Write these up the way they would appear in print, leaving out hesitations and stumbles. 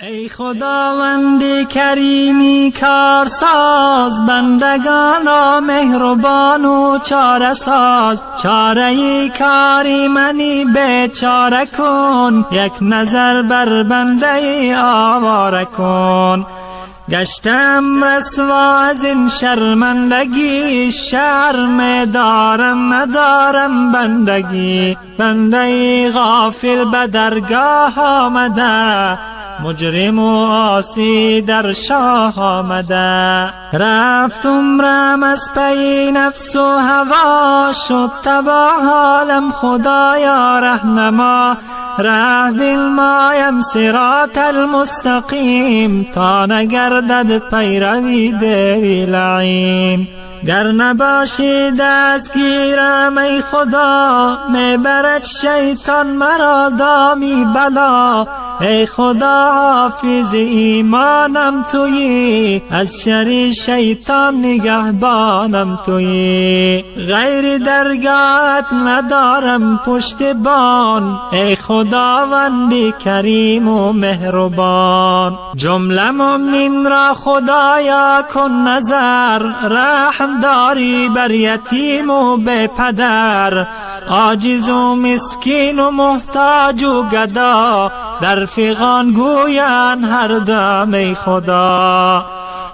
ای خداوند کریمی کارساز، بندگان را مهربان و چاره ساز. چاره کاری منی بیچاره کن، یک نظر بر بنده آواره کن. گشتم رسوا از این شرمندگی، شرم دارم ندارم بندگی. بنده غافل به درگاه آمده، مجرم و عاصی در شاه آمده. رفت عمرم از پی نفس و هوا، شد تباه حالم خدایا رهنما. ره بالمایم صراط المستقیم، تا نگردد پیروی دیوی لعین. گر نباشی دستگیرم ای خدا، میبرد شیطان مرا دامی بلا. ای خدا حافظ ایمانم تویی، از شر شیطان نگهبانم تویی. غیر درگاهت ندارم پشتبان، ای خداوند کریم و مهربان. جمله مؤمن را خدایا کن نظر، رحم داری بر یتیم و بی پدر. عاجز و مسکین و محتاج و گدا، در فغان گویند هر دم ای خدا.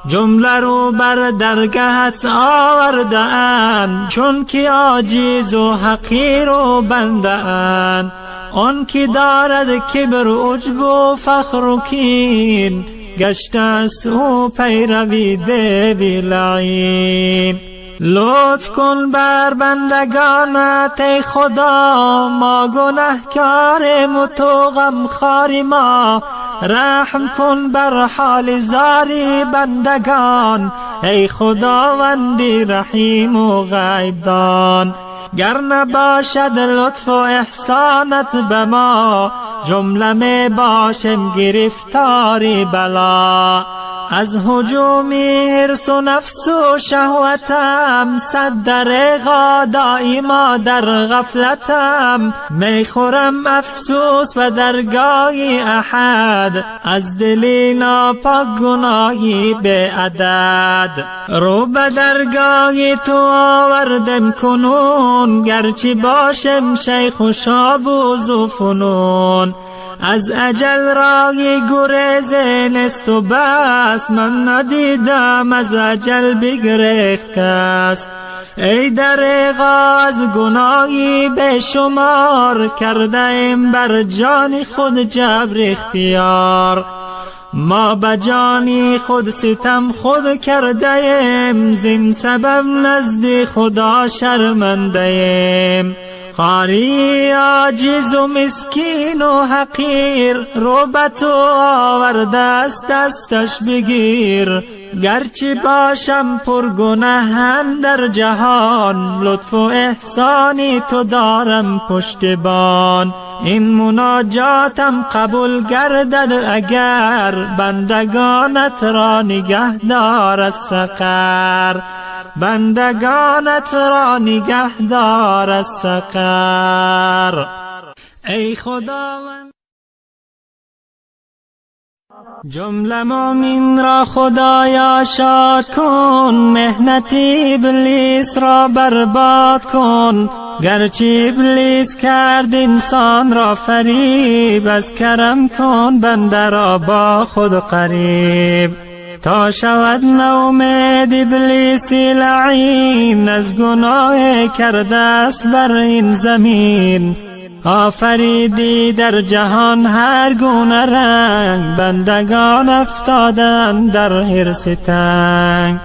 جمله رو بر درگهت آورده اند، چون که عاجز و حقیر و بنده اند. آن که دارد کبر و عجب و فخر و کین، گشته است او پیروی دیوی لعین. لطف کن بر بندگانت ای خدا، ما گنهکاریم و تو غمخوار ما. رحم کن بر حال زاری بندگان، ای خداوندی رحیم و غیب دان. گر نباشد لطف و احسانت به ما، جمله می باشم گرفتاری بلا. از هجوم حرص و نفس و شهوتم، صد دریغا دائما در غفلتم. می خورم افسوس و درگاهی احد، از دلی ناپاک گناهی بی عدد. رو به درگاهی تو آوردم کنون، گرچه باشم شیخ و شابوز و فنون. از اجل راهی گریز نیست و بس، من ندیدم از اجل بگریخت کس. ای دریغا از گناهی به شمار، کرده ایم بر جان خود جبر اختیار. ما به جانی خود ستم خود کرده ایم، زین سبب نزد خدا شرمنده ایم. خاری عاجز و مسکین و حقیر، رو به تو آورده است دستش بگیر. گرچه باشم پر گناه در جهان، لطف و احسانی تو دارم پشتبان. این مناجاتم قبول گردد اگر، بندگانت را نگه دار از سقر. بندگانت را نگه دار از سقر. ای خداوند جمله مؤمن را خدایا شاد کن، مهنت ابلیس را برباد کن. گرچه ابلیس کرد انسان را فریب، از کرم کن بنده را با خود قریب. تا شود نومید ابلیس لعین، از گناه کرده است بر این زمین. آفریدی در جهان هر گونه رنگ، بندگان افتادن در حرص تنگ.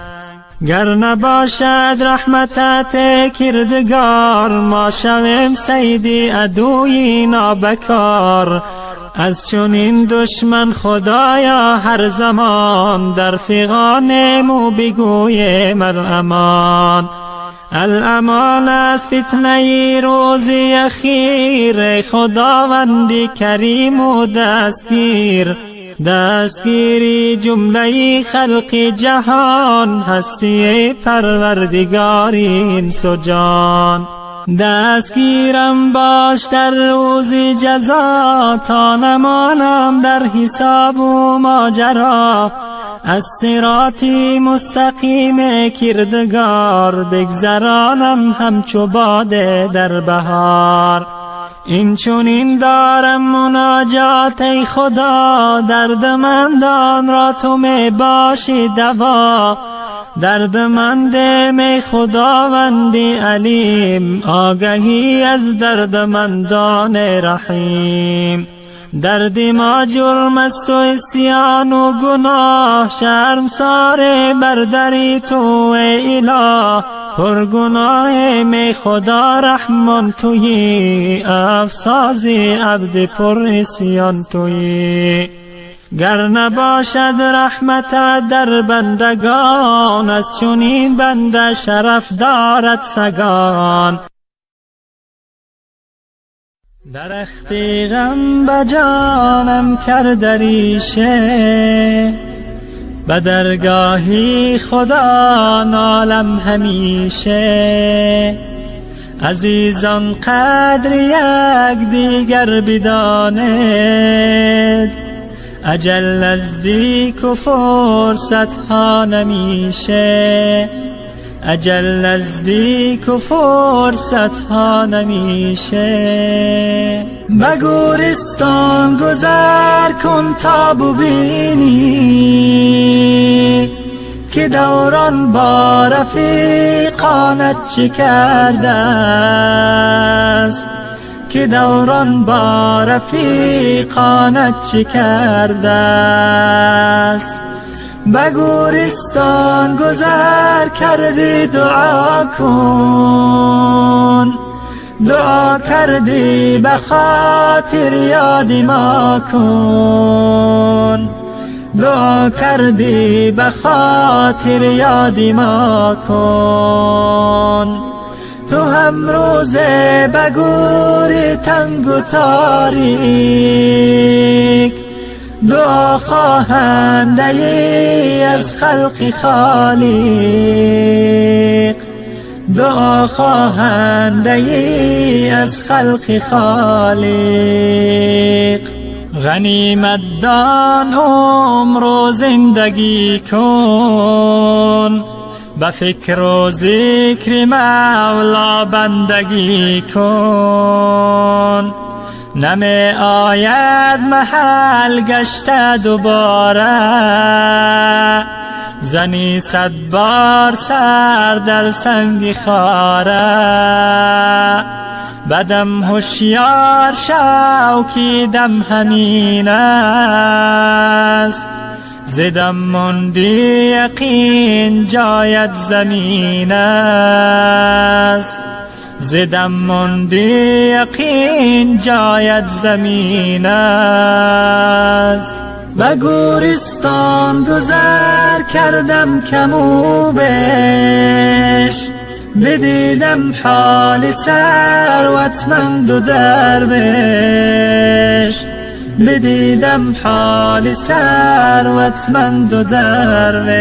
گر نباشد رحمتت کردگار، ما شویم صید عدوی نابکار. از چنین دشمن خدایا هر زمان، در فغانیم و بگویم الامان. الامان از فتنه روزی اخیر، خداوندی کریم و دستگیر. دستگیری جمله خلق جهان، هستی پروردگار انس و جان. دستگیرم باش در روز جزا، تا نمانم در حساب و ماجرا. از صراطی مستقیم کردگار، بگذرانم همچو باد در بهار. این چنین دارم مناجات ای خدا، دردمندان را تو می باشی دوا. دردمند می خداوندی علیم، آگهی از دردمندان رحیم. درد ما جرم است و عصیان و گناه، شرمسار بر دری تو ای اله. پر گناه می خدا رحمان تویی، افسازی عبد پر عصیان تویی. گر نباشد رحمت در بندگان، از چنین بنده شرف دارد سگان. درخت غم به جانم کرد ریشه، به درگاهی خدا نالم همیشه. عزیزان قدر یک دیگر بدانید، اجل نزدیک و فرصت ها نمیشه. اجل نزدیک و فرصت ها نمیشه. به گورستان گذر کن تا ببینی، که دوران با رفیقانت چه کرده است. که دوران با رفیقانت چه کرده است. به گورستان گذر کردی دعا کن، دعا کردی به خاطر یاد ما کن. دعا کردی به خاطر یاد ما کن. تو هم روزه به گوری تنگ و تاریک، دعا خواهنده ای از خلق خالق. دعا خواهنده ای از خلق خالق. غنیمت دان عمر و زندگی کن، به فکر و ذکر مولا بندگی کن. نمی آید محل گشته دوباره، زنی 100 بار سر در سنگ خاره. بدم هوشیار شو که دم همین است، زدم مندی یقین جایت زمین است. زدم مندی یقین جایت زمین است. به گورستان گذر کردم کمو بیش، بدیدم حال ثروتمند و درویش. بدیدم حال ثروتمند و درویش.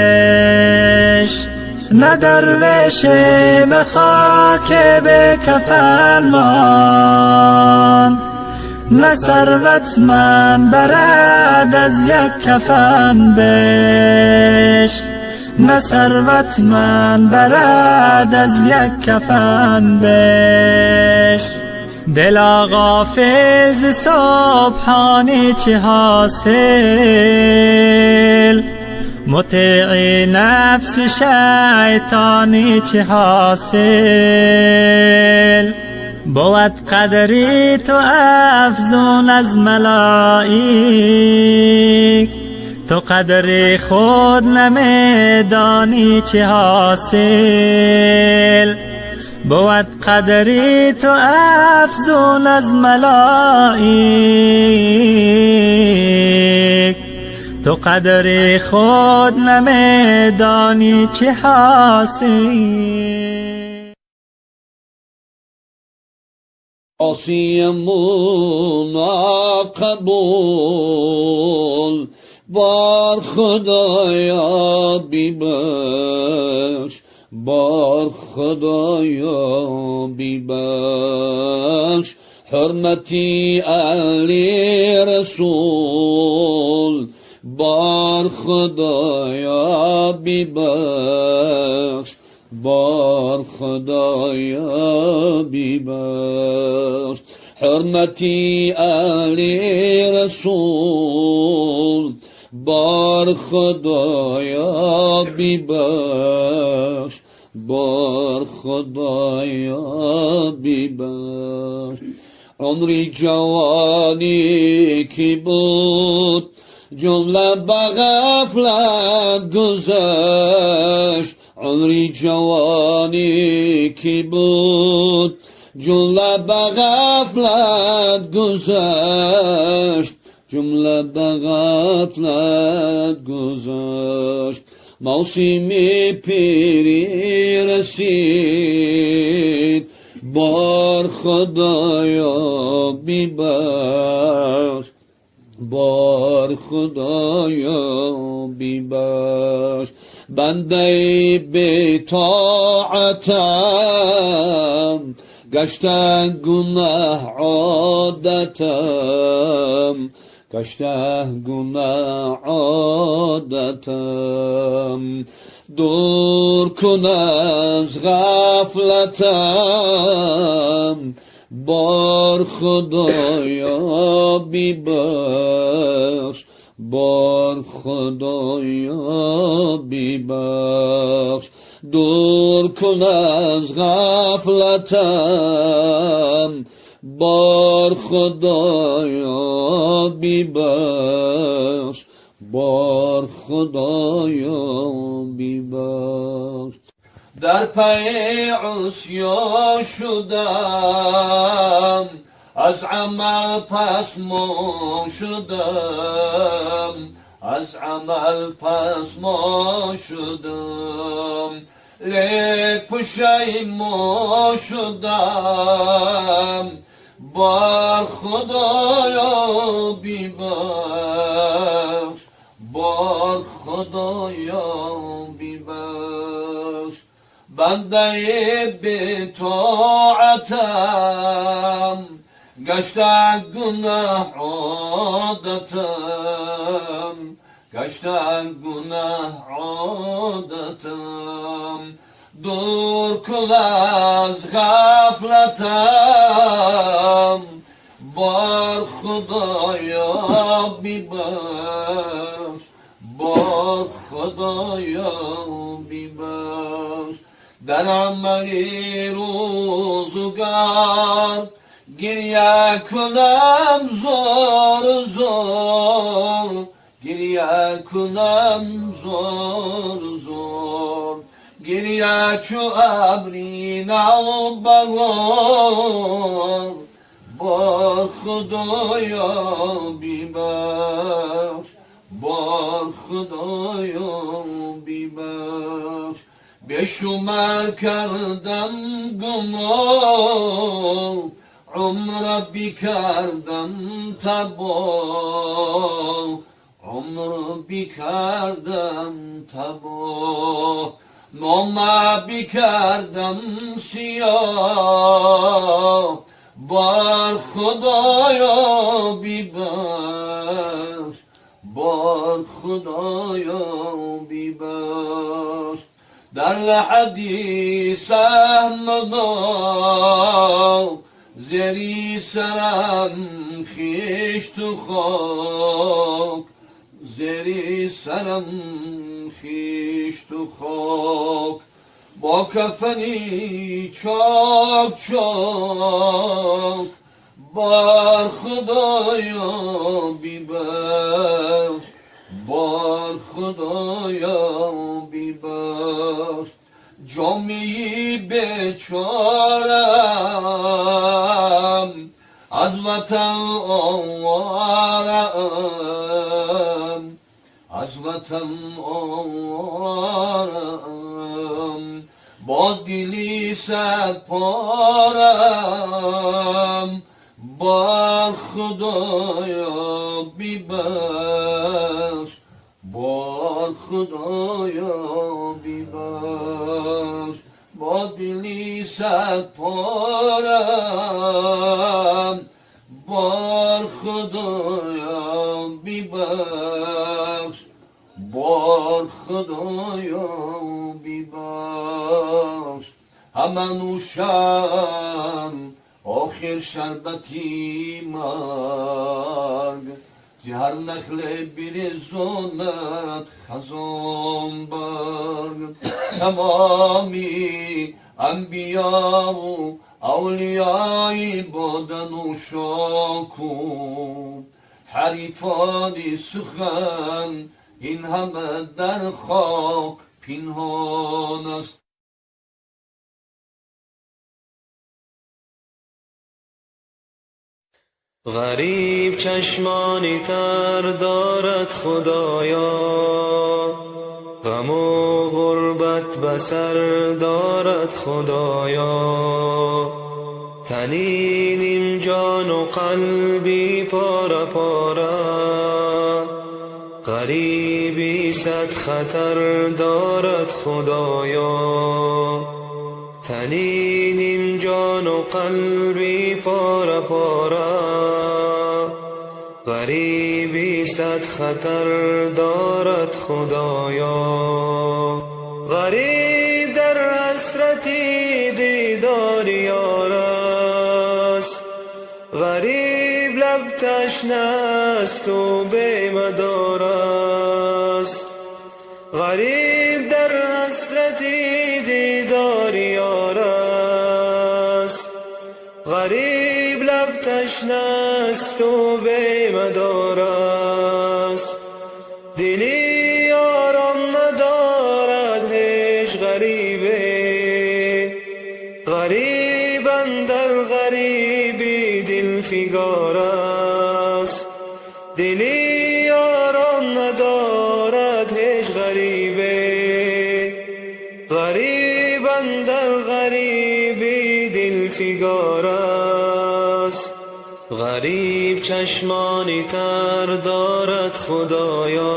نه درویش به خاک به کفن ماند، نه ثروتمند برد از یک کفن بیش. نه ثروتمند برد از یک کفن بیش. دلا غافل ز سبحانی چه حاصل، مطیع نفس شیطانی چه حاصل. بود قدری تو افزون از ملائک، تو قدر خود نمیدانی چه حاصل. بود قدری تو افزون از ملائک، تو قدر خود نمیدانی چه حاصل. عاصیمون قبول بار خدایا بیبخش، بار خدایا بیبخش حرمتی علی رسول بار خدایا بیبخش بار خدایا بیبخش حرمتی علی رسول بار خدایا بیبخش بار خدایا بیبخش عمری جوانی کی بود جمله به غفلت گذشت عمری جوانی کی بود جمله به غفلت گذشت جمله به غفلت گذشت موسم پیری رسید بار خدایا بیبخش بار خدایا بیبخش بنده بی طاعتم گشته گناه عادتم گشته گناه عادتم دور کن از غفلتم بار خدایا بیبخش بار خدایا بیبخش دور کن از غفلتم بار خدایا بیبخش بار خدایا بیبخش در پی عصیان شدم از عمل پشیمان شدم از عمل پشیمان شدم لیک پشیمان شدم بار خدایا بیبخش بار خدایا بیبخش بنده بی طاعتم گشته گناه عادتم گشته گناه عادتم دور کن از غفلتم بار خدایا بیبخش بار خدایا بیبخش در عملی روزگار گریه کنم زار زار گریه کنم زار زار گریه چو ابری نوبهار بار خدایا بیبخش بار خدایا بیبخش بشمار کردم گناه عمر بی کردم تباه عمر بی کردم تباه نامه بی کردم سیاه بار خدایا بیبخش بار خدایا بیبخش در حدیث احمدا زری سرم خیش تو خاک زری سرم خیش تو خاک با کفنی چاک چاک بار خدایا بیبخش بار خدایا بیبخش جامی بیچارم از وطن آوارم از وطن آوارم باز گلی صد پارم بار خدایا بیبخش بار خدایا بیبخش صد پارم بار خدایا بیبخش بار خدایا بیبخش همه نوشم آخر شربتی مرگ هر نخل بریزاند خزان برگ تمامی انبیا و اولیای بادن و شاکو حریفان سخن این همه در خاک پنهان است. غریب چشمانی تر دارد خدایا، غم و غربت بسر دارد خدایا، تنی نیم جان و قلبی پاره پاره، غریبی صد خطر دارد خدایا، تنی نیم جان و قلبی پاره پاره، غریبی صد خطر دارد خدایا. غریب در حسرتی دیدار یار است، غریب لب تشنه است و بی مدار است، غریب در حسرتی دیدار یار است، غریب لب تشنه است و بی مدار است، دلی آرام ندارد هیچ غریبه، غریب اندر غریبی دل فگار است، دلی آرام ندارد هیچ غریبه، غریب اندر غریبی دل فگار است. غریب چشمانی تر دارد خدایا،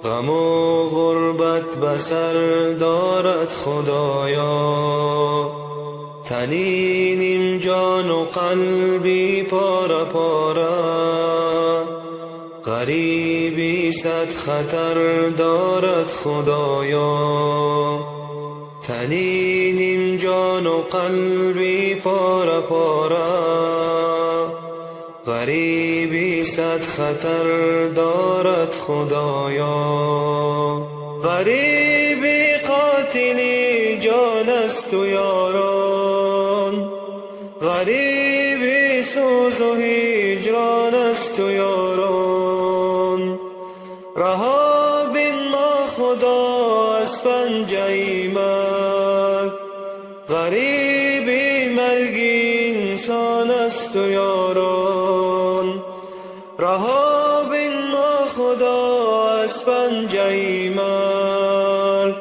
غم و غربت بسر دارد خدایا، تنی نیم جان و قلبی پاره پاره، غریبی صد خطر دارد خدایا، تنی نیم جان و قلبی پاره پاره، غریبی صد خطر دارد خدایا. غریبی قاتلی جان است و یاران، غریبی سوز و هجران است و یاران، رها بین ما خدا از پنجه مرگ، غریبی مرگی انسان است و یاران، رها بین ما خدا از پنجه مرگ،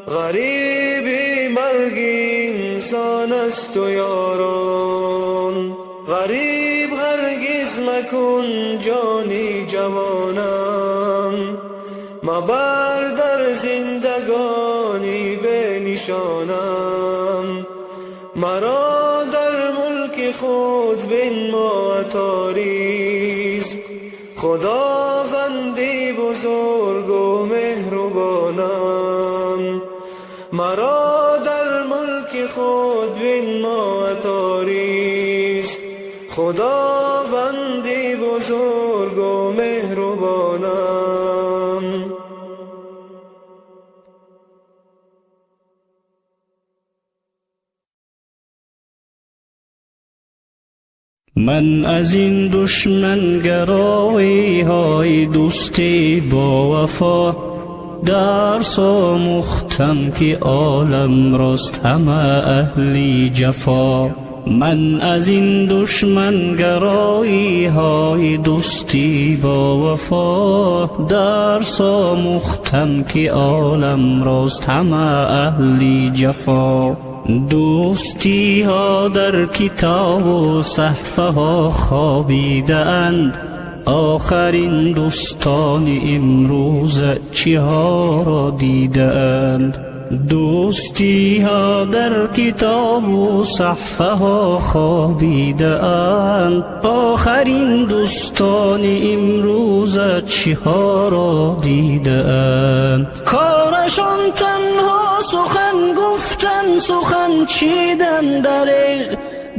غریبی مرگی انسان است و یاران، غریب هرگز مکن جانی جوانم، مبر در زندگانی به نشانم، مرا در ملک خود بنما تاریز، خداوندی بزرگ و مهربانم، مرا در ملک خود بنما تاریز، خداوندی بزرگ و مهربانم. من از این دشمن گرایی های دوستی با وفا درس آموختم که عالم راست همه اهلی جفا. من از این دشمن گرایی های دوستی با وفا درس آموختم که عالم راست همه اهلی جفا. دوستی ها در کتاب و صحفه ها خوابیده اند، آخرین دوستان امروز چی ها را دیده اند. دوستی ها در کتاب و صحفه ها خوابیده اند. آخرین دوستان امروز چی ها را دیده اند؟ کارشان تنها سخن گفتن، سخن چیدن دریغ.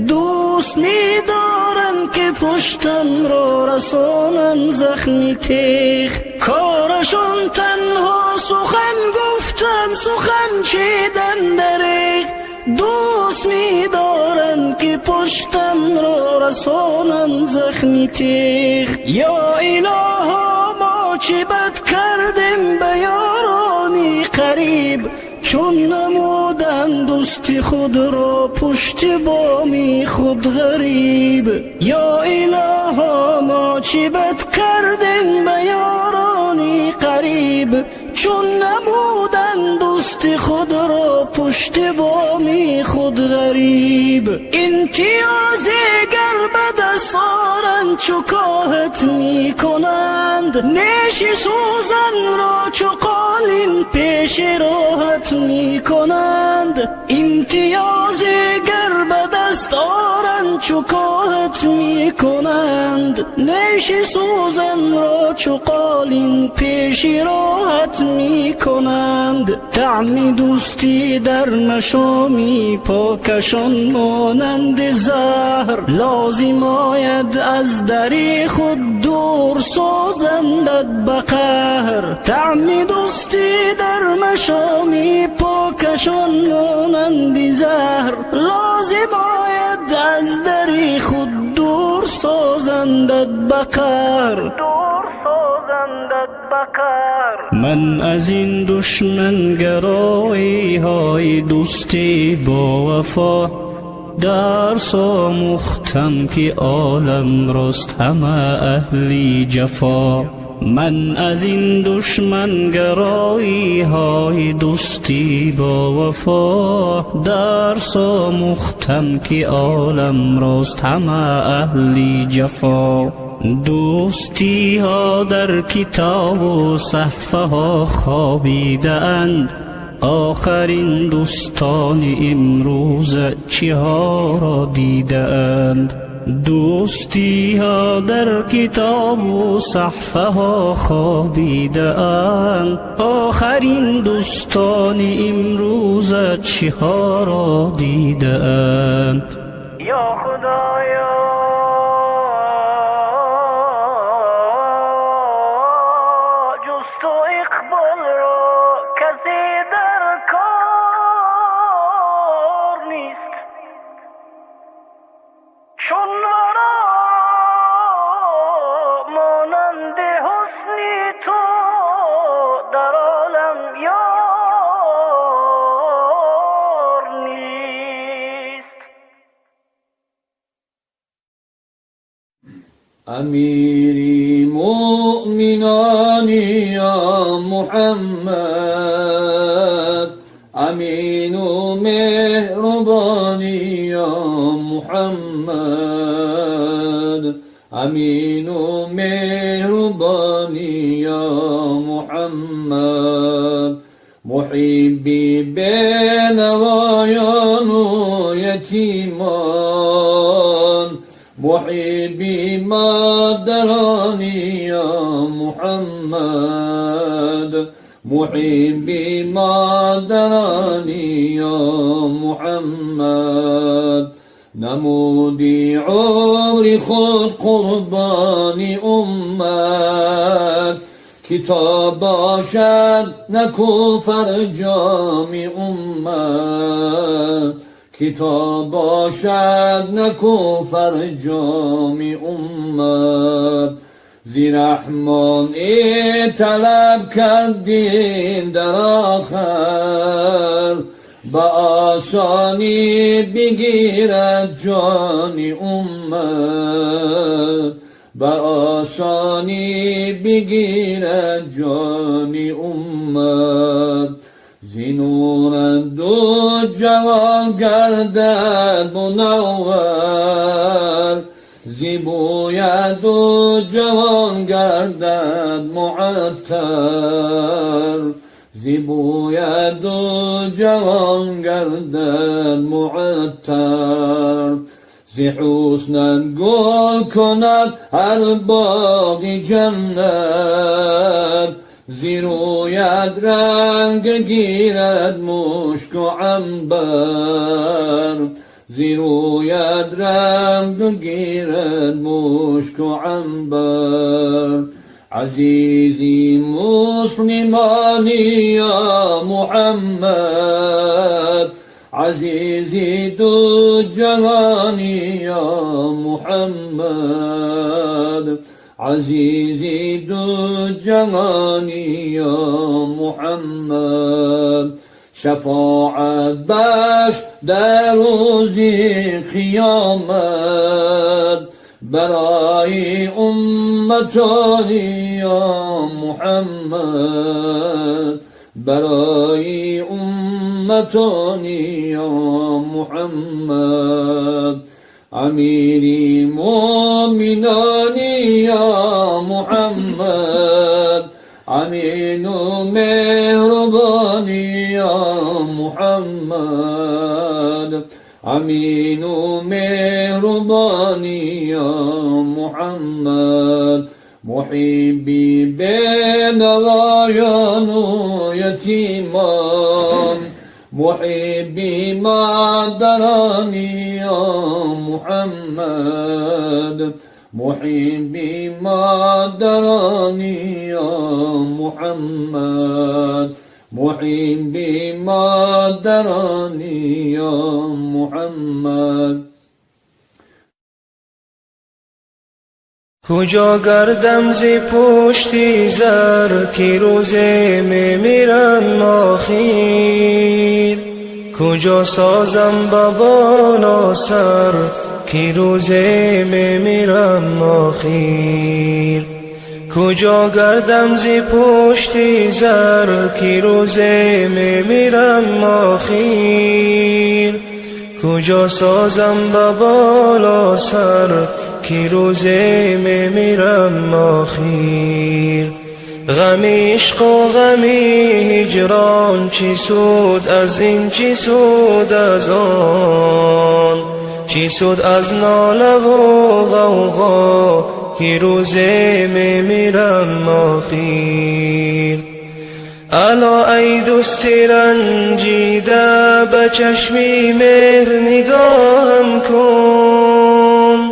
دوست می دارن که پشتم را رسانن زخمی تیغ. کارشان تنها سخن گفتن، سخن چیدن دریغ. دوست می دارن که پشتم را رسانن زخمی تیغ. یا الها ما چی بد کردیم به یارانی قریب، چون نمودن دوستی خود را پشت بامی خود غریب. یا الها ما چی بد کردیم به یارانی قریب، چون نمودن دوستی خود را پشت بامی خود غریب. امتیازی گر به دست آرند چکاهت می کنند، نیش سوزن را چو قالین پیش راحت می کنند. امتیازی گر به دست آرند چکاهت می کنند، نیش سوزن را چو قالین پیش راحت می کنند. طعم دوستی در مشامی پاکشان مانند زهر، لازم آید از دری خود دور سازندت به قهر. طعم دوستی در مشامی پاکشان مانند زهر، لازم آید از دری خود دور سازندت به قهر. من از این دشمن گرایی های دوستی با وفا درس آموختم که عالم راست همه اهلی جفا. من از این دشمن گرایی های دوستی با وفا درس آموختم که عالم راست همه اهلی جفا. دوستی ها در کتاب و صحفه ها خوابیده اند، آخرین دوستان امروز چی ها را دیده اند؟ دوستی ها در کتاب و صحفه ها خوابیده اند، آخرین دوستان امروز چی ها را دیده اند؟ یا خدایا جز تو اقبال را کسی در کار نیست، چون مرا مانند حسنی تو در عالم یار نیست. امیری مؤمنانی یا محمد، امین و مهربانی یا محمد، امین و مهربانی یا محمد. محبی بینوایان و یتیمان، محبی مادرانی یا محمد، محبی مادرانی یا محمد. نمودی عمری خود قربانی امت، کتاب باشد نکو فرجام امت، کتاب باشد نکو فرجام امت. زی رحمان ای طلب کردین در آخر، با آسانی بگیرد جان امت، با آسانی بگیرد جان امت. زینور دو جوان گردد منور، زیبوی دو جوان گردد معطر، زیبوید دو جهان گردد معطر، زی حسنت گل کند هر باغی جنت، زی رویت رنگ گیرد مشک و عنبر، زی رویت رنگ گیرد مشک و عنبر. عزیزی مسلمانی یا محمد، عزیزی دو جهانی یا محمد، عزیزی دو جهانی یا محمد. شفاعت بخش در روز قیامت برای امتانی یا محمد، برای امتانی یا محمد. امیری مومنانی یا محمد، امین و مهربانی یا محمد، امین و مهربانی یا محمد. محبی بینوایان و یتیمان، محبی مادرانی یا محمد، محبی مادرانی یا محمد، محبی مادرانی یا محمد. کجا گردم زی پشتی زر که روزه میمیرم آخیر، کجا سازم با بالا سر که روزه میمیرم آخیر، کجا گردم زی پشتی زر که روزه میمیرم آخیر، کجا سازم با بالا سر که روزه میمیرم آخیر. غم عشق و غم هجران، چی سود از این چی سود از آن، چی سود از ناله و غوغا که روزه میمیرم آخیر. الا ای دوست رنجیده به چشمی مهر نگاهم کن،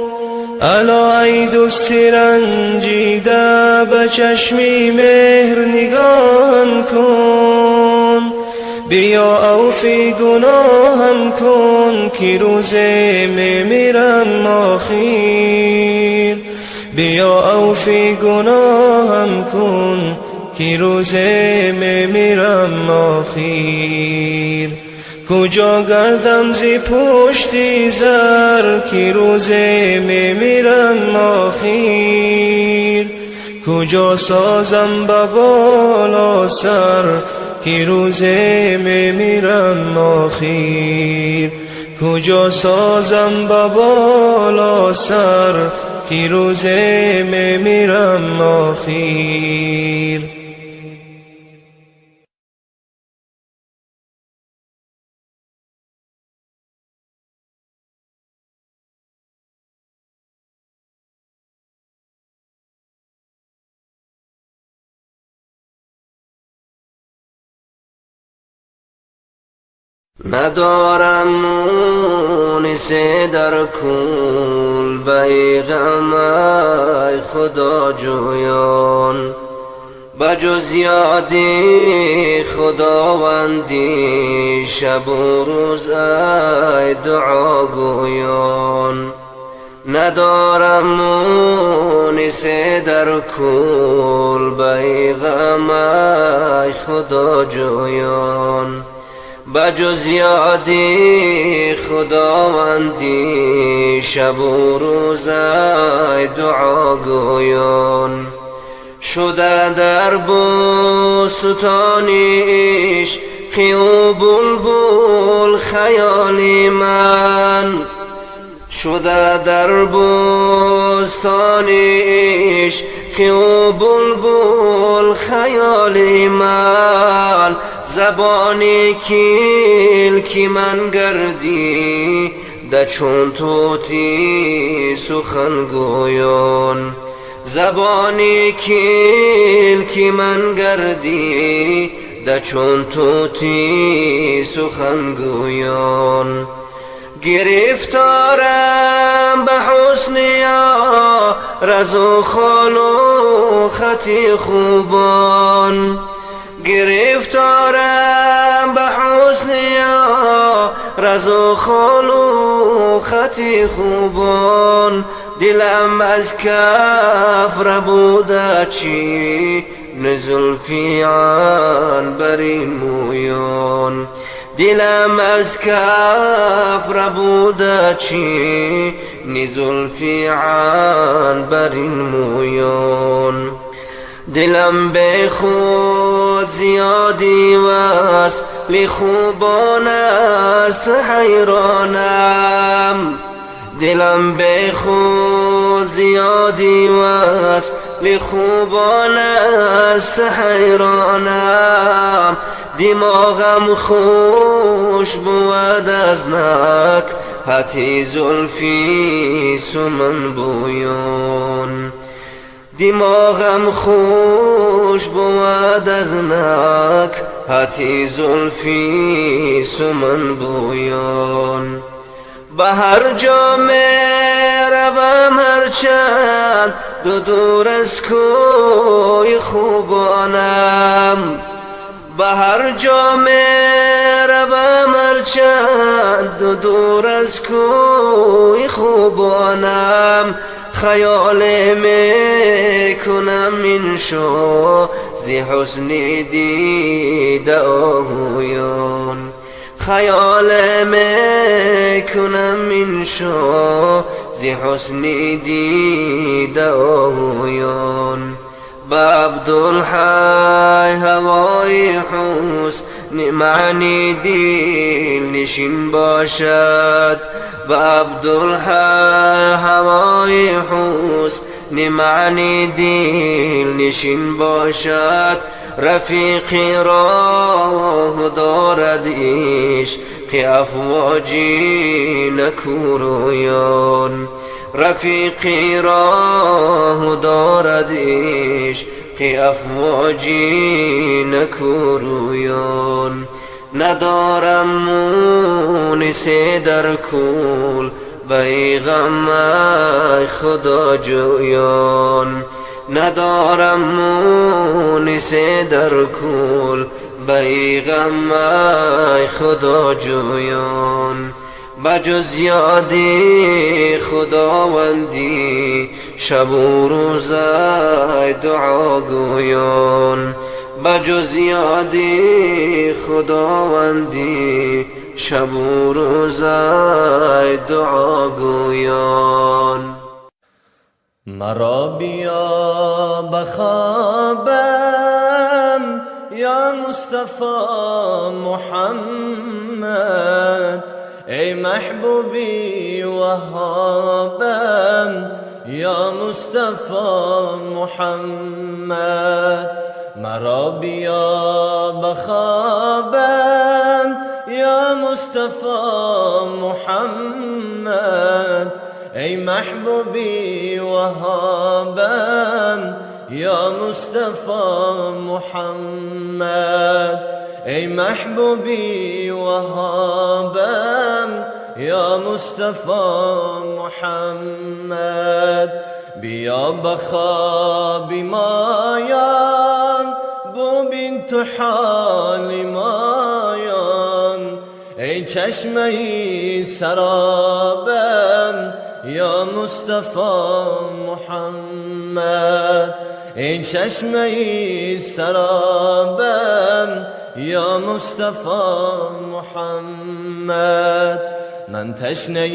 الا ای دوست رنجیده به چشمی مهر نگاهم کن، بیا اوفی گناهم کن که روزه میمیرم آخیر، بیا اوفی گناهم کن که روزه میمیرم آخیر. کجا گردم زی پشتی زر که روزه میمیرم آخیر، کجا سازم با بالا سر که روزه میمیرم آخیر، کجا سازم با بالا سر که روزه میمیرم آخیر. ندارم مونس در کل بیغم ای خدا جویان، بجز یادی خداوندی شب و روز ای دعا گویان. ندارم مونس در کل بیغم ای خدا جویان، بجز یادی خداوندی شب و روز ای دعا گویان. شده در بستانیش خی و بلبل خیالی من، شده در بستانیش خی و بلبل خیال من، زبانی که من گردی ده چون توتی سخن گویان. زبانی که من گردی ده چون توتی سخن گویان. گرفتارم به حسن رز و خال و خط خوبان. گرفتارم به حسن رز و خال و خط خوبان. دلم از کف ربوده چی زلفی عنبرین مویان. دلم از کف ربوده چی زلفی عنبرین مویان. دلم به خود زیادی وصل خوبان است حیرانم. دلم به خود زیادی وصل خوبان است حیرانم. دماغم خوش بود از نک حتی زلفی سمن بویان. دماغم خوش بود از نک حتی زلفی سمن بویان. به هر جا روم هرچند دور از کوی خوبانم. به هر جا روم هرچند دور از کوی خوبانم. خیال میکنم این شو زی حسن دیده آهویان. خیال میکنم این شو زی حسن دیده آهویان. با عبدالحی هوای حسن معنی دل نشین باشد. با عبدالحی هوای حسن معنی دل نشین باشد. رفیقی راه دارد عشق افواجی نکورویان. رفیقی راه دارد عشق افواجی نکورویان. ندارم مونس در کول بیغم خدا جویان. ندارم مونس در کول بیغم خدا جویان. بجز یادی خداوندی شب و روز دعا گویان. بجز یادی خداوندی شب و روز دعا گویان. مرا بیا بخوابم یا مصطفی محمد. ای محبوبی وهابم یا مصطفی محمد. مرا بیا بخوابم یا مصطفی محمد. ای محبوبی وهابم یا مصطفی محمد. ای محبوبی وهابم یا مصطفی محمد. بیا بخوابی مایان ببین تو حال مایان. ای چشمه سرابم یا مصطفی محمد. ای چشمه سرابم یا مصطفی محمد. من تشنه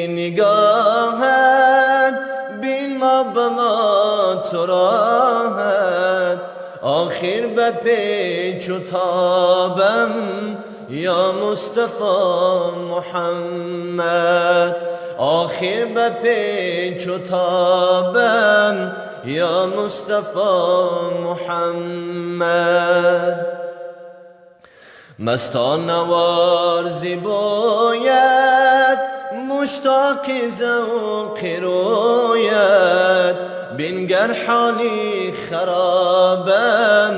نگاهت بین ما به ما تو راحت. آخر به پیچ و تابم یا مصطفی محمد. آخر به پیچ و تابم یا مصطفی محمد. مستان نوار زیباید مشتاق ذوق رویت، بنگر حالی خرابم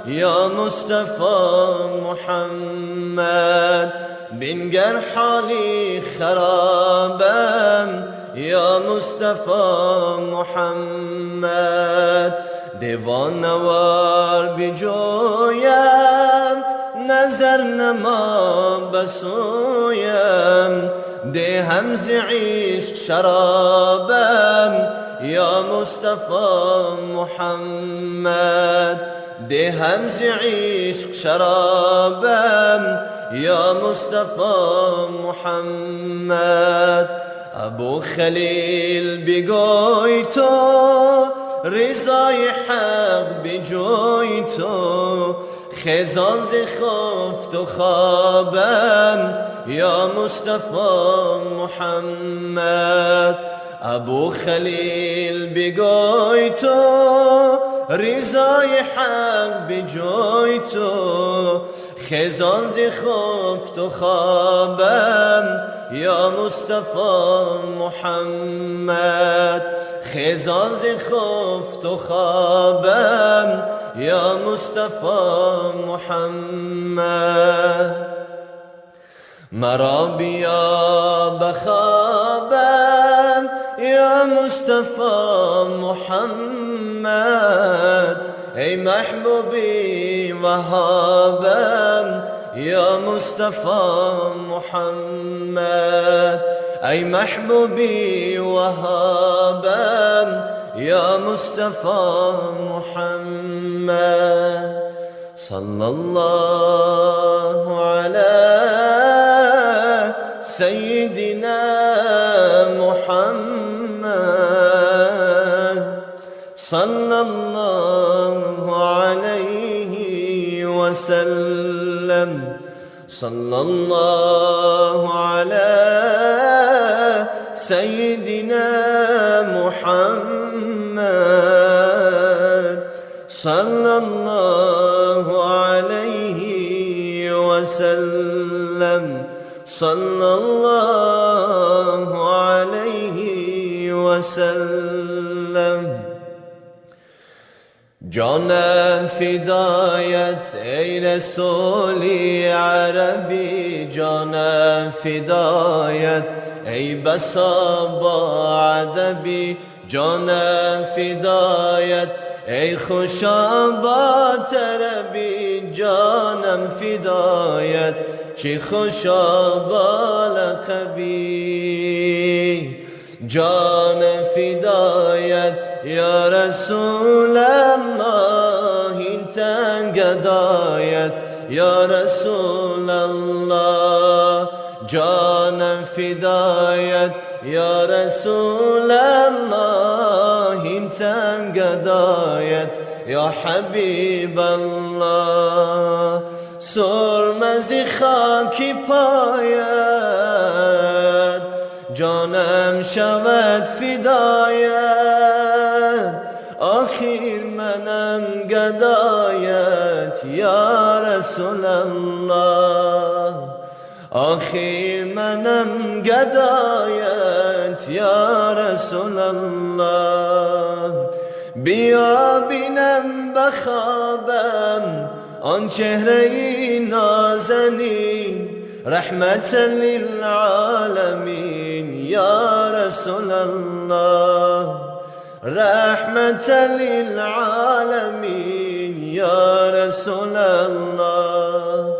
یا مصطفی محمد. بنگر حالی خرابم یا مصطفی محمد. دیوان نوار بجویم نظر نما بسویم، ده همز عشق شرابم یا مصطفی محمد. ده همز عشق شرابم یا مصطفی محمد. ابو خلیل بگوی تو رضای حق بجوی تو، خزان ز خفت و خوابم یا مصطفی محمد. ابو خلیل بگوی تو رضای حق بجوی تو، خزان ز خفت و خوابم یا مصطفی محمد. خزان ز خفت و خوابم یا مصطفی محمد. مرا بیا بخوابم یا مصطفی محمد. ای محبوبی وهابم یا مصطفی محمد. ای محبوبی وهابم یا مصطفی محمد. صلی الله علی سیدنا محمد. صلی الله علیه وسلم. صلی الله علی سیدنا محمد. صلی الله علیه وسلم. صلی الله علیه وسلم. جانم فدایت ای رسولی عربی، جانم فدایت ای بسا با ادبی، جانم فدایت ای خوشا با طربی، جانم فدایت چی خوشا با لقبی. جان فدایت یا رسول الله، این تن گدایت یا رسول الله. جانم فدایت یا رسول الله، این تن گدایت یا حبیب الله. سرمزی خاکی پایت جانم شود فدایت، آخر منم گدایت یا رسول الله. آخر منم گدایت یا رسول الله. بیا بینم بخوابم آن چهره نازنین، رحمت للعالمین یا رسول الله. رحمت للعالمین یا رسول الله.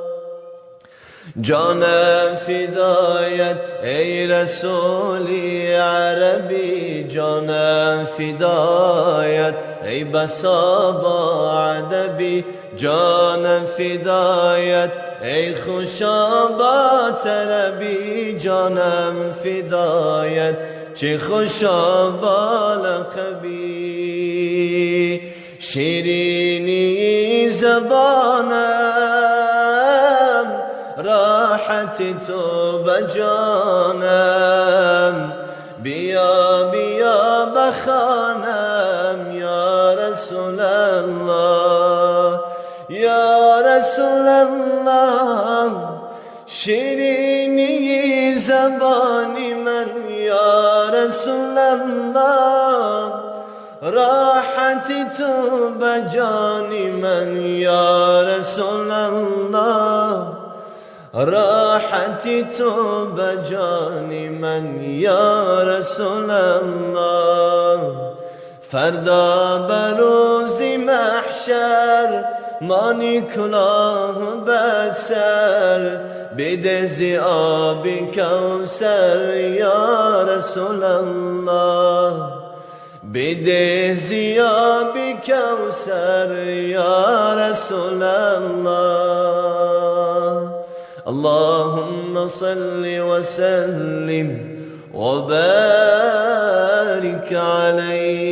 جانم فدایت ای رسولی عربی، جانم فدایت ای بسا با ادبی، جانم فدایت ای خوشا با طربی، جانم فدایت چه خوشا با لقبی. شیرینی زبانم راحت تو بجانم، بیا بیا بخوانم یا شیرینی زبانی من یا رسول الله، راحتی تو بجانی من یا رسول الله، راحتی تو بجانی من یا رسول الله. فردا بروز محشر مانی کلاه بر سر، بده زی آب کوثر یا رسول الله، بده زی آب کوثر یا رسول الله. اللهم صل وسلم وبارك عليه.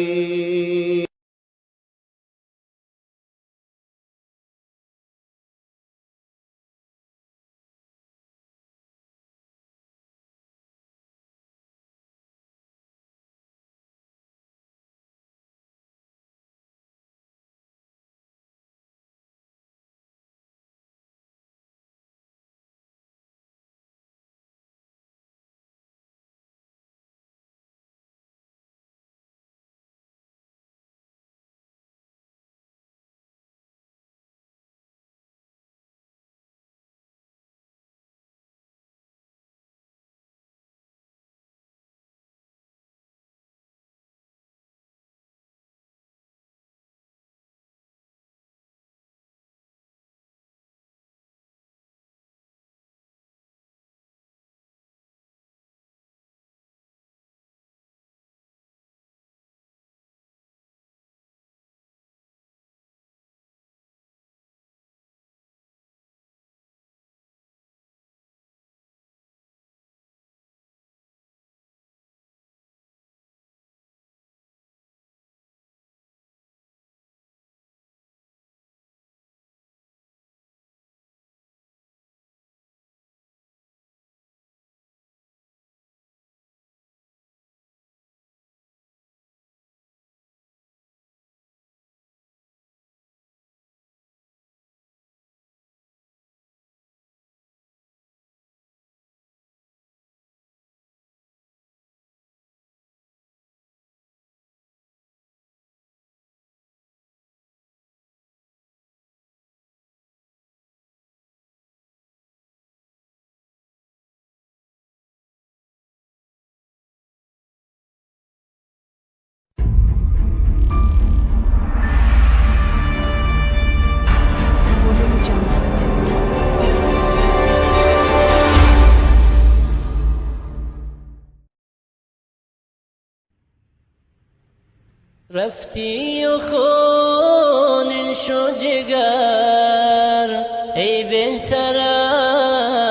رفتی و خونین شو جگر، ای بهتر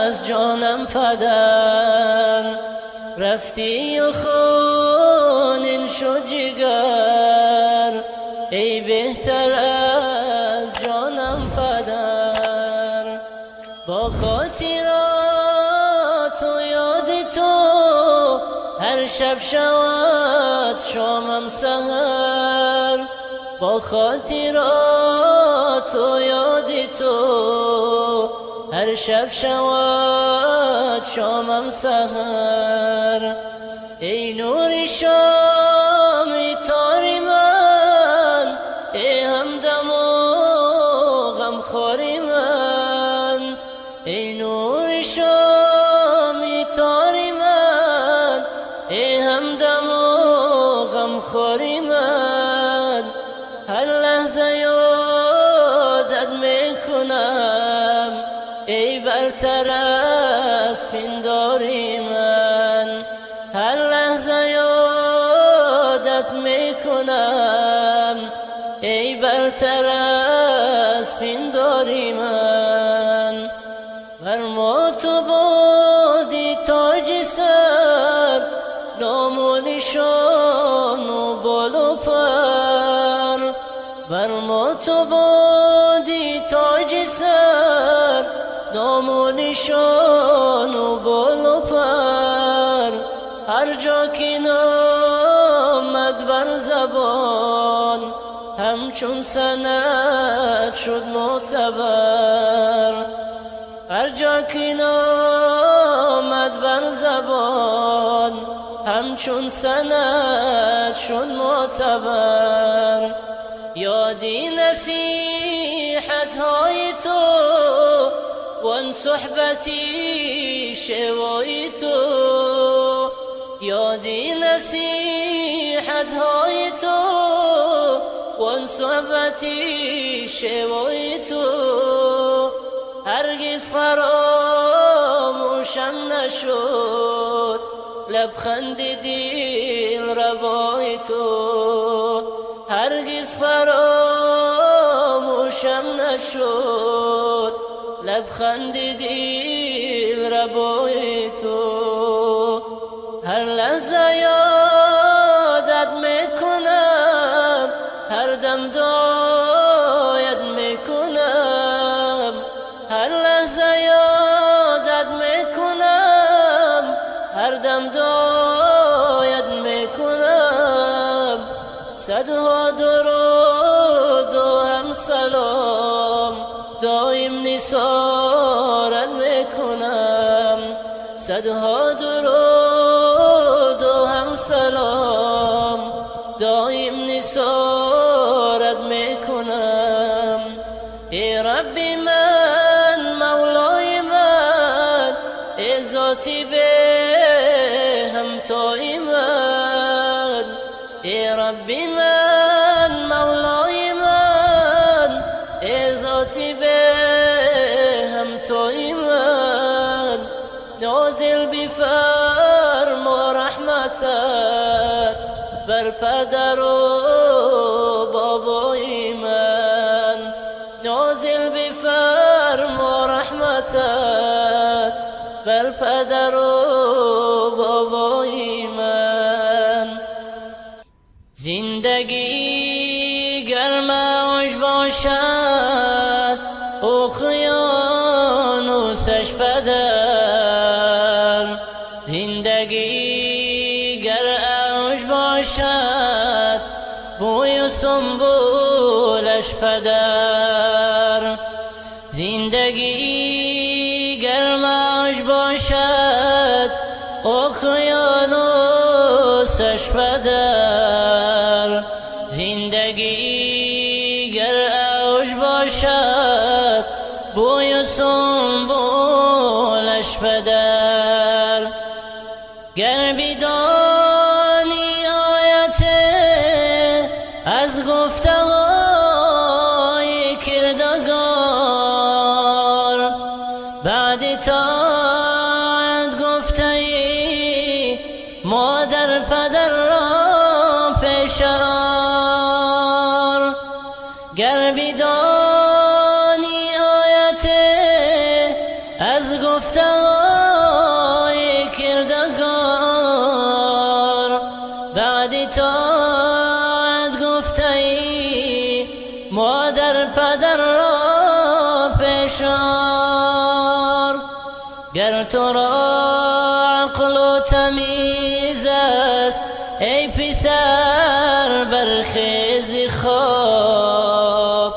از جانم پدر. رفتی و خونین شو جگر، ای بهتر از جانم پدر. با خاطرات و یاد تو هر شب شود شامم سحر. با خاطرات و یاد تو هر شب شود شامم سحر. ای نور شام تاری من، ای همدم و غمخوار من. ای نور شام تاری من، ای همدم و غمخوار من. هر لحظه یادت میکنم، ای برتر از پنداری من. هر لحظه یادت میکنم، ای برتر از پنداری من. بر ما تو بودی تاج سر، نام و نشان و بال و پر. بر ما تو بودی تاج سر، نام و نشان و بال و پر. هر جا که نامد بر زبان، همچون سند شد معتبر. هر جا که نامد بر زبان همچون سند شد معتبر. یادی نصیحت های تو وان صحبتی شوای تو، یادی نصیحت های تو وان صحبتی شوای تو، هرگز فراموشم نشد لبخند دل ربای تو، هرگز فراموشم نشد لبخند دل ربای تو. هر لحظه یادت میکنم، هر دم دعایت میکنم، هر لحظه یادت میکنم، هر دم دعایت میکنم. صدها درود و هم سلام دایم نثارت میکنم، صدها درود و هم سلام دایم نثارت میکنم. ای ربی من مولای من، ای ذاتی به همتای من، ای ربی من مولای من، ای ذاتی به همتای من، نازل بفرما رحمتت بر پدر و بابای من، نازل بفرما رحمتت بر پدر و بابای من. زندگی گرمش باشد اقیانوسش پدر، زندگی گرمش باشد بوی و سنبولش پدر، زندگی گرمش باشد اقیانوسش پدر، زندگی گرمش باشد بوی و سنبولش پدر. گر بدانی آیت از گفته‌های کردگار، بعد طاعت گفته‌ای مادر پدر را پیشار. گر بدانی آیت از گفته‌های کردگار، بعد طاعت گفته‌ای مادر پدر را پیشار. گر تو را عقل و تمیز است ای پسر برخیز خواب،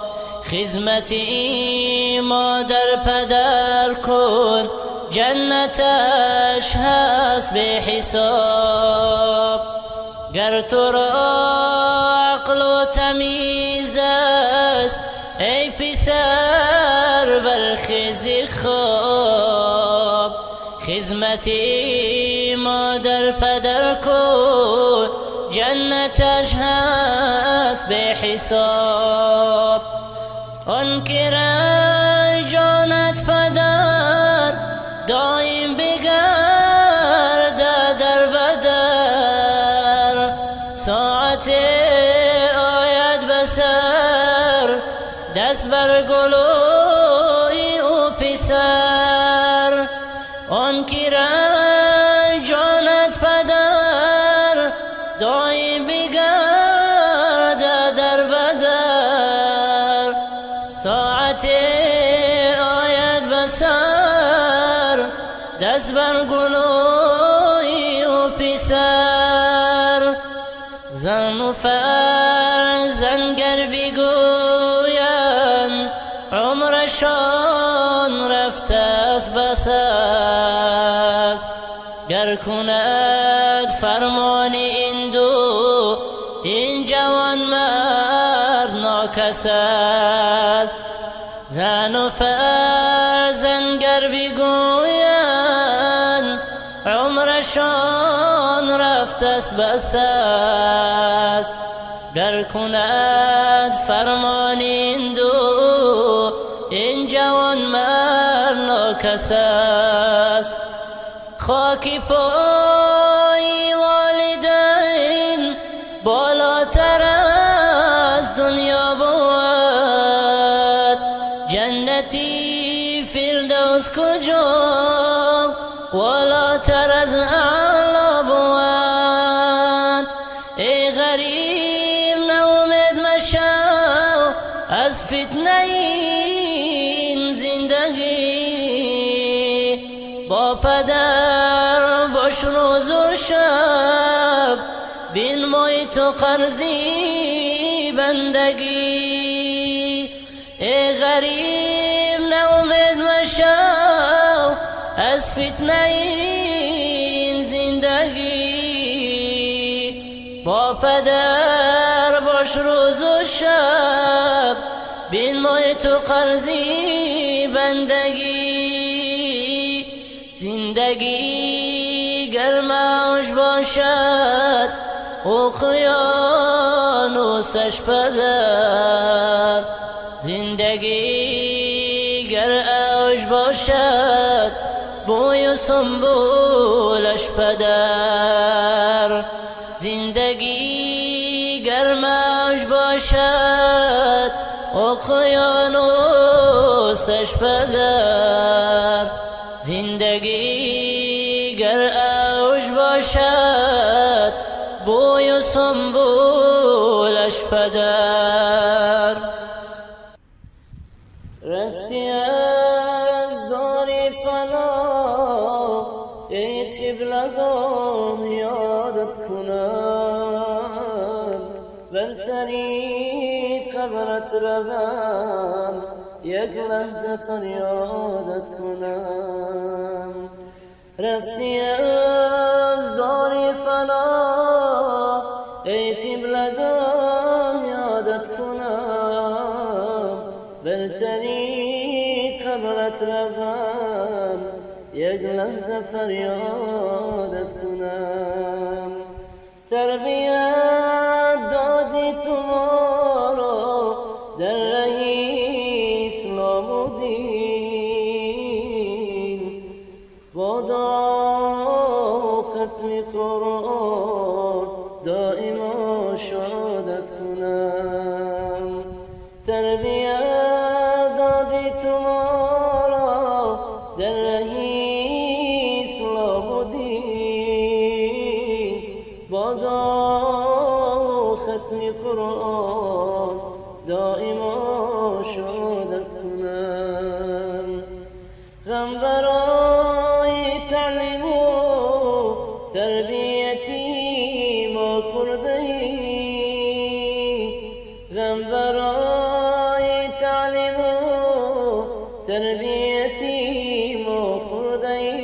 خدمتی مادر پدر کن جنتش هست به حساب. گر تو را عقل و تمیز است ای پسر برخیز خواب، خدمتی مادر پدر کن جنتش هست به حساب. آن که رنجانت پدر دایم بگرده در بدر، ساعت آید بسر دست بر گلوی او پسر. آن که رنجانت پدر دایم بگرده در بدر، ساعت آید بسر دست بر گلوی او پسر. زن و فرزند گر بگویند عمرشان رفت رفته است بس است. گر کند فرمان این دو این جوان مرد ناکس است. زن و فرزند گر بگویند عمرشان رفته است بس است. گر کند فرمان این دو این جوان مرد ناکس است. خاکی پای والدین بالاتر از دنیا بود. جنتی فردوس کجا والاتر از اعلا بود. ای غریب ناامید مشو از فتنه این زندگی. با پدر باش روز و شب بنمای تو قرضی بندگی. ای غریب ناامید مشو از فتنه این زندگی. با پدر باش روز و شب بنمای تو قرضی بندگی. زندگی گر موج باشد اقیانوسش پدر. زندگی گر اوج باشد بوی و سنبولش پدر. زندگی گر موج باشد اقیانوسش پدر. زندگی گر اوج باشد بوی و سنبولش پدر. رفتی از دار فنا ای قبلگاه یادت کنم. بر سری قبرت روم یک لحظه فریادت کنم. رفتی از دار فنا ای قبلگاه یادت کنم. بر سری قبرت روم یک لحظه فریادت کنم. تربیت دادی تو ما را در ره اسلام و دین. بادا ختم قرآن دائما شهادت کنم. تربیت دادی تو ما را در ره اسلام و دین. بادا ختم قرآن دائما شهادت کنم. غم برای تعلیم و تربیتی ما خورده ای. غم برای تعلیم و تربیتی ما خورده ای.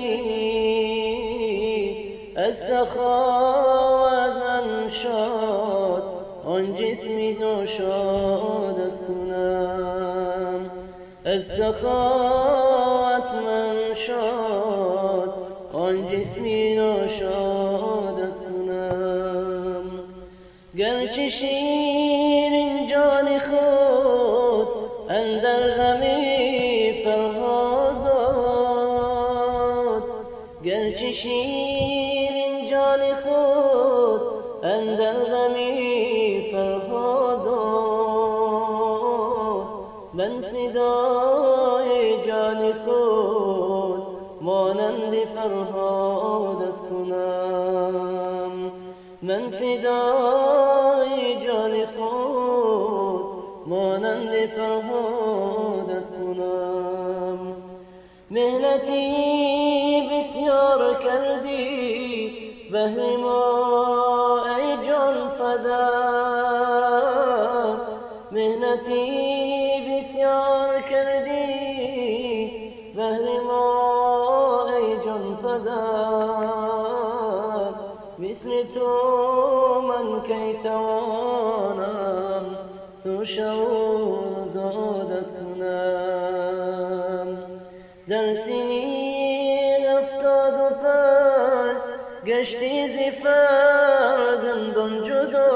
از سخاوت من شاد آن جسمی تو شادت کنم. از سخاوت من شاد آن جسمی تو شادت کنم. گرچه شیرین جان خود اندر غمی فرهاد داد. گرچه شیرین جان خود اندر غمی فرهاد داد. من فدای جان خود مانند فرهادت کنم. من فدای جان خود مانند فرهادت کنم. مهنتی بسیار کردی بهر ما ای جان فدا. مهنتی بسیار کردی بهر خدا مثل تو من کی توانم تو شو زادت کنم. در سنین 75 گشتی ز فرزندان جدا،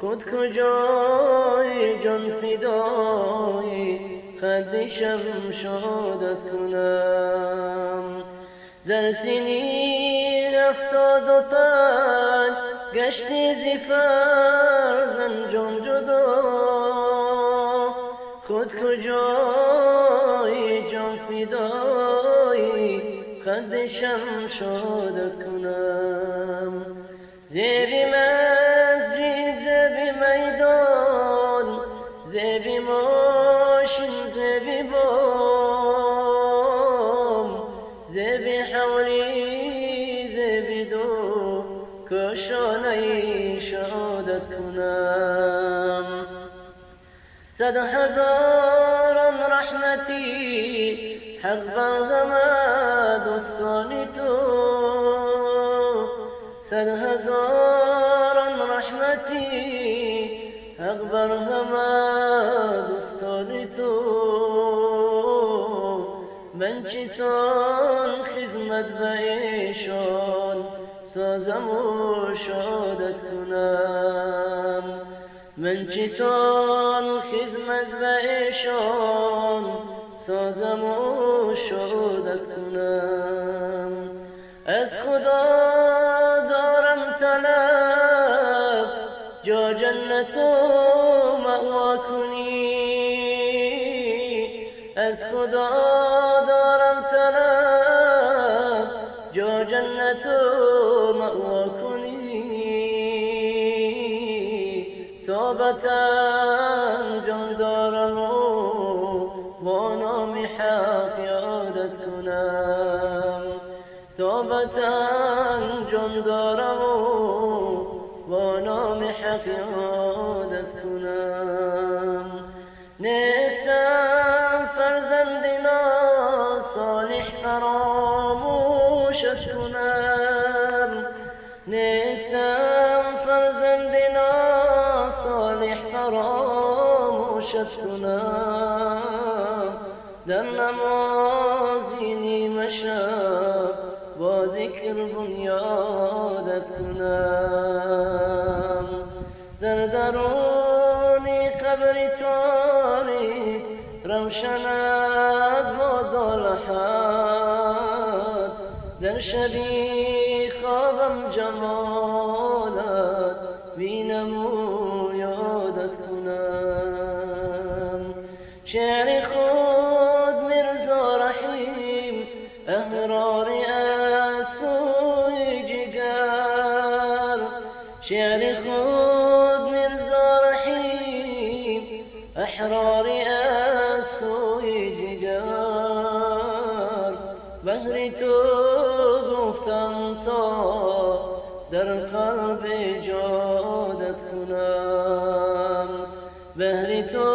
خود کجای جان فدای خد شمشادت کنم. در سنین 75 گشتی ز فرزندان جدا، خود کجای جان فدای خد شمشادت کنم. زیب مسجد زیب میدان زیب ماشین زیب بام زیب حولی زیب دو کشانه شهادت کنم. 100,000 رحمتی حق برغم دوستانی تو، 100,000 رحمتی حق برغم دوستانی تو. من چیسان خدمت به ایشان سازم و شهادت کنم. من چیسان خدمت به ایشان سازم و شهادت کنم. از خدا دارم طلب جا جنت و مأوا کنی، از خدا دارم طلب جا جنت و مأوا کنی. توبتاً جان دارم و با نام حق یادت کنم. توبتاً جان دارم و با نام حق یادت کنم. نیستم فرزند ناصالح فراموشت کنم، نیستم فرزند ناصالح فراموشت کنم. در نمازی نیمه شب با ذکر بنیادت کنم. در درون قبر تاریک روشنت باد لحد، در شبی خوابم جمالت بینم و یادت کنم. شعر خود مرزا رحیم احراری از سوی جگر، شعر خود مرزا رحیم احراری از سوی جگر. بهر تو گفتم تا در قلب جادت کنم، بهر تو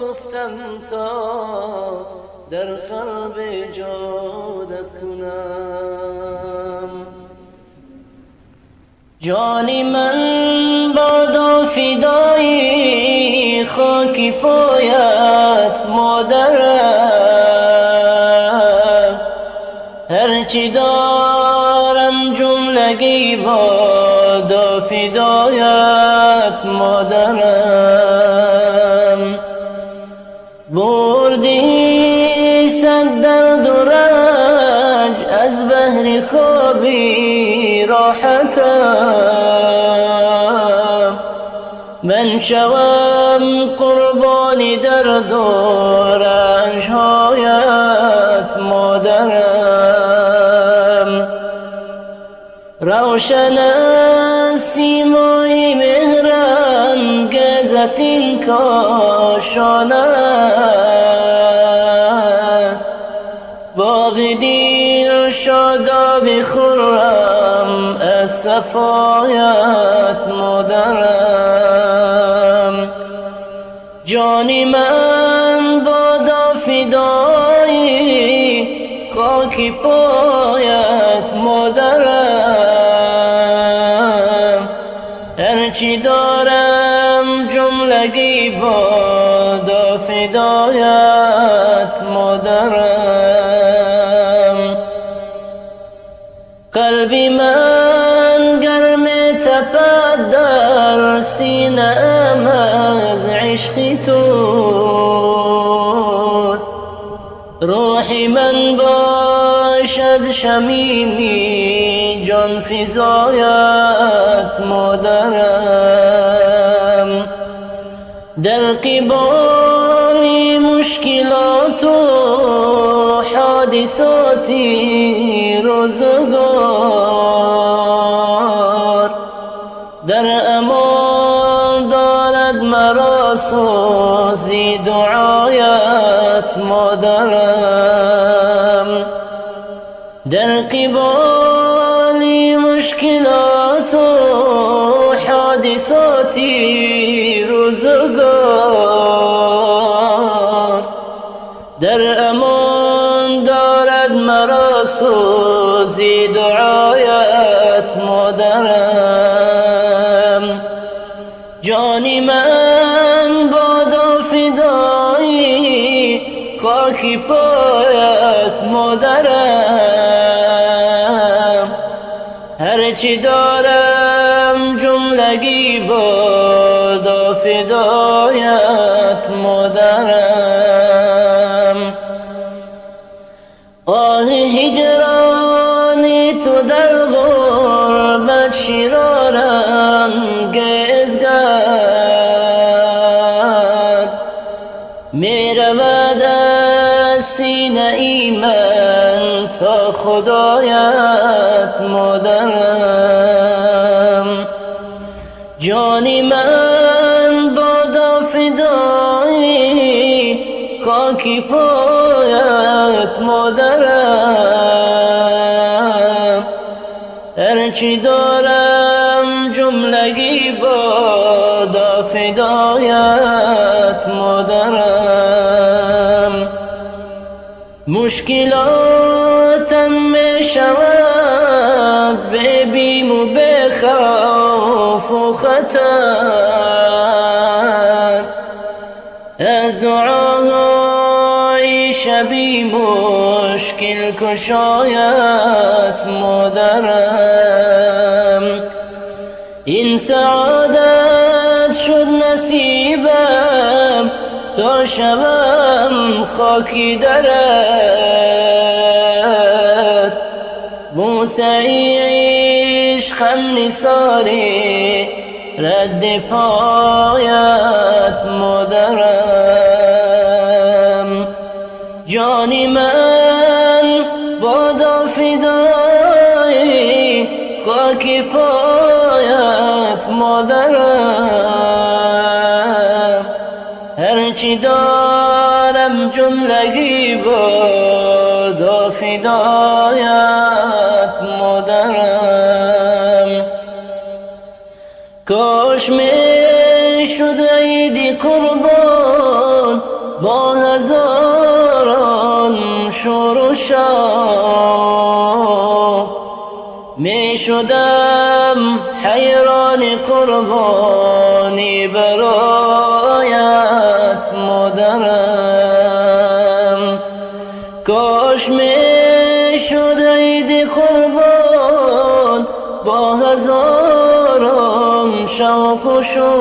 گفتم تا در قلب جادت کنم. جانی من بادا فدای خاکی پایت مادرم، هرچی دارم جملگی بادا فدایت مادرم. بردی صد درد و رنج از بهر خوابی راحتم، من شوم قربانی درد و رنجهایت مادرم. روشن سیمای مهرنگزت این کاشانه است، باغ دیر شاداب خرم از صفایت مادرم. جانی من بادا فدایی خاکی پایت مادرم، هرچی دارم جملگی بادا فدایت مادرم. قلبی من گرم تپد در سینه ام از عشق توست، روحی من باشد شمیمی جان فزایت مادرم. در قبال مشکلات و حادثاتی روزگار، در امان دارد مرا سوزی دعایت مادرم. در قبال مشکلات و حادثاتی روزگار، در امان دارد مرا سوزی دعایت مادرم. جانی من بادا فدایی خاکی پایت مادرم، هرچی دارم جملگی بادا فدایت مادرم. آه هجرانی تو در غربت شیرانگیز گرد، می رود از سینه ای من تا خدایت مادرم. جانی من بادا فدایی خاکی پایت مادرم، هرچی دارم جملگی بادا فدایت مادرم. مشکلاتم می شود به بیم و به خوف و خطر، از دعای شبی مشکل کشایت مادرم. این سعادت شد نصیبم تا شوم خاکی درت، بوسعی عشقم نثاری رد پایت مادرم. جانی من بادا فدایی خاکی پایت مادرم، هرچی دارم جملگی بادا فدایت مادرم. کاش می شد عیدی قربان با هزاران شور و شوق، می شدم حیران قربانی برایت مادرم. کاش می شد عید قربان با هزاران شوق و شور،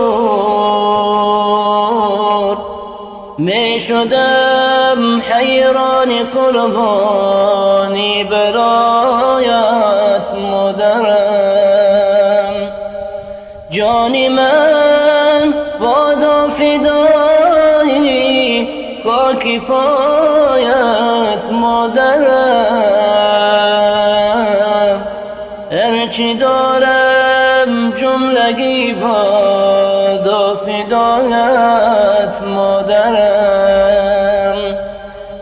می شدم حیران قربانی برایت مادرم. جانی من بادا فدایی خاکی پایت مادرم، هرچی دارم جملگی بادا فدایت مادرم،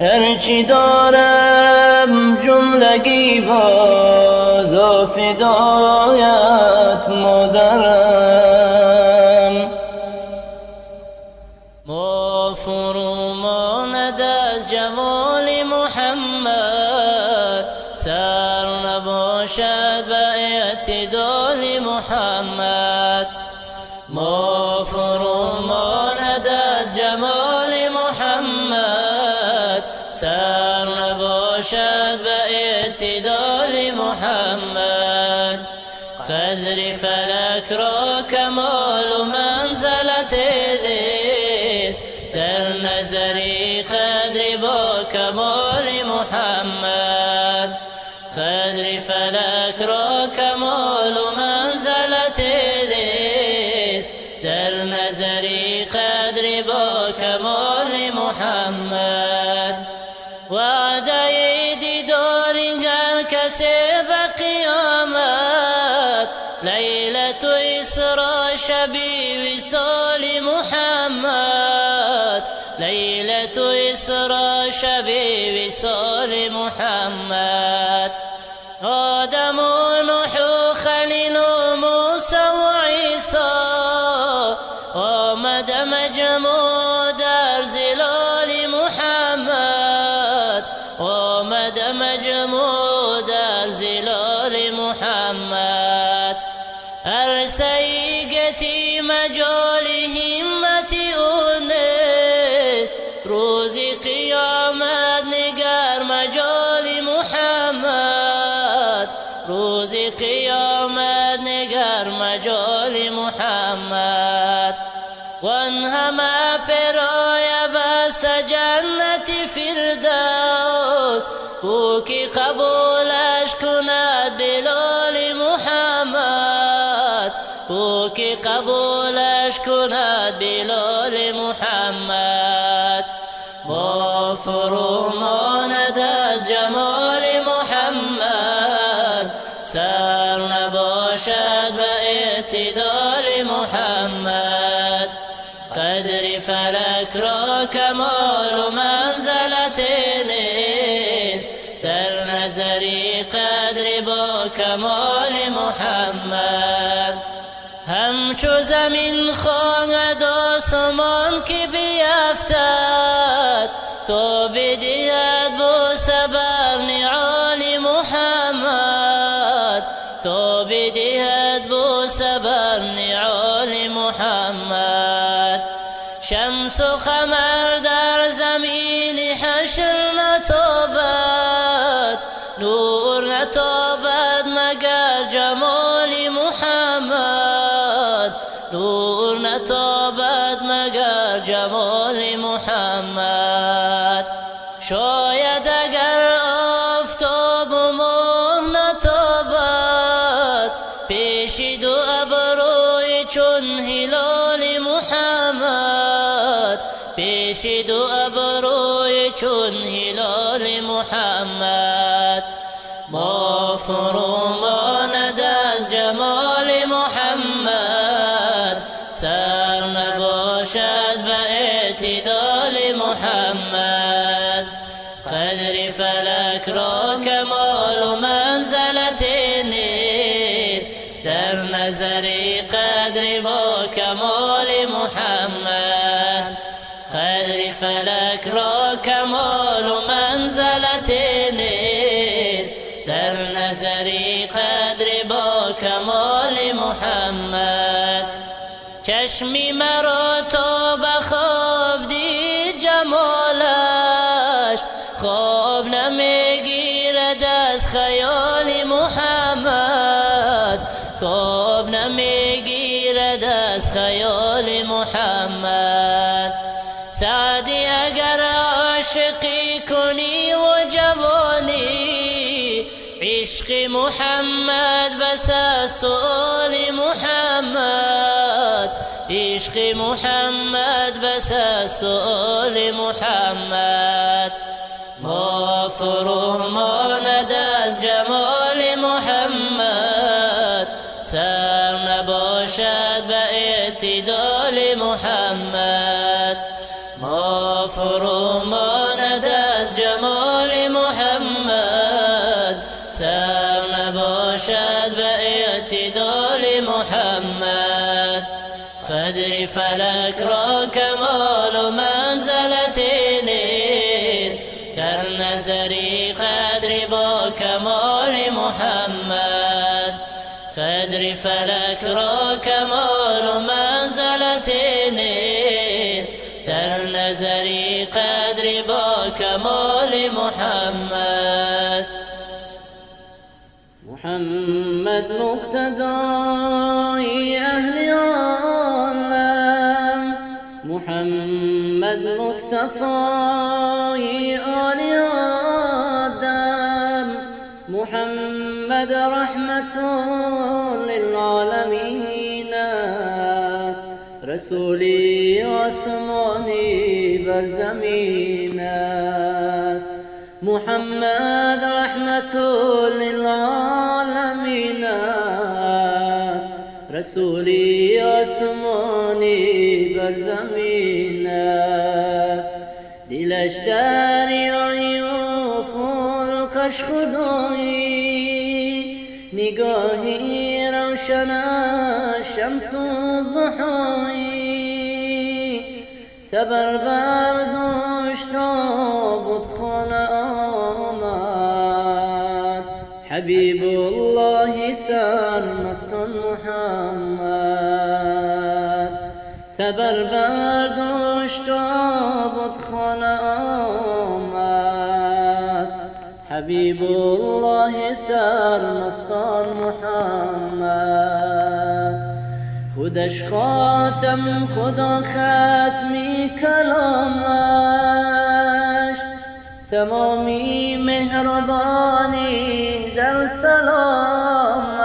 هرچی دارم جملگی بادا فدایت مادرم. ما فروماند از جمال محمد سر نباشد به اعتدال محمد. قدر فلک را کمال و منزلت لیست، در نظری قدر با کمال محمد. قدر فلک را کمال و منزلت لیست، در نظری قدر با کمال محمد. وعده دیدار هر کسی به قیامت، لیلت و اسرا شبی وصال محمد. لیلت و اسرا شبی وصال محمد. آدم و نوح و خلیل و موسی و عیسی، آمد مجموع در زلال محمد. آمد مجموع در زلال محمد. هر سیگتی مجال همت اونست، روز قیامت نگر مجال محمد. روز قیامت نگر مجال محمد. وان همه پرای بست جنت فردوس، او که قبولش کند بلال محمد. او که قبولش کند بلال محمد. ما فرو ماند از جمال محمد، سر نباشد به اعتدال محمد. قدر فلک را کمال و منزلت نیست، در نظری قدر با کمال محمد. همچو زمین خواهد آسمان که بیفتد، تو بدهد بوسه بر نعال محمد. تو بدهد بوسه بر نعال محمد. شمس و قمر در زمین حشر نتابد، نور نتابد مگر جمال محمد. نور نتابد مگر جمال محمد. شاید اگر آفتاب و ماه نتابد، پیش دو ابروی چون هلال محمد. پیش دو ابروی چون هلال محمد. ما فرو ماند از جمال محمد، سر نباشد به اعتدال محمد. قدر فلک را کمال و منزلت نیست، در نظری قدر با کمال محمد. قدر فلک را کمال و منزلت نیست، در نظری قدر با کمال محمد. چشمی مرا تا به خواب دید جمالش، خواب نمیگیرد از خیال محمد. خواب نمیگیرد از خیال محمد. سعدی اگر عاشقی کنی و جوانی، عشق محمد بس است و آل محمد. عشق محمد بس است و آل محمد. ما فرو ماند از جمال محمد، سر نباشد به اعتدال محمد. ما فرو ماند از جمال محمد، سر نباشد به اعتدال محمد. قدر فلک را کمال و منزلت نیست، در نظری قدر با کمال محمد. قدر فلک را کمال و منزلت نیست، در نظری قدری با کمال محمد. محمد مقتدای اهل عالم، محمد مصطفای آل آدم، محمد رحمت للعالمین، رسولی آسمانی بر زمین. محمد رحمت للعالمین، رسولی آسمانی بر زمین. دلش دریایی و خلقش خدایی، نگاهی روشن شمس و ضحایی، صبر برداشت و بتخانه آمد، حبیب الله سرمست محمد. صبر برداشت و بتخانه آمد، حبیب الله سرمست محمد. خودش خاتم خدا ختمی کلامش، تمامی مهربانی در سلامش،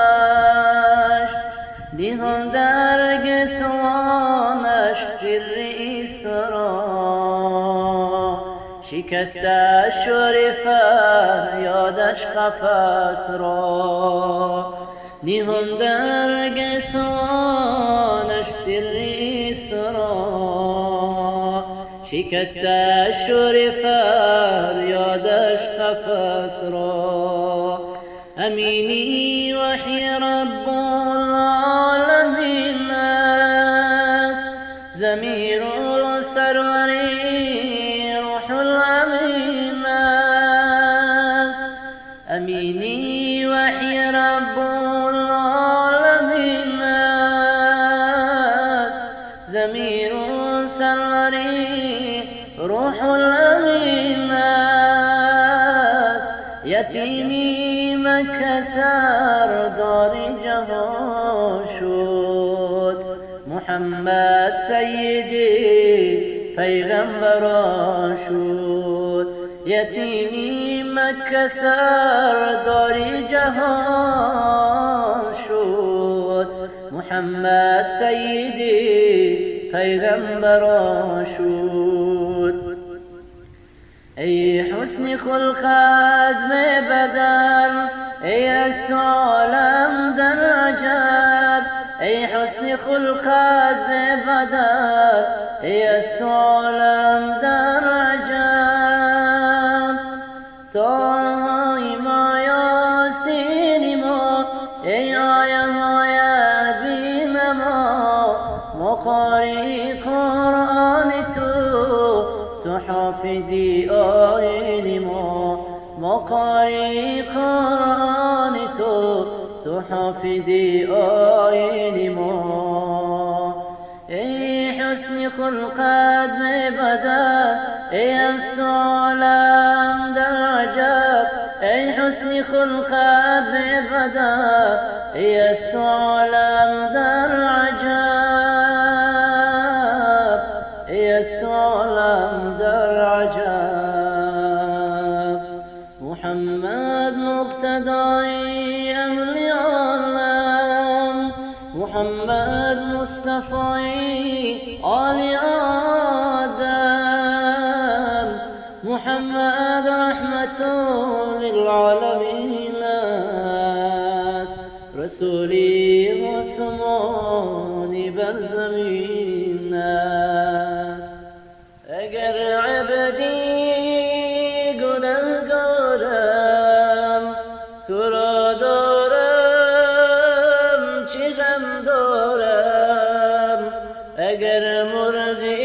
دیهان در گسوانش سر اسرا، شکستش شریف یادش قفس را، دیهان در گسوانش سر اسرا، شکستش شریف یادش قفس را. امینی وحی رب العالمین، زمیر سروری روح الامین. امینی وحی رب العالمین، زمیر سروری روح الامین. یتیمی مکه سردار جهان شد، محمد سیدی پیغمبران شد. یتیمی مکه سردار جهان شد، محمد سیدی پیغمبران شد. ای حسن خلقت به بدن، ای از عالم در عجب، ای حسن خلقت به بدن، ای از عالم در عجب. تاهای ما یاسین ما، ای آیه های عظیم ما، مقاری قرآن تو حافظی آیین ما، مقاری قرآن تو حافظی آیین ما. ای حسن خلقت به بدن، ای از عالم در عجب، ای حسن خلقت به بدن، ای از عالم در عجب، ای از عالم در عجب. محمد مقتدای اهل عالم، محمد مصطفی آل آدم، محمد رحمت للعالمین، رسولی آسمانی بر زمین. اگر عبدی گناهگارم، تو را دارم چه غم دارم. اگر مردی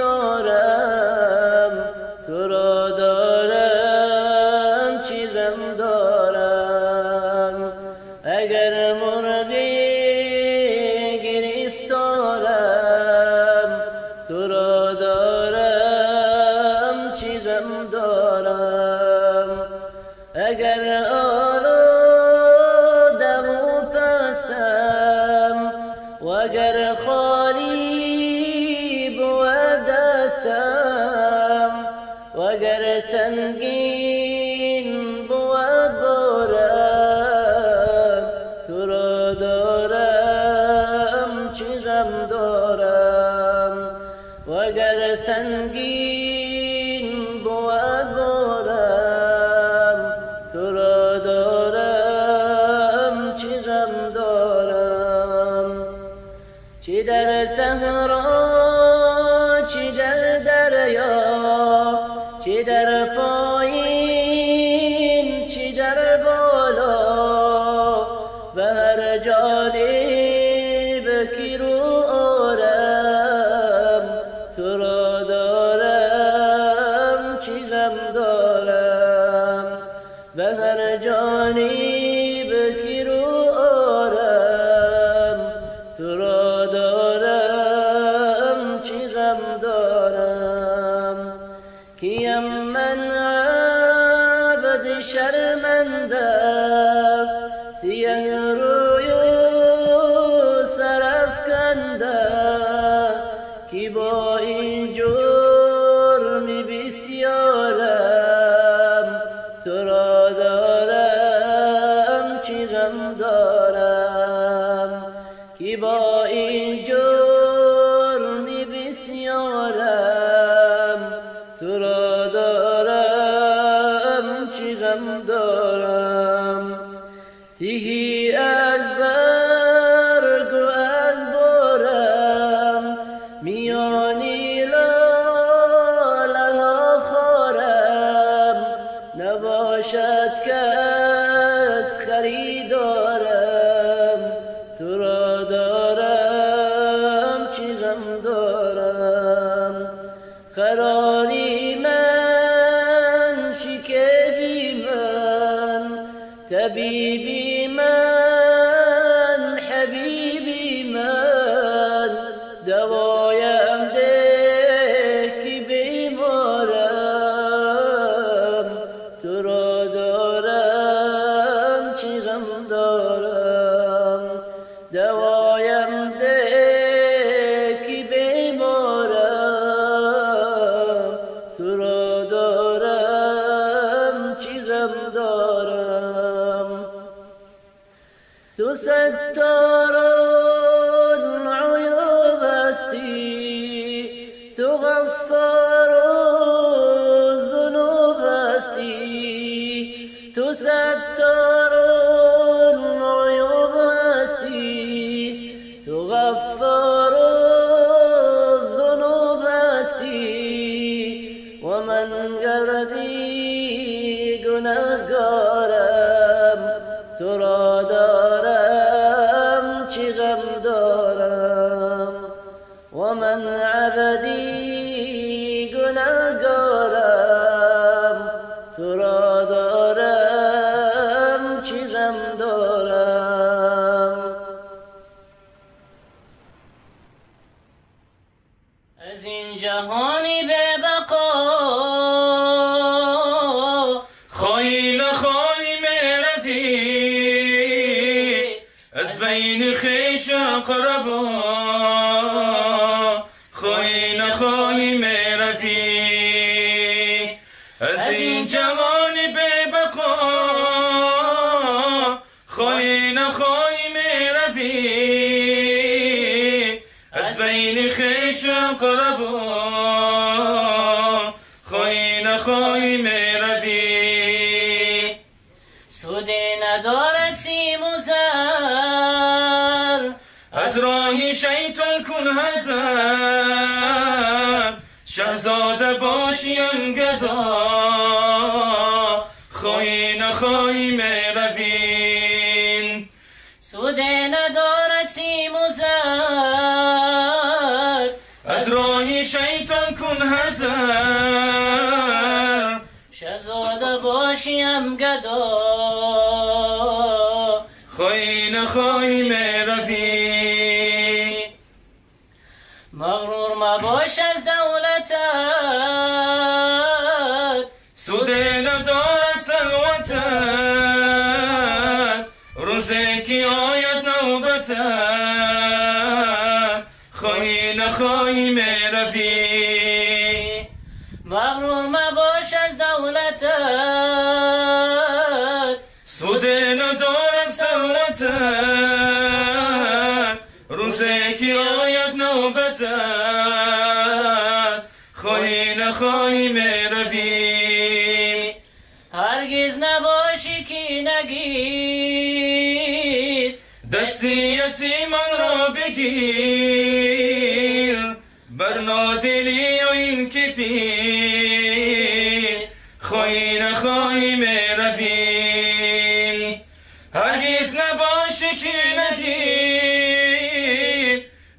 گرفتارم، تو را دارم چه غم دارم. اگر مردی گرفتارم، را دارم چی غم دارم اگر آلودم و پستم وگر خالی بود دستم وگر سنگین بود بارم تو را دارم چی غم دارم وگر سنگین بود بارم تو را دارم چی غم دارم چی در صحرا چی در دریا چی در پایین چی در بالا به هر جانب کی رو آرم تو را دارم چی غم دارم به هر جانب کی رو آرم تو را دارم چی غم دارم کیم من عبد شرمنده سیه روی و سرفکنده کی با این جرم بسیارم تو را دارم چی غم دارم کی با این جرم بسیارم تو را دارم چی غم دارم تیهی از برگ و از بارم میانی لاله ها خارم نباشد کس خریدارم تو را دارم چی غم دارم قراری من شکیبی من طبیبی من حبیبی من دوایم ده که بیمارم تو را دارم چی غم دارم دوایم ده که بیمارم تو را دارم چی غم دارم تو ستاران عیوب هستی تو غفار ذنوب هستی تو ستاران عیوب هستی تو غفار ذنوب هستی و من گردی گناهگارم تو را دارم چی غم دارم و من عبدی گناهگارم تو را دارم چی غم دارم از این جهانی به بقا خواهی نخواهی میرفی از بین خویش اقربا خواهی نخواهی میرفی از این جوانی به بقا خواهی نخواهی میرفی از بین خویش اقربا خواهی نخواهی میرفی سودی ندارد سیم و زر از راه شیطان کن حذر شهزاده باشیم گدا خواهی نخواهی میرویم سودی ندارد سیم و زر از راه شیطان کن حذر شهزاده باشیم گدا خواهی نخواهی میروی مغرور مباش از دولتت سود ندارد ثروتت روزی که آید نوبتت خواهی نخواهی میروی مغرور مباش از دولتت سود ندارد ثروتت روزی که آید نوبتت خواهی نخواهی میروی هرگز نباشی که نگیر دستی یتیمان را بگیر بر نادلی و این که پیر خواهی نخواهی میروی هرگز نباشی که نگیر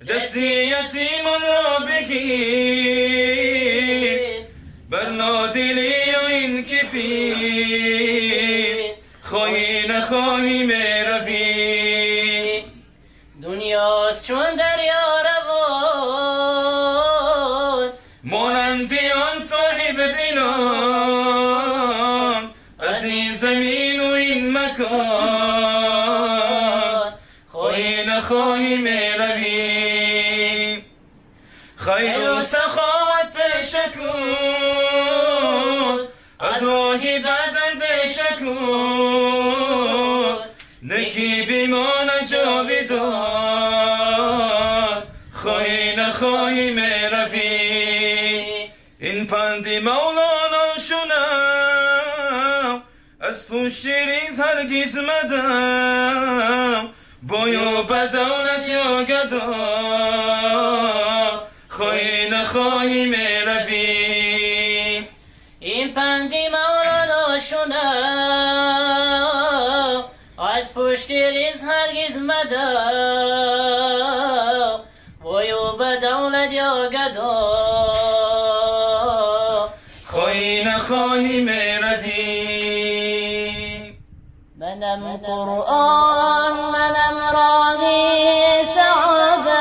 دستی یتیمان را بگیر بر نادلی و این که پیر خواهی نخواهی میروی دنیاست چون دریا روان مانند آن صاحب دینان از این زمین و این مکان خواهی نخواهی میروی خیر و سخاوت پیشه کن از راهی بد اندیشه کن نکی بیمانه جاویدان خواهی نخواهی میروی این پندی مولانا شنم از پشت ریز هرگز مدم بایا بدانت یا گدا خواهی نخواهی میروی این پندی مولانا شنم از پشت ریز هرگز مدم وایو به دولت یا گدا خواهی نخواهی میروی منم قرآن منم راهی سعادت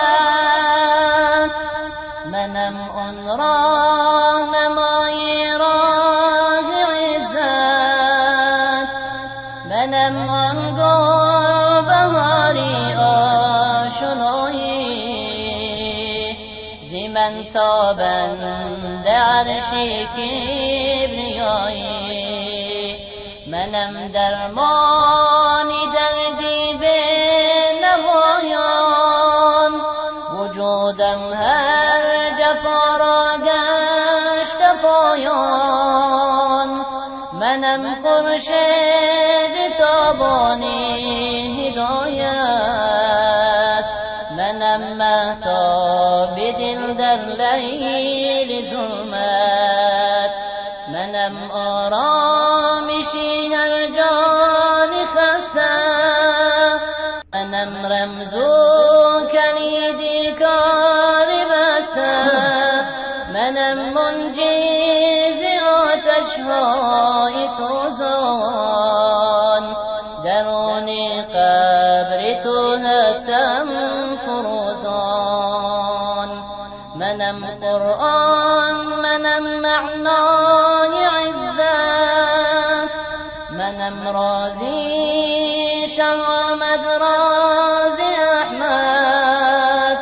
منم آن راهنمای راه عزت منم آن گل بهاری آشنایی زی من تابند عرشی کبریایی منم درمانی دردی به نمایان وجودم هر جفا را گشت پایان منم خورشید تابانی هدایت منم مهتاب دل در لیل ظلمت منم آرامشی هر جان خسته منم رمزو کلیدی کار بسته منم منجیز آتشهای سوزان درون قبر تو هستم فروزان منم قرآن منم معنای عزت منم رازی شامد رازی احمد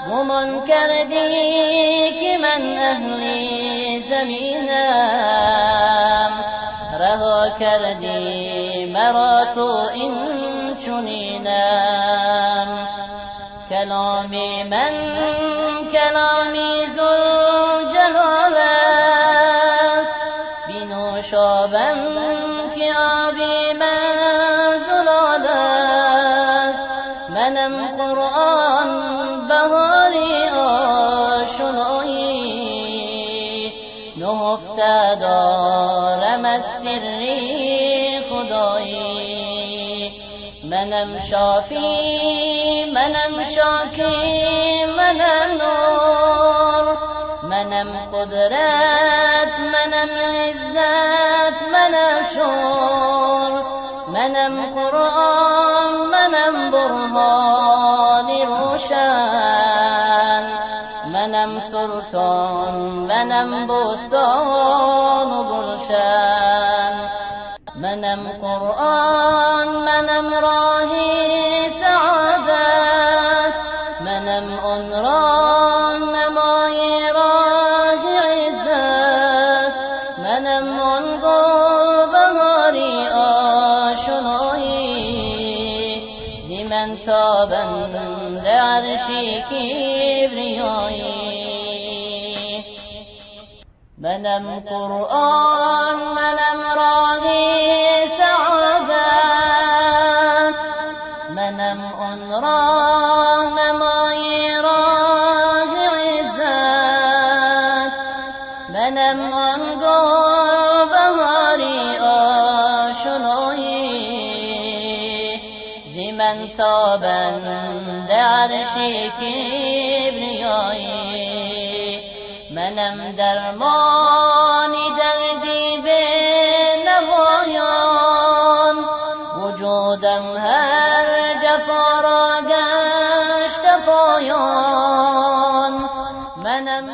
گمان کردی که من اهلی زمینم رها کردی مرا تو این چنینم کلامی من کلامی ذوالجلال است بینوشابم که آبی من زلال است منم قرآن بهاری آشنایی نهفته دارم از سری خدایی منم شافی منم شاکی منم نور منم قدرت منم عزت منم شور منم قرآن منم برهان روشن منم سلطان بوستان منم بوستان و گلشن منم قرآن منم راهی سعادت منم آن راهنمای راه عزت منم آن گل بهاری آشنایی زی من تابنده عرشی کبریایی منم قرآن منم راهی سعادت منم آن راهنمای راه عزت منم آن گل بهاری آشنایی زی من تابنده عرشی کبریایی منم درمانی دردی به نمایان وجودم هر جفا را گشت پایان منم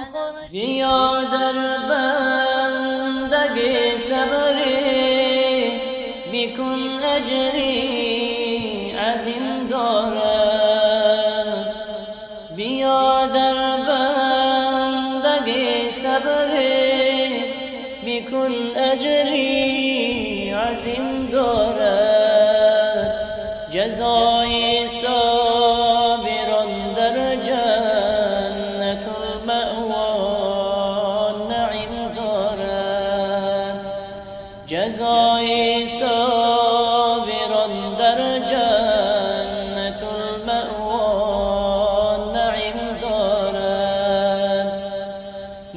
بیا در بندگی صبری بیکن اجری عظیم دارد بیا در صبری بیکن اجری عظیم دارد جزای صابران در جنت المأوا نعیم دارد جزای صابران در جنت المأوا نعیم دارد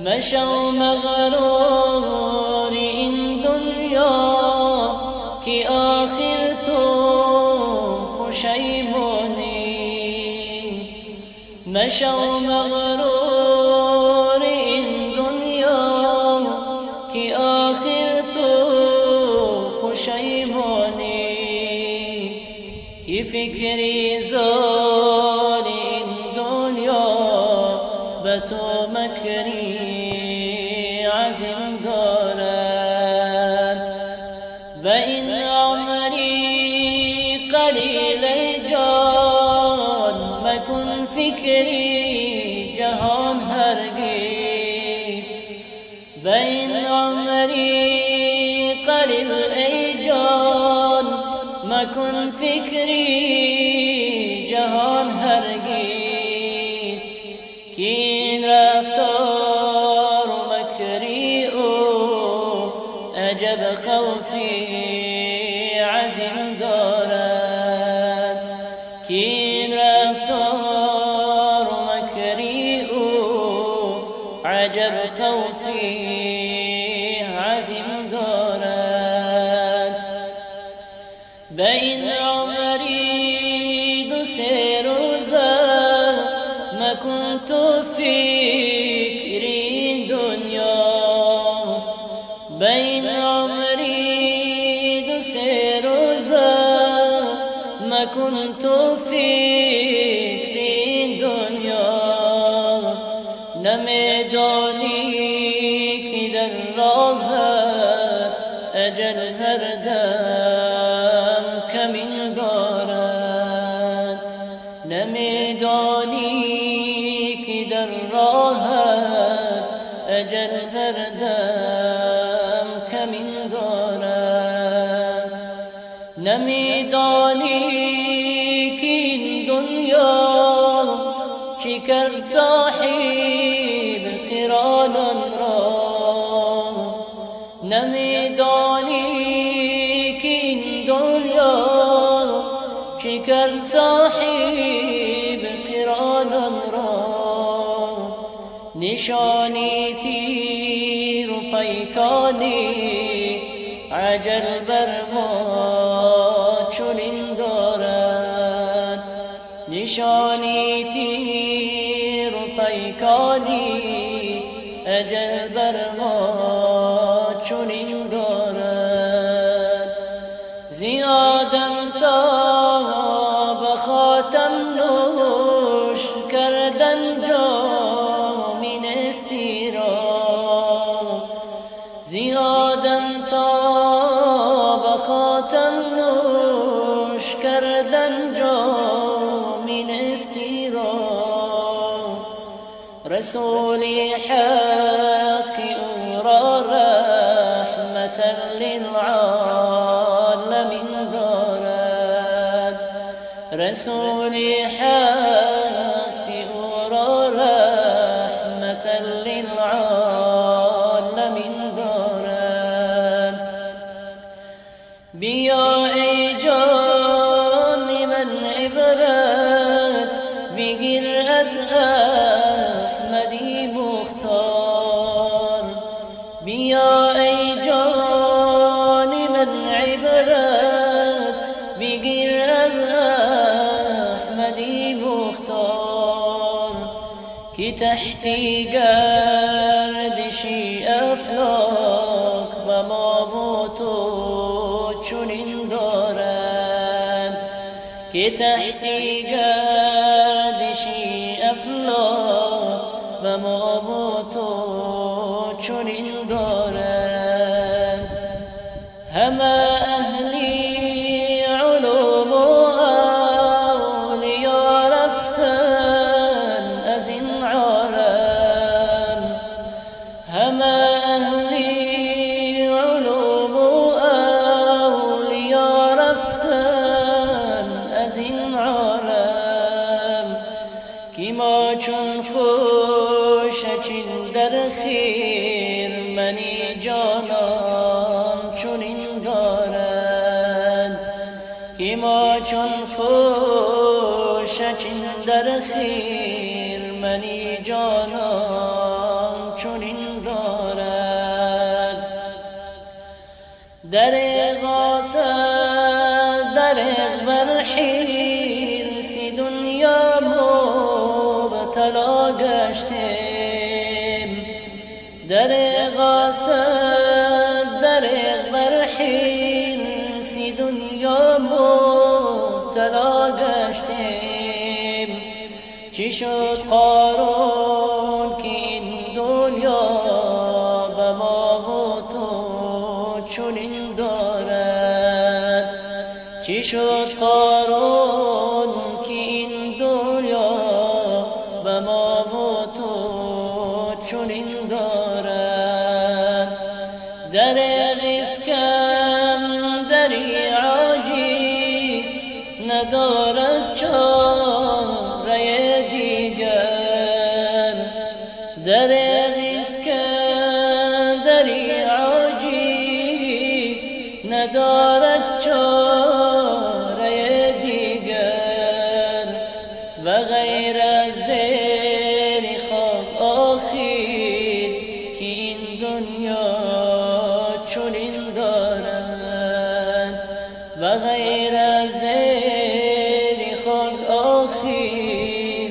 مشو مغرور این دنیا که آخر تو پشیمانی مشو مغرور این دنیا که آخر تو پشیمانی که فکری زال این دنیا به تو مکری عظیم دارد و این عمری قلیل جان مکن فکری جهان هرگز و این عمری قلیل جان مکن فکری جهان هرگز که این رفتار و مکری او عجب خوفی عظیم دارد که این رفتار و مکری او عجب خوفی عظیم دارد به این عمری دو سه روزه مکن تو فکری دنیا به این عمری دو سه روزه مکن تو فکری دنیا نمیدانی که در راه اجل هر دم کمین دارد نمیدانی که در راه اجل هر دم کمین دارد نمیدانی که این دنیا چی کرد صاحب قرانان را نمیدانی که این دنیا چی کرد صاحب قرانان را نشانی تیر و پیکانی عجل بر ما چنین دارد نشانی تیر و پیکانی اجل بر ما چنین دارد زی آدم تا به خاتم نوش کردن جامی نستی زیادم تا به خاتم نوش کردن جامی نستی را رسولی حق او را رحمتا للعالمین دارد رسولی حق او را رحمتا للعالمین دارد بیا ای جان من عبرت بگیر از احمدی مختار بیا ای جان من عبرت بگیر از احمدی مختار که تحتی گردشی افلاک به ما و تو چنین دارد که تحتی گردشی افلاک به ما و تو چنین دارد همه اهلی علوم و اولیا رفتن از این عالم همه اهلی علوم و اولیا رفتن از این عالم کی ما چون خوش چین در خیر منی جانم چنین دارد کی ما چون خوش چین در خیر منی جانم چنین دارد در غاصد در برحیر سی دنیا مبتلا گشتیم در غاصد در برحیر سی دنیا مبتلا گشتیم چی شد قارون که این دنیا به ما و تو چنین دارد چی شد قارون که این دنیا به ما و تو چنین دارد در غسکم دری عاجز ندارد چاره دیگر در غسکم دری عاجز ندارد چاره دیگر و غیر از زیر خاک آخر که این دنیا چنین دارد و غیر از زیر خاک آخر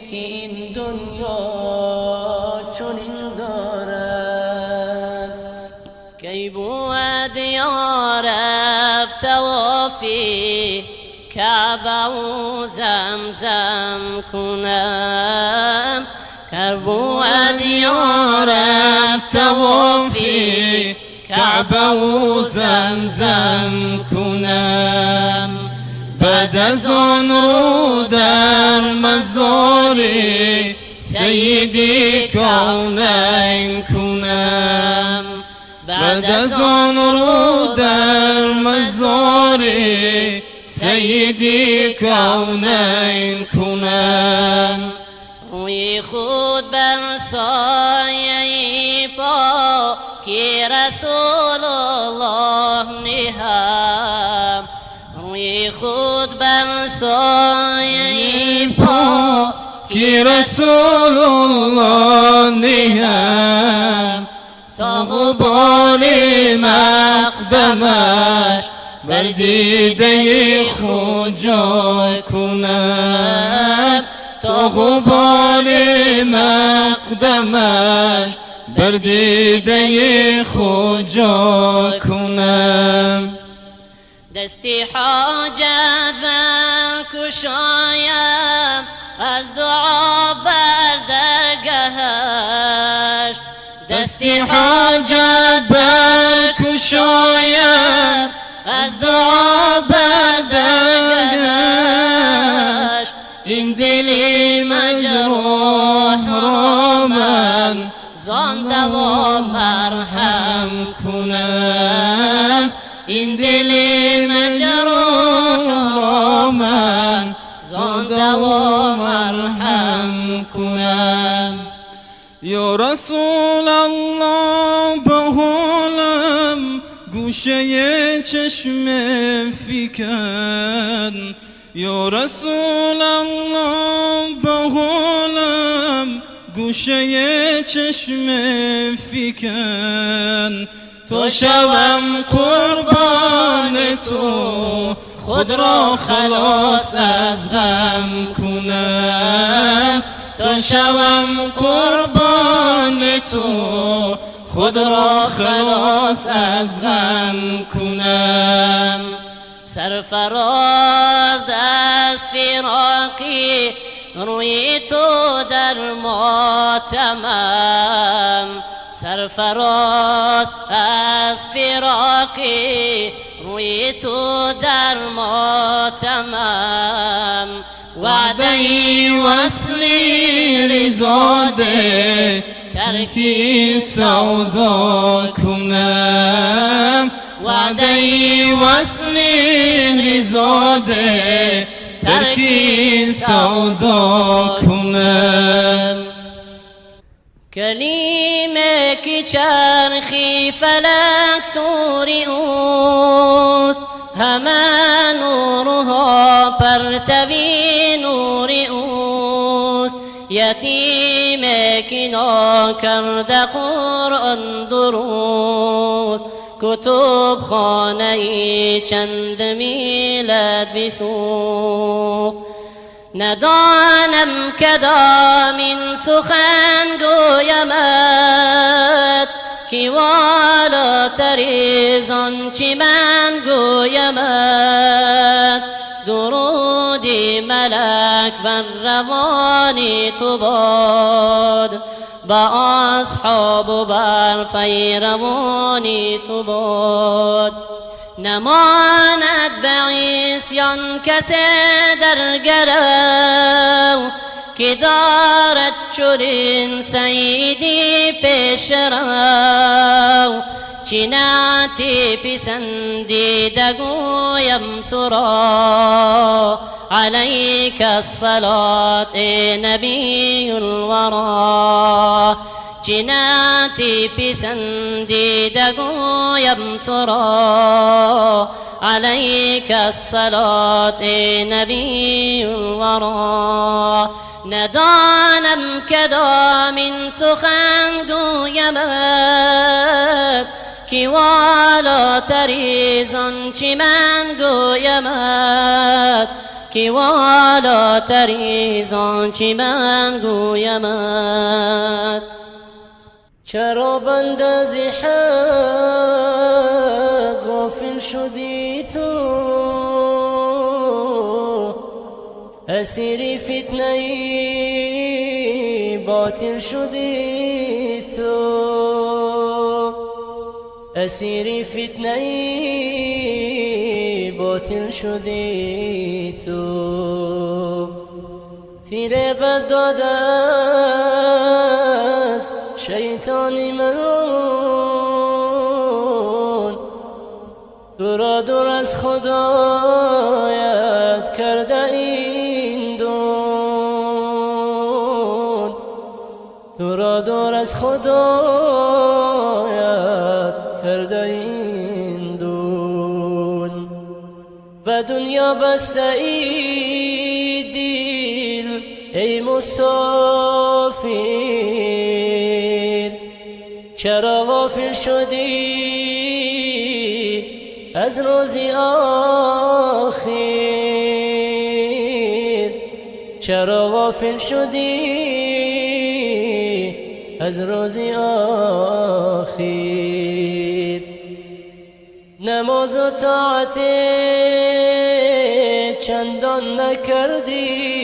که این دنیا چنین دارد کی بود یا رب توافی کعبه و زمزم کنم کر بود یا رب توافی کعبه و زمزم کنم بعد از آن رو در مزار سیدی کونین کنم بعد از آن رو در مزار سیدی کونین کنم روی خود بر سایه پاکی رسول الله نهم روی خود بر سایه پاکی رسول الله نهم تا غبار مقدمش بر دیده خود جای کنم تا غبار مقدمش بر دیده خود جای کنم دستی حاجت برکشایم از دعا بر درگهش دستی حاجت برکشایم از دعا بردرگش این دلی مجروح را من زان دوا مرهم کنم این دلی مجروح را من زان دوا مرهم کنم یا رسول الله به حالم گوشه چشم فکن یا رسول الله به حالم گوشه چشم فکن تا شوم قربان تو خود را خلاص از غم کنم تا شوم قربان تو خود را خلاص از غم کنم سرفراز از فراقی روی تو در ماتمم سرفراز از فراقی روی تو در ماتمم وعده وصلی رزاده ترکی سودا کنم وعده وصلی رزاده ترکی سودا کنم کلمه کی چرخی فلک توری اوست همه نورها پرتوی نوری اوست یتیم کی ناکرده قرآن دروست کتب خانه چند میلاد بسوخت ندانم کدامین سخن گویمت کی والاتری زان چی من گویمت درودی ملک بر روانی تو باد با اصحاب و بر پیروانی تو باد نماند به عصیان کسی در گرو که دارد چنین سیدی پیش رو چی نعتی پسندیده گویم تو را علیک الصلاة ای نبی الورا چی نعتی پسندیده گویم تو را علیک الصلاة ای نبی الورا ندانم کدامین سخن گویمت کی والاتری زان چی من گویمت کی والاتری زان چی من گویمت چرا بند از حق غافل شدی تو اسیری فتنه باطل شدی تو اسیری فتنه باطل شدی تو فریب داده است شیطانی ملعون تو را دور از خدایت کرده این دون تو را دور از خدایت کرده این دون به دنیا بسته ای دل ای مسافر چرا غافل شدی از روز آخر چرا غافل شدی از روز آخر نماز و طاعت چندان نکردی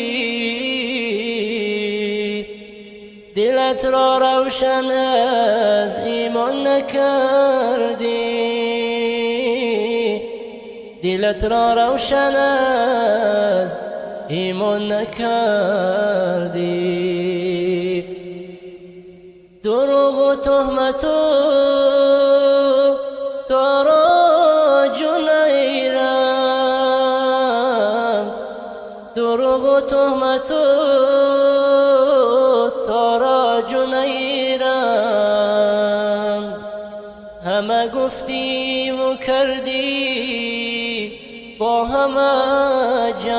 دلت را روشن از ایمان نکردی، دلت را روشن از ایمان نکردی. دروغ و تهمت و تاراج و نیرم، دروغ و تهمت و تاراج و نیرم. همه گفتی و کردی با همه جنگ،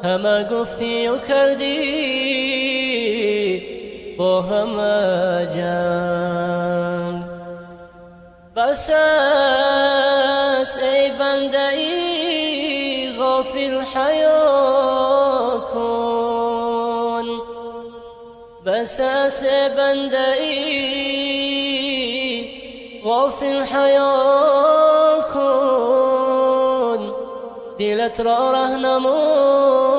همه گفتی و کردی با همه جنگ. بس است ای بنده ای غافل حیا کن، بس است ای بنده ای غافل حیا کن. دلت را رهنمون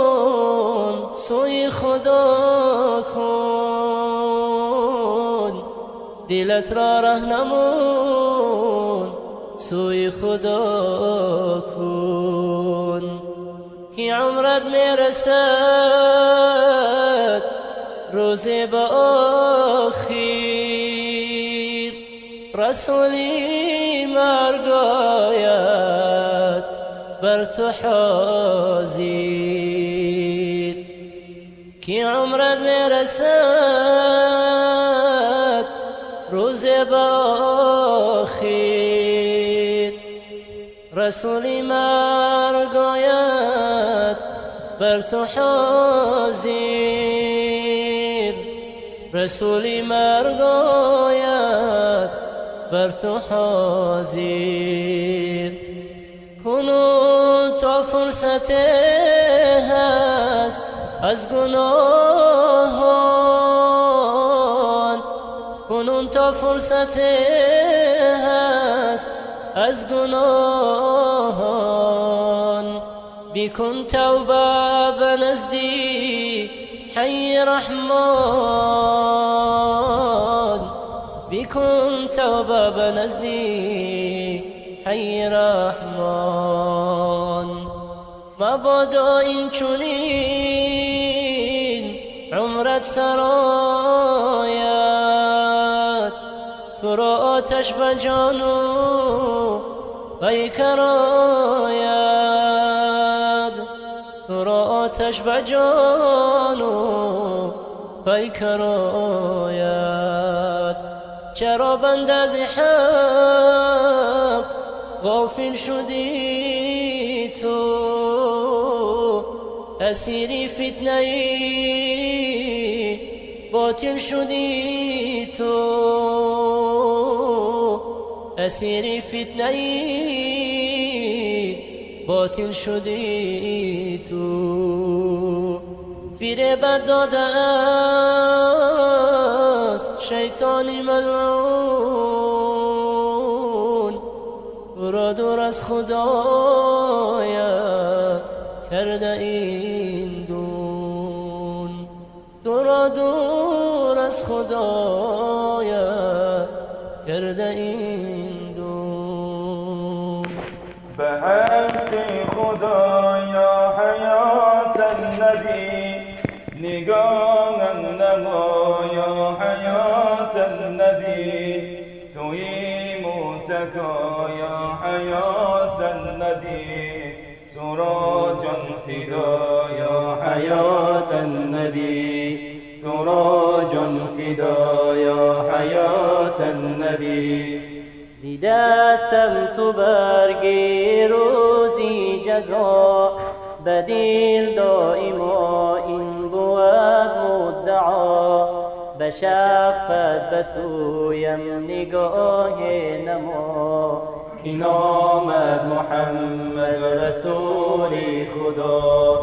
سوی خدا کن، دلت را رهنمون سوی خدا کن. که عمرت میرسد روز به آخیر، رسولی مرگ آید بر تو حاضر. که عمرت میرسد روز به آخیر، رسولی مرگ آید بر تو حاضر، رسولی مرگ آید بر تو حاضر. کنون تا فرصت هست از گناهان، کنون تا فرصت هست از گناهان. بیکن توبه به نزدی حی رحمان، بیکن توبه به نزدی حی رحمان. مبادا این چنین عمرت سرایت، تو را آتش به جان و پیکر آید، تو را آتش به جان و پیکر آید. چرا بنده از حق غافل شدی تو، اسیری فتنه باطل شدی تو، اسیری فتنه باطل شدی تو. فریبت داده است شیطانی ملعون، تو را دور از خدایت کرده این دون، تو را دور از خدایت کرده این دون. به حق خدایا حیات النبی، نگاهم نمایا حیات النبی. توی متکایا حیات النبی، سراجان فدایا حیات النبی، سراجان فدایا حیات النبی. زیدتم تو برگی روزی جزا، بدیل دائما این بود مدعا. به شفت به تویم نگاه نما، این آمد محمد رسول خدا،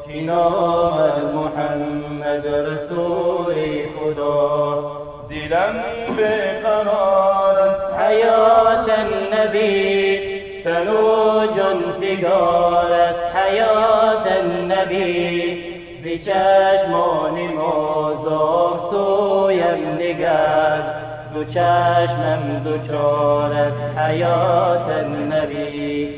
این آمد محمد رسول خدا. دلم به قرارت حیات النبی، تنو جان فگارت حیات النبی. بی چشمان مازار سویم نگر دو چشمم دوچار از حیات النبی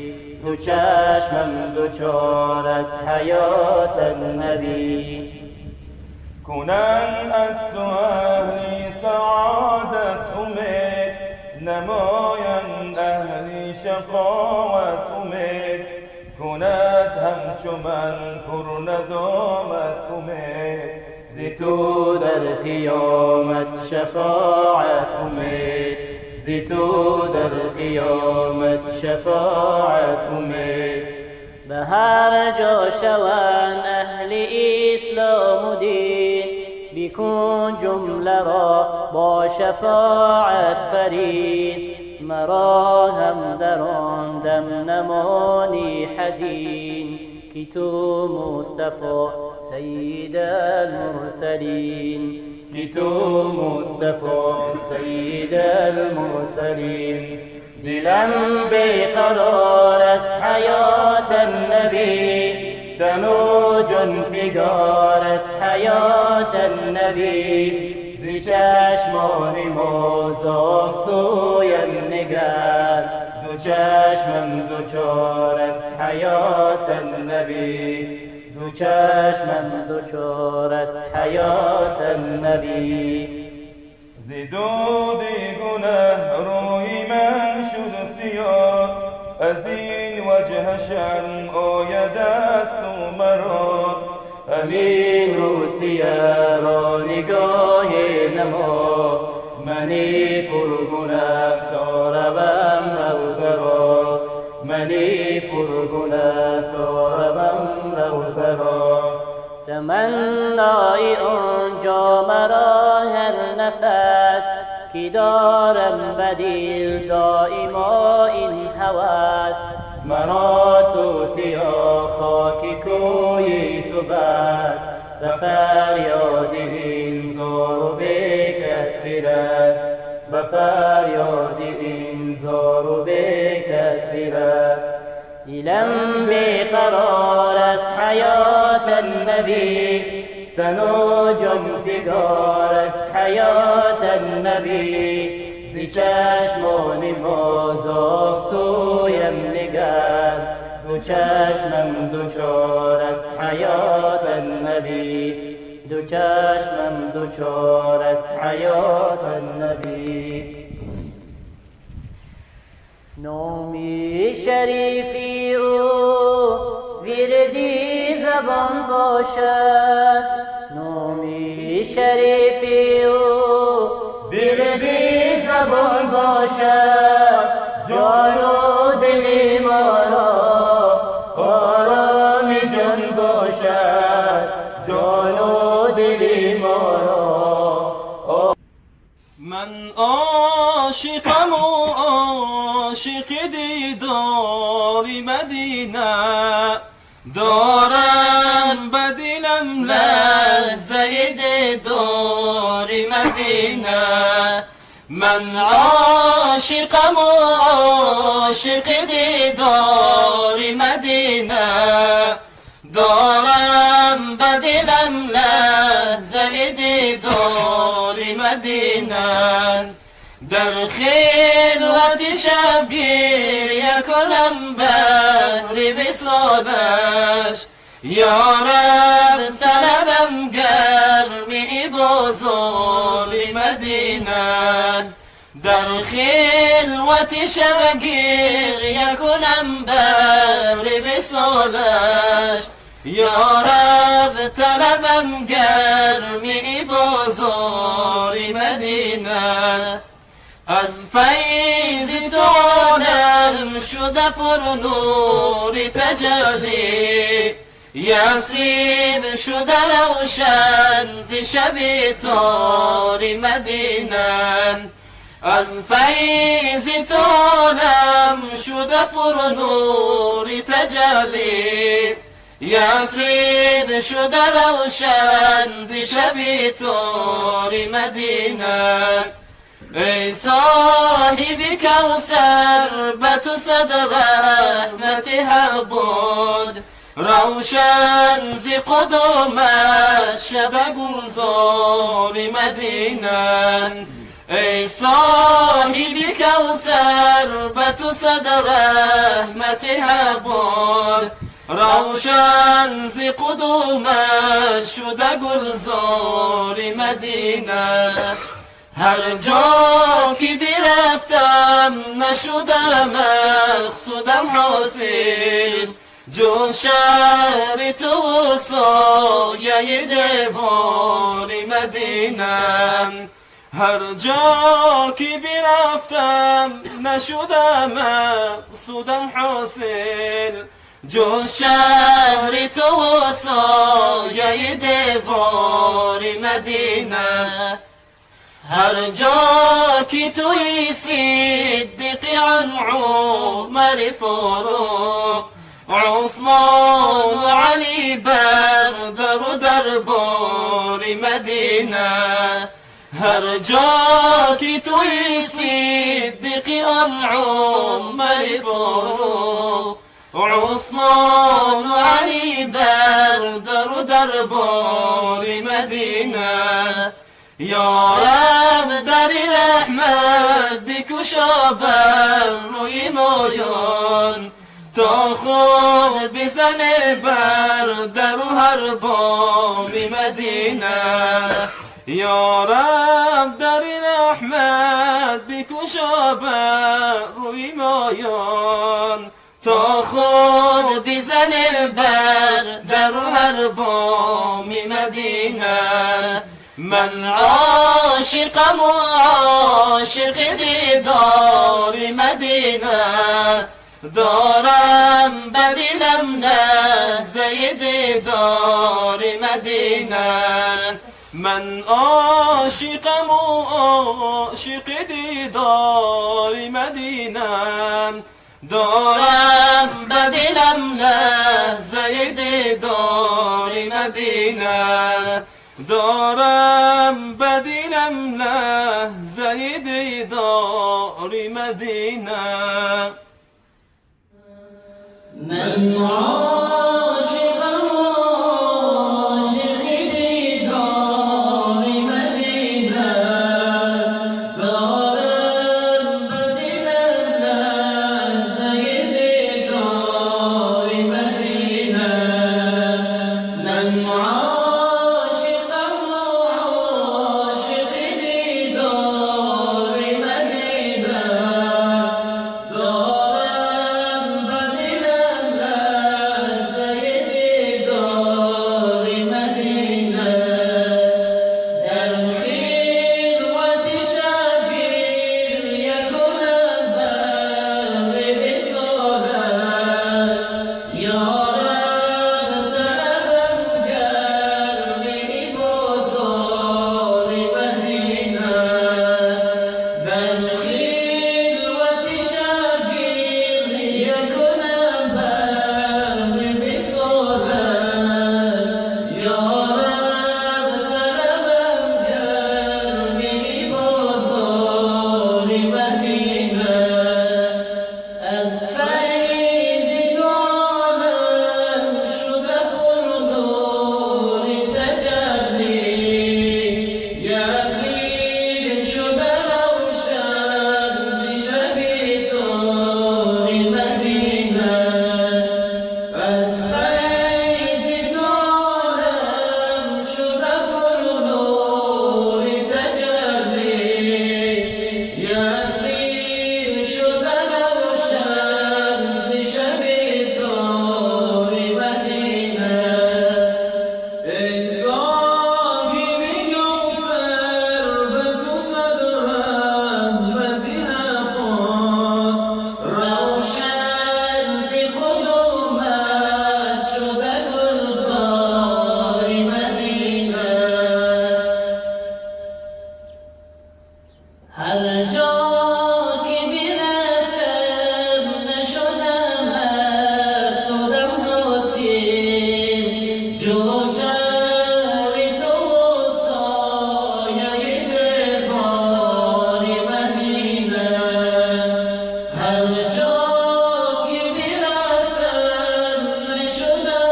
دو چشمم دوچار از حیات النبی کنن از تو اهلی سعادت امید نمایند اهلی شقاوت امید کند همچو من پر ندامت امید ز تو در قیامت شفاعت امید ز تو در قیامت شفاعت امید به هر جا شوند اهل اسلام و دین بکن جمله را با شفاعت فرید مرا هم در آن دم نمانی حزین که تو مصطفی سید المرسلین که تو مصطفی سید المرسلین دلم بیقرار از حیات النبی تن و جان فگار از حیات النبی ز چشمان مازار سویم نگر دو چشمم دوچار از حیات النبی دو چشمم دوچار از حیات النبی ز دود گنه روی من شد سیاه از این وجه شرم آید از تو مرا امین روسیه را نگاه نما منی پرگنه تا روم روبرا منی پرگنه تا روم روبرا تمنای آنجا مرا هر نفس که دارم بدیل دائما این هوس مرا تو سیا خاک کوی تو بس سفر یاد این زار و بکت برد بفر یاد این زار و بکت برد دلم بیقرار از حیات النبی تن و جان فگار از حیات النبی ز چشمان مازار سویم نگر دو چشمم دوچار از حیات النبی دو چشمم دوچار از حیات النبی نامی شریفی او وردی زبان باشد نامی شریفی او وردی زبان باشد جان و دل ما را آرام جان باشد جان و دل ما را من عاشقم و عاشق دیدار مدینه دارم بدلم لرزه دیدار مدینه من عاشقم و عاشق دیدار مدینه دارم بدلم لرزه دیدار مدینه در خلوت شبگیر کنم بهر وصالش یا رب طلبم گرمی بزرگ مدینه در خلوت شبگیر کنم بهر وصالش یا رب طلبم گرمی بزرگ مدینه از فیض تو عالم شده پر نور تجلی یاسیب شده روشن شب تار مدینه از فیض تو عالم شده پر نور تجلی یاسیب شده روشن شب تار مدینه ای صاحب کوثر به تو صد رحمت حق بود روشن ز قدومت شب گلزار مدینه ای صاحب کوثر به تو صد رحمت حبار روشن ز قدومت شده گلزار مدینه هر جا که برفتم نشده مقصودم حاصل جز شهر تو و سایه دیوار مدینه هر جا که برفتم نشده مقصودم حاصل جز شهر تو و سایه دیوار مدینه هر جا که توی صدیق عن عمر فاروق عثمان و علی بر دربار مدینه هر جا که توی صدیق عن عمر فاروق عثمان و علی بر دربار مدینه یا رب در رحمت بکشا بر روی مایان تا خود بزنه بر در و هر بام مدینه یا رب در رحمت بکشا بر روی مایان تا خود بزنه بر در و هر بام مدینه من عاشقم و عاشق دیدار مدینه دارم به دلم لرزه دیدار مدینه من عاشقم و عاشق دیدار مدینه دارم به دلم لرزه دیدار مدینه دارم به دلم لرزه دیدار مدینه من عاشقم و عاشق دیدار مدینه دارم به دلم لرزه دیدار مدینه من شدم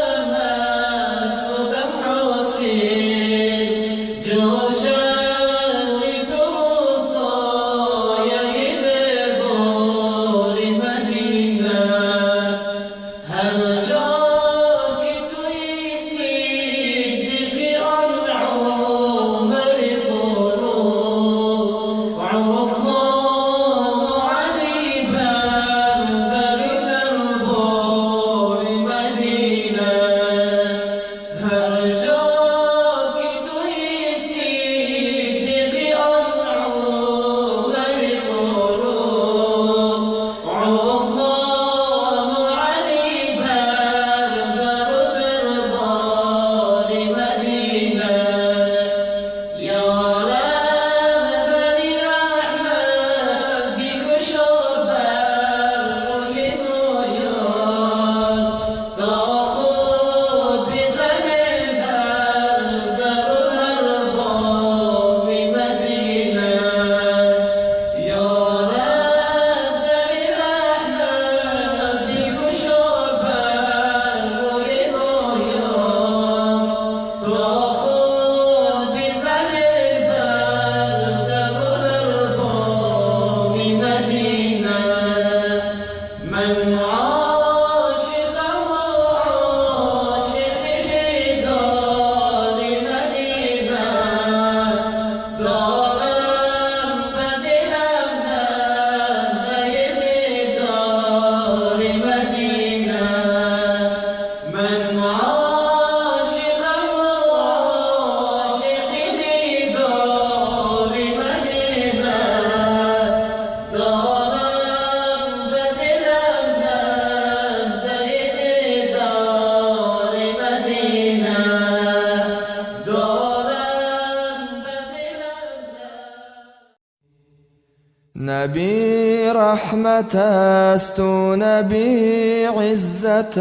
نبی رحمت است و نبی عزت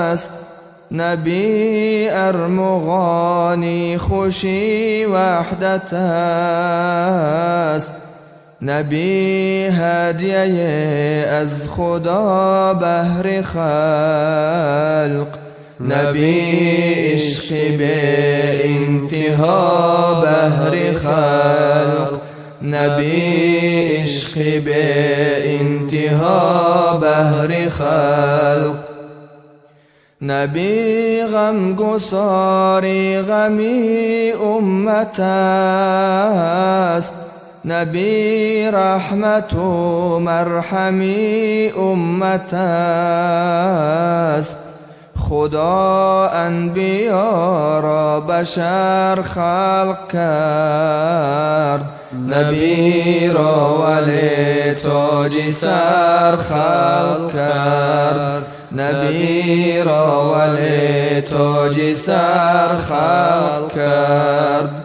است، نبی ارمغانی خوشی وحدت است، نبی هدیه از خدا بهر خلق، نبی عشق به انتها بهر خلق، نبی عشق به انتها بهر خلق، نبی غم گساری غمی امت است، نبی رحمت و مرحمی امت است، خدا انبیا را بشر خلق کرد، نبی را ولی تاج سر خلق کرد، نبی را ولی تاج سر خلق کرد.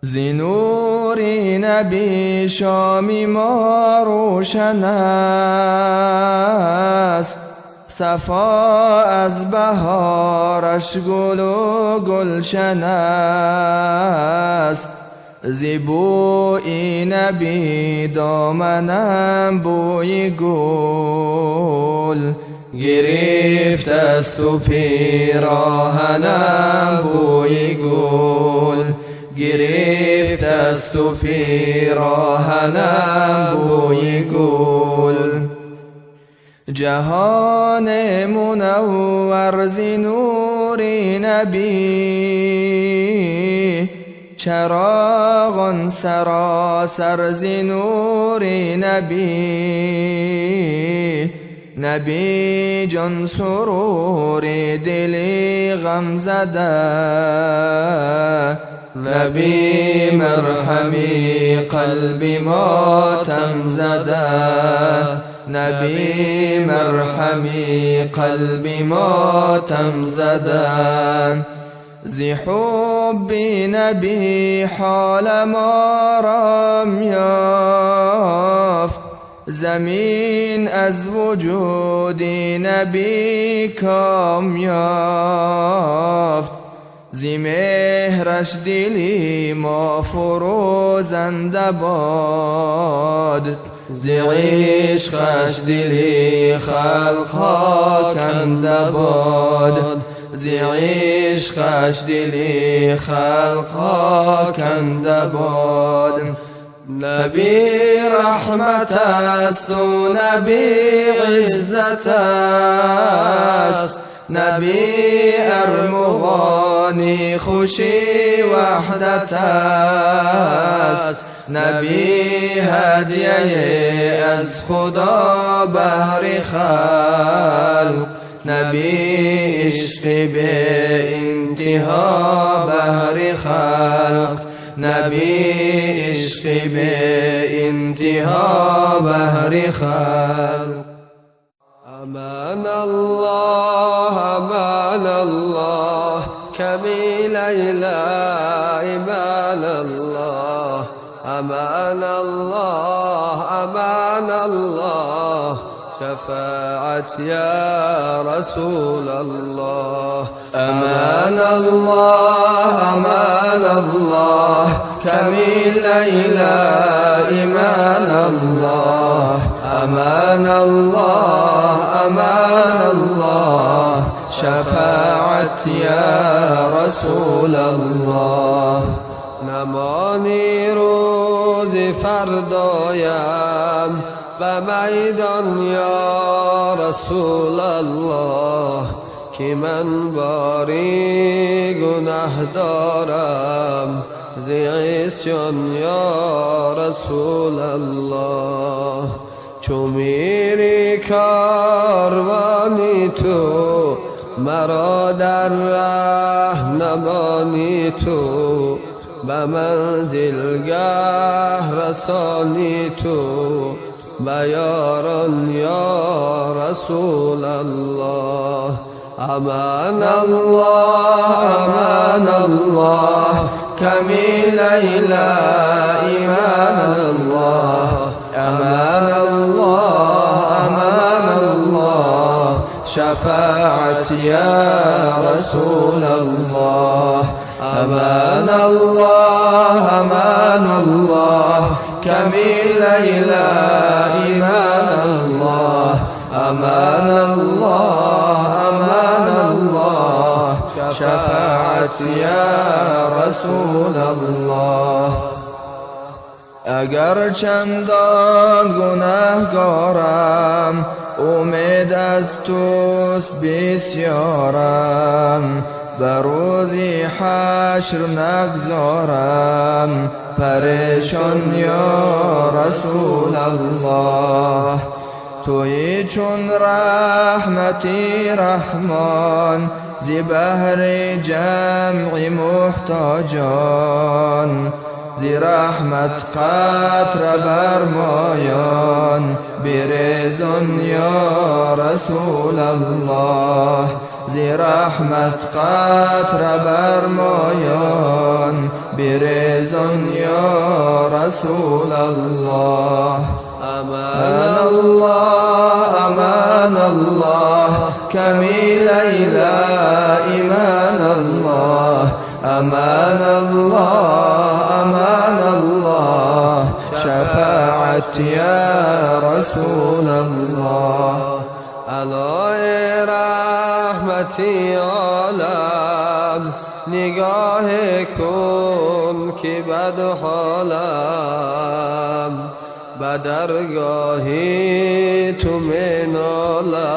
زینوری نبی شامی ما روشن است، صفا از بهارش گل و گلشن است، زیبوی نبی دامنم بوی گل، گرفت است و پیراهنم بوی گل، گرفت است و پیراهنم بوی گل. جهان منور ز نور نبی، چراغان سراسر ز نور نبی، نبی جان سرور دلی غم زده، نبی مرحمی قلب ماتم زده، نبی مرحمی قلب ماتم زده. زی حب نبی حال ما را یافت، زمین از وجود نبی کام یافت، زی مهرش دلی ما فروزنده باد، زی عشقش دلی خلقها کنده باد، زی عشقش دلی خلقها کنده باد. نبی رحمت است و نبی عزت است، نبی ارمغانی خوشی وحدت است، نبی هدیه از خدا بهر خلق، نبی عشق به انتها بهر خلق، نبی عشق به انتها بهر خلق. امان الله امان الله کمی لیلا امان الله، امان الله امان الله شفاعت یا رسول الله. امان الله امان الله کمی لیلا امان الله، امان الله امان الله شفاعت یا رسول الله. نمانی روز فردایم به میدان یا رسول الله، که من باری گناه دارم ز عصیان یا رسول الله. چو میری کاروانی تو مرا در ره نمانی تو، به منزلگه رسانی تو به یاران یا رسول الله. امان الله امان الله کمی لیلا ایمان الله امان الله امان الله شفاعت یا رسول الله امان الله امان الله کمی لیلا ایمان الله امان الله امان الله شفاعت یا رسول الله اگر چندان گناهگارم امید از توست بسیارم به روزی حشر نگذارم پریشان یا رسول الله تویی چون رحمتی رحمان زی بحر جمع محتاجان زی رحمت قطره برمایان بریزان یا رسول الله زی رحمت قطره برمایان بریزان یا رسول الله امان الله امان الله کمی لیلا ایمان الله امان الله امان الله شفاعت یا رسول الله علای رحمتی عالم نگاه کن که بد حالم به درگاهی تو منالم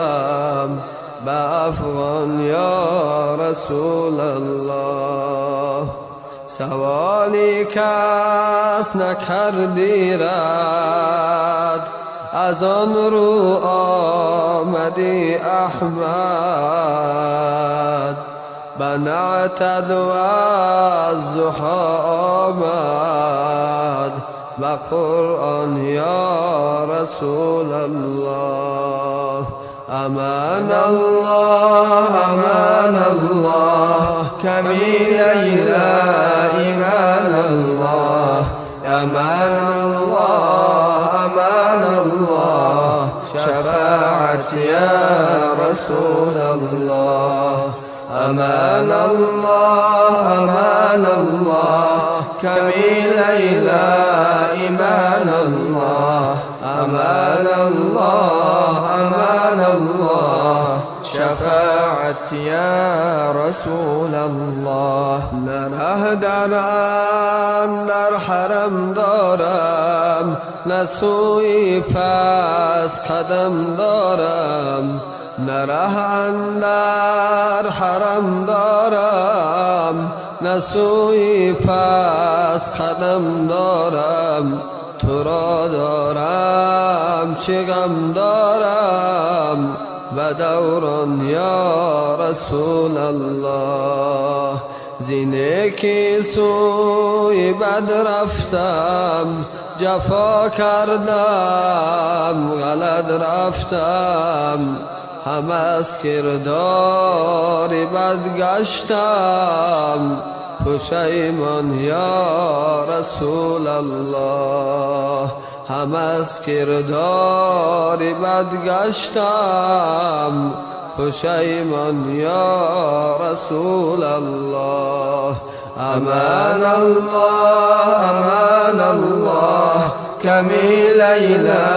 به افغان یا رسول الله سوالی کس نکردی رد از آن رو آمدی احمد بنعتد و از ضحا آمد و قرآن یا رسول الله امان الله امان الله کمی لیلا ایمان الله امان الله امان الله شفاعت یا رسول الله امان الله امان الله کمی لیلا ایمان الله امان الله امان الله شفاعت یا رسول الله نره در اندر حرم دارم نسوی پس قدم دارم نره اندر حرم دارم نسوی پس قدم دارم تو را دارم چه غم دارم و دوران یا رسول الله زینه که سوی بد رفتم جفا کردم غلط رفتم هم از کردار بد گشتم پشیمان یا رسول الله هم از کردار بد گشتم پشیمان یا رسول الله امان الله امان الله کمی لیلا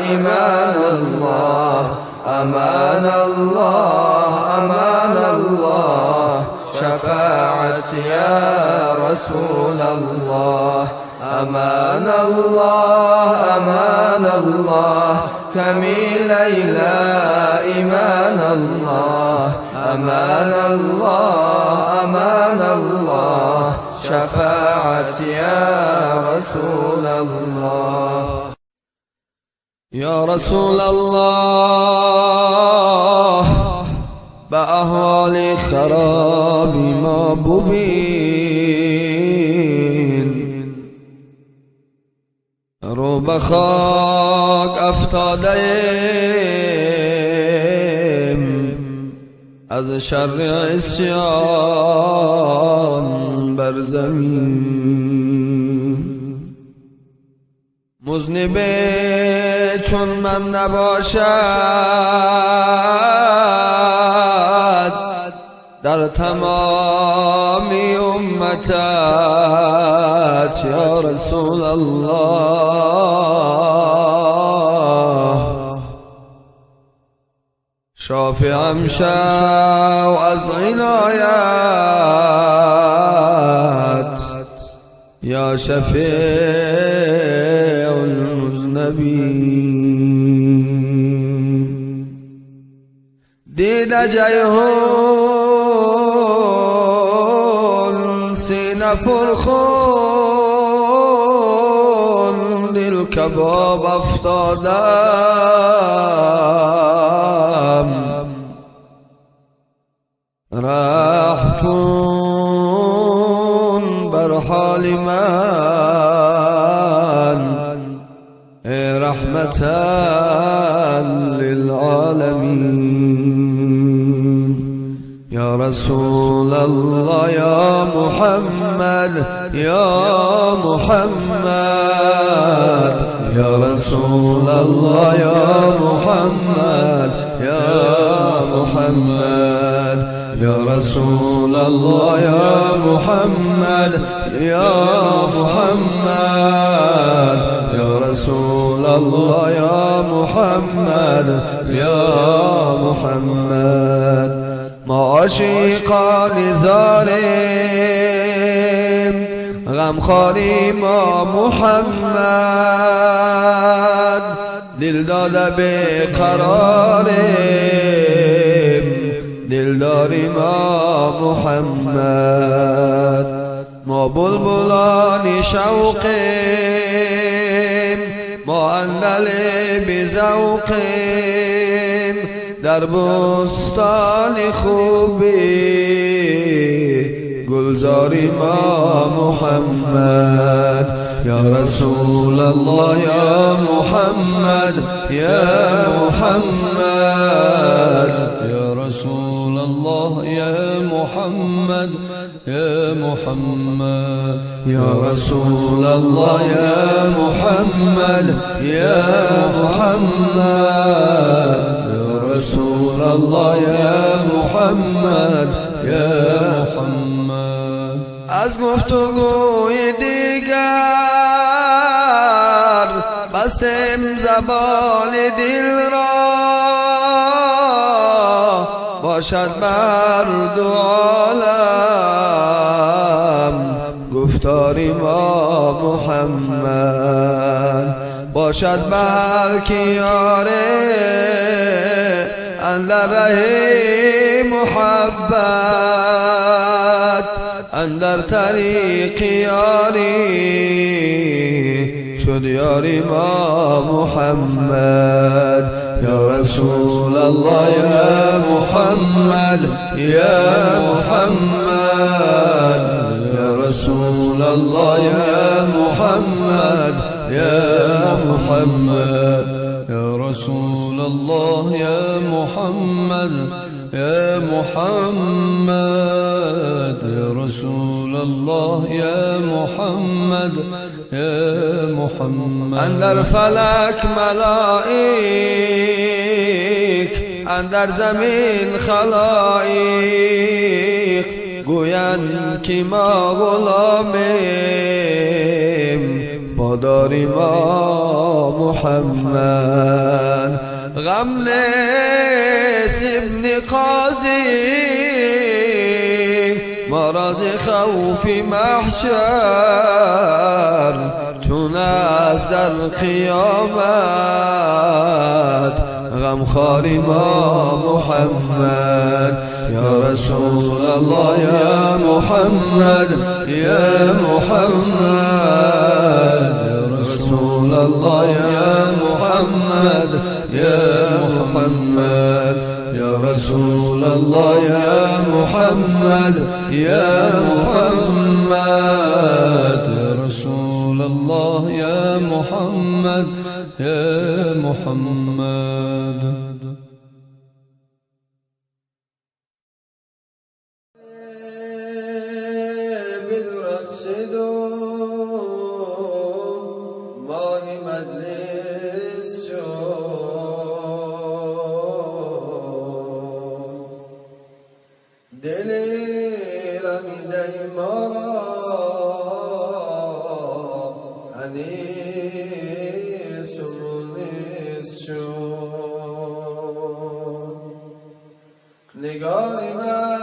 ایمان الله امان الله امان الله شفاعت یا رسول الله امان الله امان الله کمی لیلا ایمان الله امان الله امان الله شفاعت یا رسول الله یا رسول الله به احوال خرابی ما ببین رو به خاک افتاده‌ایم از شر عصیان بر زمین. مذنب چون من نباشد در تمامی امتت یا رسول الله. شافعم شو از عنایت یا شفیع المذنبین. دیده جیهون سینه پرخون دل کباب افتادم. رحم کن بر حال من ای رحمتا للعالمین. یا رسول الله یا محمد یا محمد یا رسول الله یا محمد یا محمد یا رسول الله یا محمد یا محمد یا رسول الله یا محمد یا محمد. ما عاشقان زاریم غمخواری ما محمد. دل داده به قراریم دلداری ما محمد. ما بلبلان شوقیم ما اندل بذوقیم در بستان خوبی گلزاری ما محمد. یا رسول الله یا محمد یا محمد یا رسول الله یا محمد یا محمد یا رسول الله یا محمد یا محمد یا رسول الله یا محمد یا محمد. از گفتگوی دیگر بستم زبان دل را باشد بر دو عالم گفتاری ما محمد. باشد بر کیاره اندر ره محبت اندر طریق یاری شد یاری ما محمد. یا رسول الله یا محمد یا محمد یا رسول الله یا محمد یا محمد یا رسول الله یا محمد یا محمد یا رسول الله یا محمد یا محمد. اندر فلک ملائک اندر زمین خلائق گویند که ما غلامیم پاداری ما محمد. غملس ابن قاضی مرض خوف محشر چون از در قیامت غمخواری ما محمد. یا رسول الله یا محمد یا محمد یا رسول الله یا محمد یا محمد یا رسول الله یا محمد یا محمد یا رسول الله یا محمد یا محمد. نیست و نیست شد. نگار من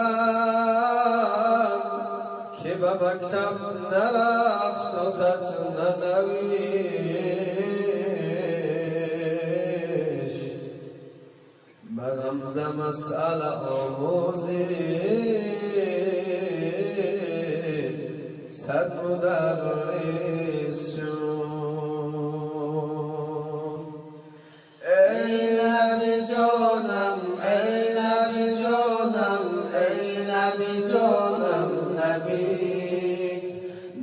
که به مکتب نرفت و خط ننوشت، به غمزه مسئله آموزی صد مدرس شد. ای نبی جانم، ای نبی جانم، ای نبی جانم، نبی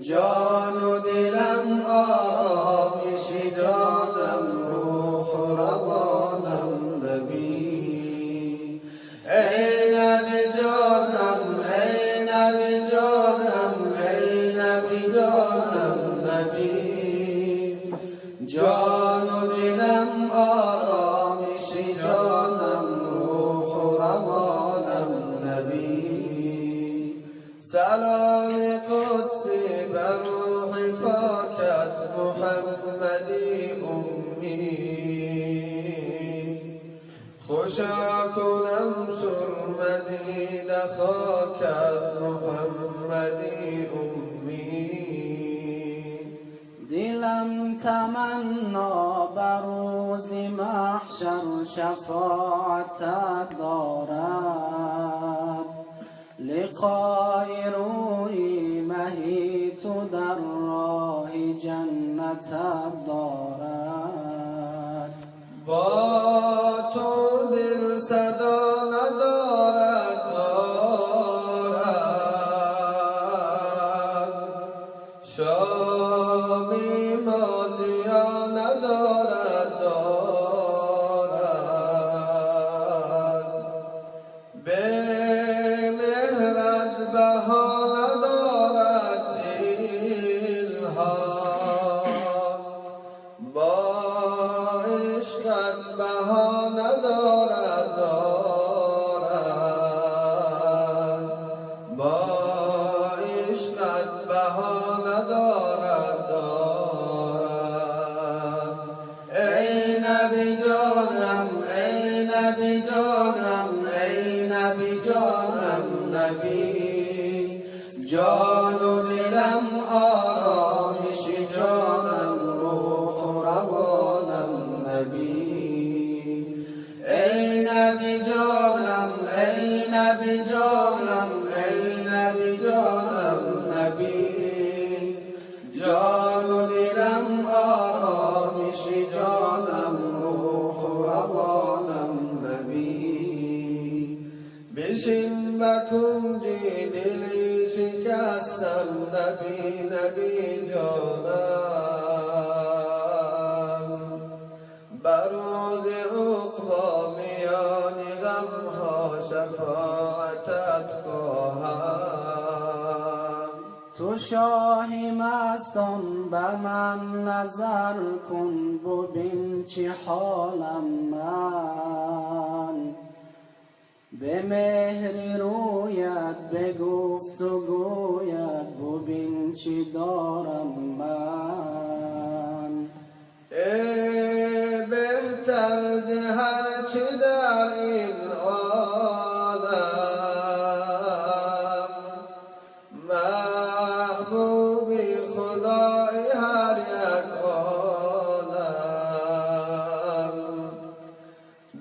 جان و دلم، آرامش جانم، روح و روانم، نبی. ای نبی جانم، ای نبی جانم، ای نبی جانم، نبی جان و دلم، آرامش جانم، روح و روانم، نبی. سلام قدسی بر روح پاکت محمدی امی، خوشا کنم سرمدی خاکت محمدی امی. دلم تمنا بر روز محشر شفاعتت دارد، لقای روی مهی تو در راه جنتت دارد. با تو دل صدا ندارد، شامی مازیا ندارد، به مهرت بها ندارد دلها، با عشقت بها ندارد، با عشقت بها ندارد. ای نبی جانم، ای نبی جانم، ای نبی جانم، نبی جان و دلم، آرامش جانم، روح و روانم، نبی. ای نبی جانم، ای نبی جانم، ای نبی جانم، نبی جان و دلم، آرامش جانم، روح و روانم، نبی. بشین و کنجی دلی شکستم، نبی نبی جانم، بر روز عقبی میان غمها شفاعتت خواهم. تو شاهی مستان به من نظر کن، ببین چه حالم من، به مهر رویت به گفت و گویت، ببین چی دارم من. ای بهتر ز هر چی در این عالم، محبوبی خدای هر یک عالم،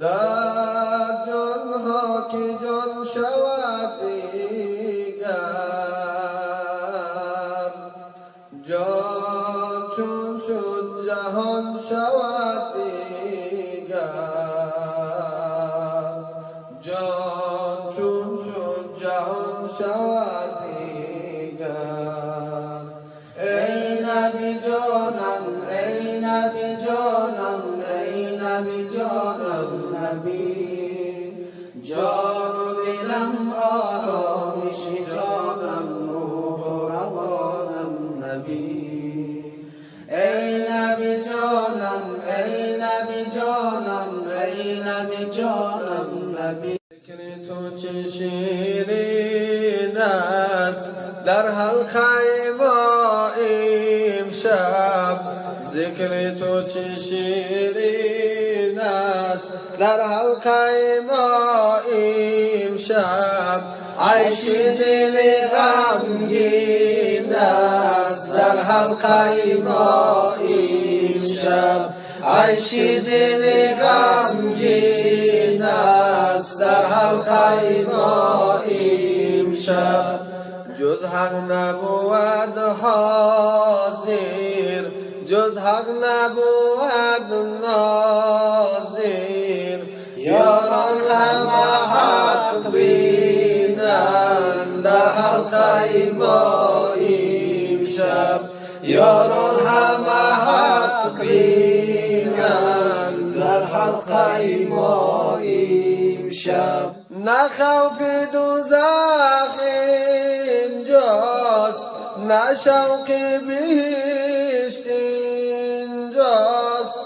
در جانها که جان شود دیگر، جان چون شد جهان شود دیگر، جان چون شد جهان شود دیگر. ای نبی جانم، ای نبی جانم، ای نبی جانم، نبی جان و دلم، آرامش جانم، روح و روانم، نبی. ای نبی جانم، ای نبی امشب ذکر تو چه شیرین است در حلقه ما امشب عیش دل غمگین است در حلقه ما امشب عیش دل غمگین است در حلقه ما امشب جز حق نبود حاضر جز حق نبود ناظر یاران همه حق بینند در حلقه ما امشب یاران همه حق بینند در حلقه ما امشب نه خوف دوزخ اینجاست نه شوق بهشت اینجاست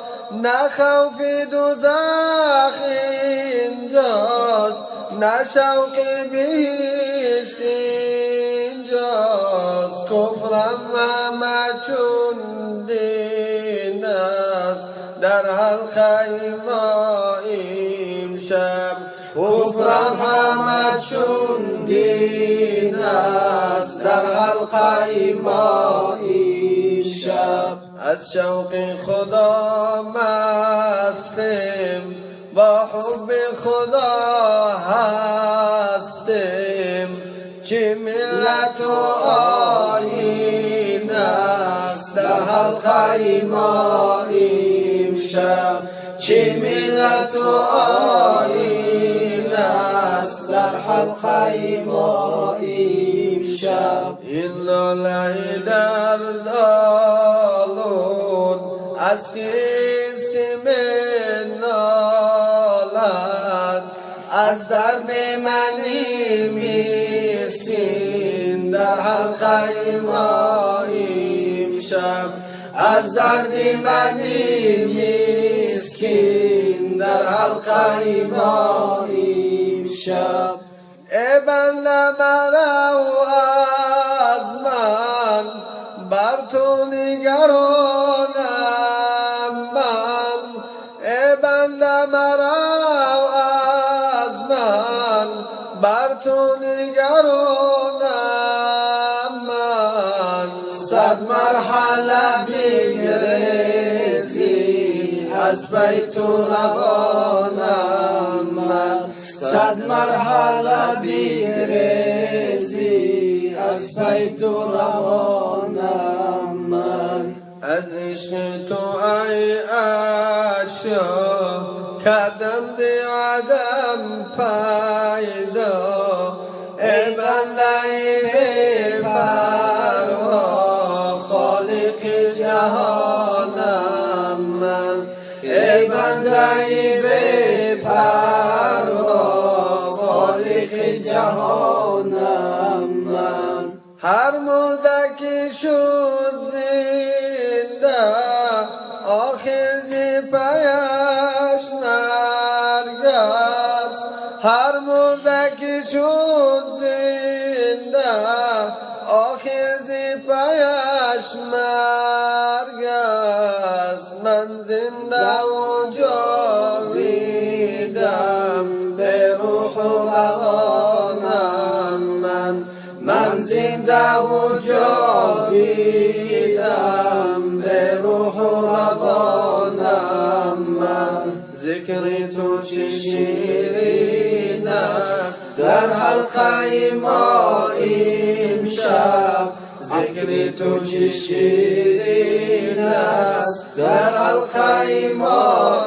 نه خوف دوزخ اینجاست نه شوق بهشت اینجاست کفرم همه چون دین است در حلقه ما امشب کفرم همه چون دین است در حلقه ما امشب از شوق خدا مستم با حب خدا هستم چه ملت و آیین است در حلقه ما امشب چه ملت و آیین است در حلقه ما امشب این لاله در دالون از کیست که منالد از درد من مسکین در حلقه ما امشب از درد من مسکین در حلقه ما امشب ای بنده مرو از من بر تو نگرانم من ای بنده مرو از من بر تو نگرانم من صد مرحله بگریزی از بیت روانم من صد مرحله بگریزی از بیت روانم من از عشق تو ای عاشق کردم ز عدم پیدا ای بنده بی پروا خالق جهانم من ای بنده بی پروا خالق جهانم من هر مرده که شد زنده آخر زی پیش مرگ است هر مرده که شد زنده آخر زی پیش مرگ است من زنده و جاویدم به روح و روانم من زنده و جاویدم به روح و روانم من ذکر تو چه شیرین است در حلقه ما امشب ذکر تو چه شیرین است در حلقه ما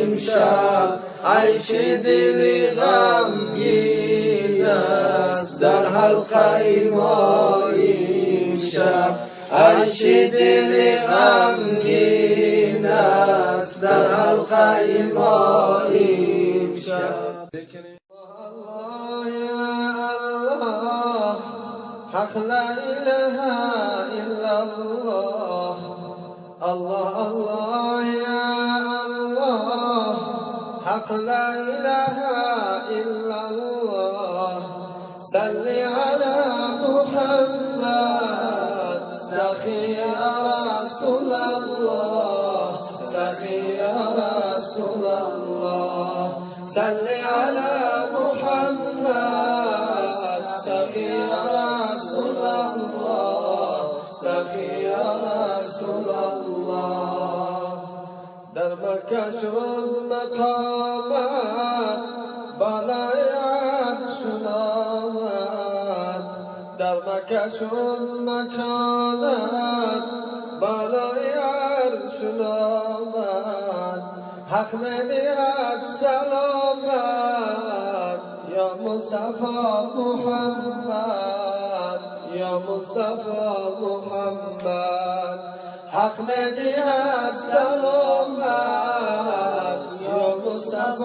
امشب عیش دل غمگین است در حلقه ما امشب عیش دل غمگین است در حلقه ما امشب الله یا الله حق لا اله الا الله الله الله یا الله حق لا اله الا الله صل على محمد سخي رسول الله سقي يا رسول الله صل على محمد سقي يا رسول الله سقي يا رسول الله در مکه شد مقامت بالای عرش آمد در مکه شد مکانت بالای عرش آمد حق می‌دهد سلامت یا مصطفی محمد یا مصطفی محمد حق می‌دهد سلامت یا مصطفی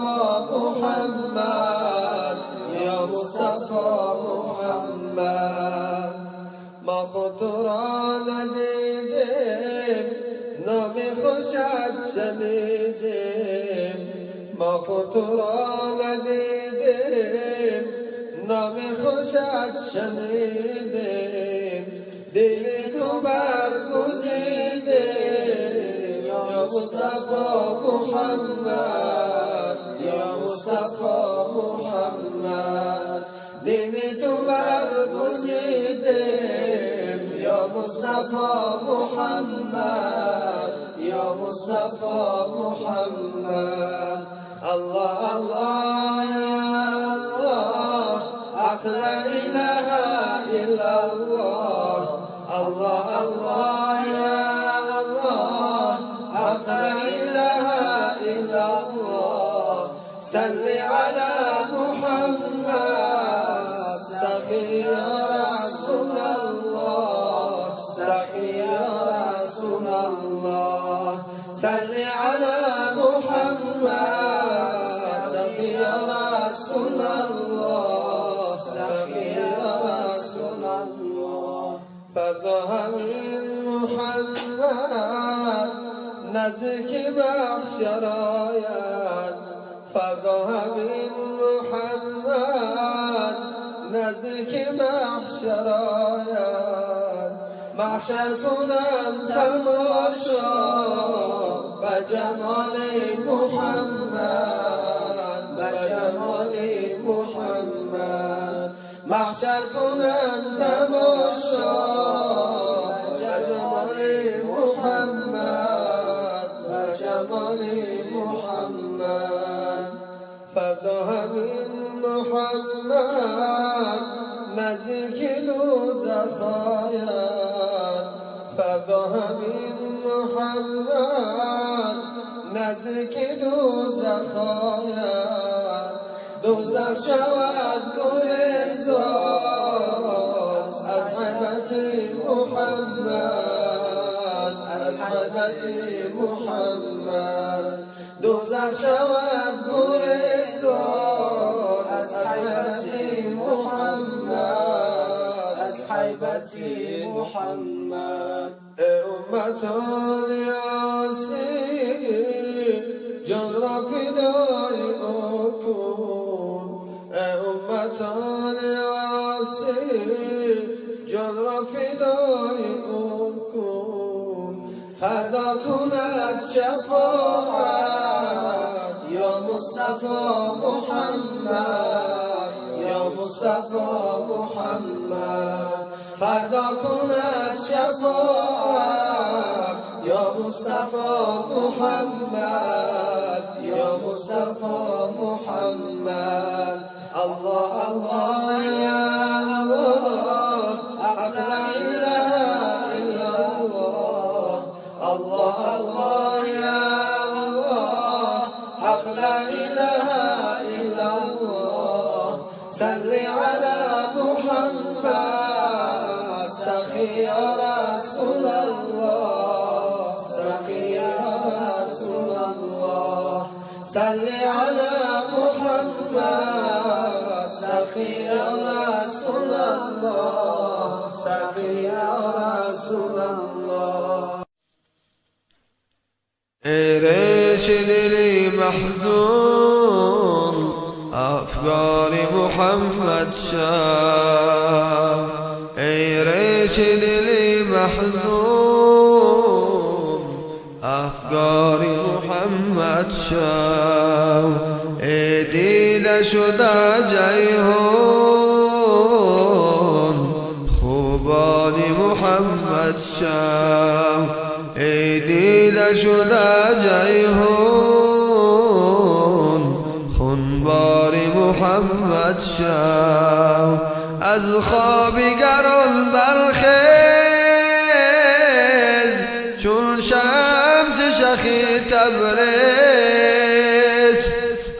محمد یا مصطفی محمد ما خود تو را ندیدیم نام خوشت شنیدیم ما خود تو را ندیدیم نام خوشت شنیدیم دین تو برگزیدیم یا مصطفی محمد یا مصطفی محمد دین تو برگزیدیم یا مصطفی محمد یا مصطفی محمد الله الله یا الله حق لا اله الا الله الله الله یا الله حق لا اله الا الله صل على محمد سقي يا رسول الله سقي يا رسول الله صل على محمد سقي يا رسول الله سقي يا رسول الله فردا همین محمد نزدیک محشر آید فردا همین محمد نزدیک محشر آید محشر کنم تماشا به جمال محمد به جمال محمد محشر کنم تماشا به جمال محمد به جمال محمد فردا همین محمد نزدیک دوزخ آید فردا همین محمد نزدیک دوزخ آید دوزخ شود گلزار از حیبت محمد از حیبت محمد دوزخ شود گلزار از حیبت محمد از حیبت محمد امتان یاسین جان را فدای او کن امتان یاسین جان را فدای او کن فردا کند شفاعت یا مصطفی محمد یا مصطفی محمد فردا کند شفاعت یا مصطفی محمد یا مصطفی محمد الله الله یا الله حق لا اله الا الله الله الله یا الله حق لا اله الا الله صل على محمد سقي يا رسول الله سقي يا رسول الله صل على محمد سقي يا رسول الله سقي يا رسول الله ريش دلي محزون أفكار محمد شاه ريش دلي محزون افگاری محمد شو ای دیده شده جیهون خوبانی محمد شو ای دیده شده جیهون خونباری محمد شو از خوابیگران برخیز چون شمس شخی تبریز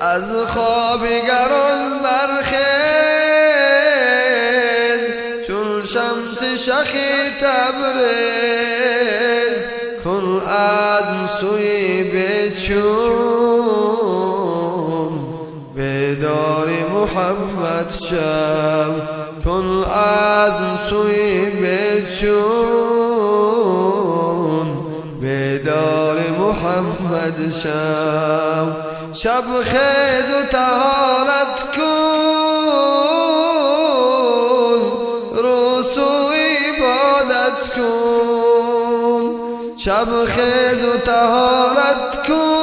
از خوابیگران برخیز چون شمس شخی تبریز کن عزم سوی بچون بیداری محمد شو کن عزم سوی بچون بیداری محمد شو شب خیز و طهارت کن رسوی عبادت کن شب خیز و طهارت کن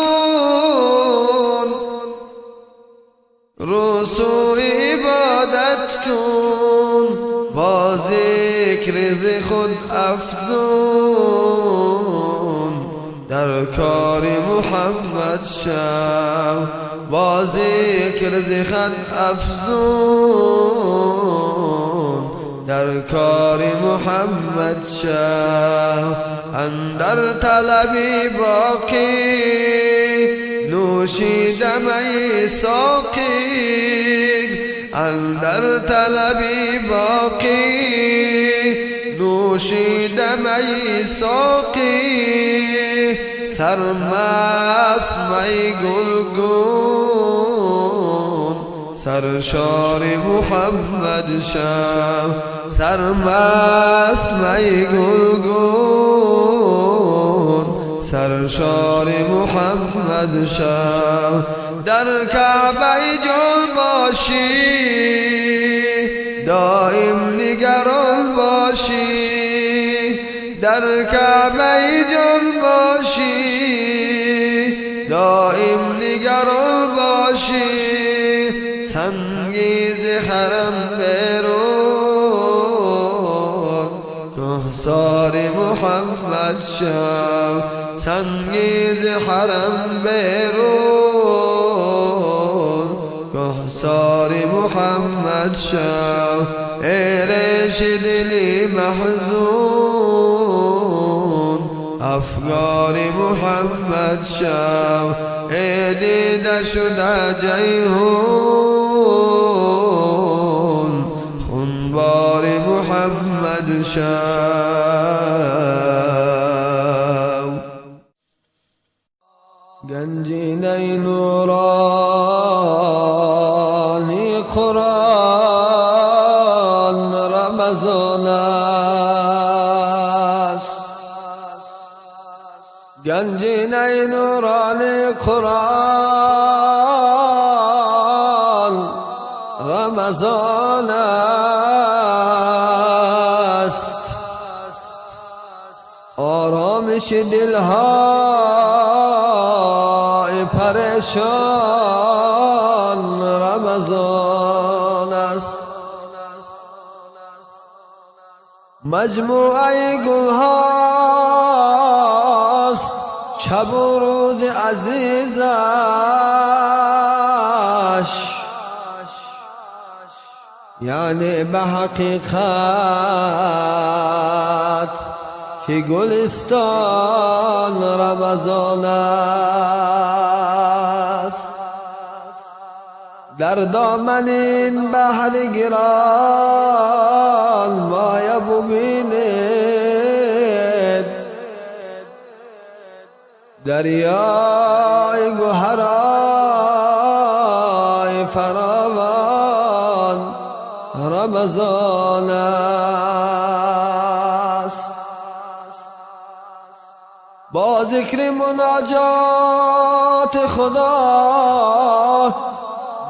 رسوی عبادت کن با ذکر ز خود افزون در کار محمد شو با ذکر ز خود افزون در کار محمد شو اندر طلبی باقی نوشیده می ساقی اندر طلبی باقی نوشیده می ساقی سرمست می گلگون سرشار محمد شو سرمست می گلگون سرشار محمد شو در کعبه جان باشی دائم نگران باشی در کعبه جان باشی دائم نگران باشی سنگیز حرم بیرون کهسار محمد شو سنگیز حرم بیرون کهسار محمد شو ای ریش دلی محزون افگار محمد شو ای دیده شده جیهون خونبار محمد شو گنجینه نورانی قرآن رمضان است گنجینه نورانی قرآن رمضان است آرامش دلهای پریشان رمضان است مجموعه گلهاست شب و روز عزیزش یعنی به حقیقت که گلستان رمضان است در دامن این بحر گران مایه ببینید دریای گوهرای فراوان رمضان است با ذکر مناجات خدا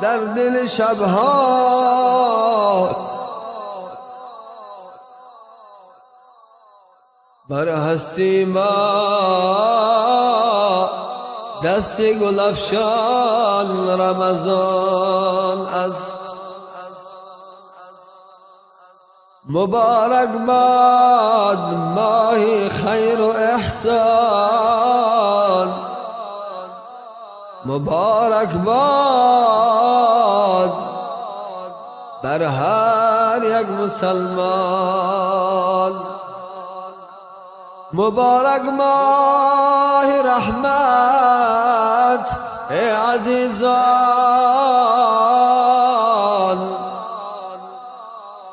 در دل شبها بر هستی ما دست گل افشان رمضان است. مبارک باد ماه خیر و احسان، مبارک باد بر هر یک مسلمان. مبارک ماه رحمت ای عزیزان،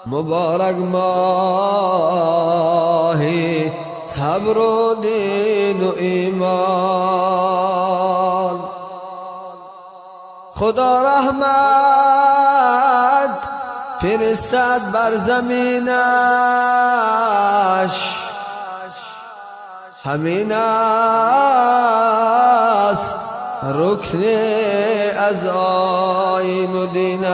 مبارک ماه صبر و دین و ایمان. خدا رحمت فرستد بر زمینش، همین است رکن از آیین و دینش.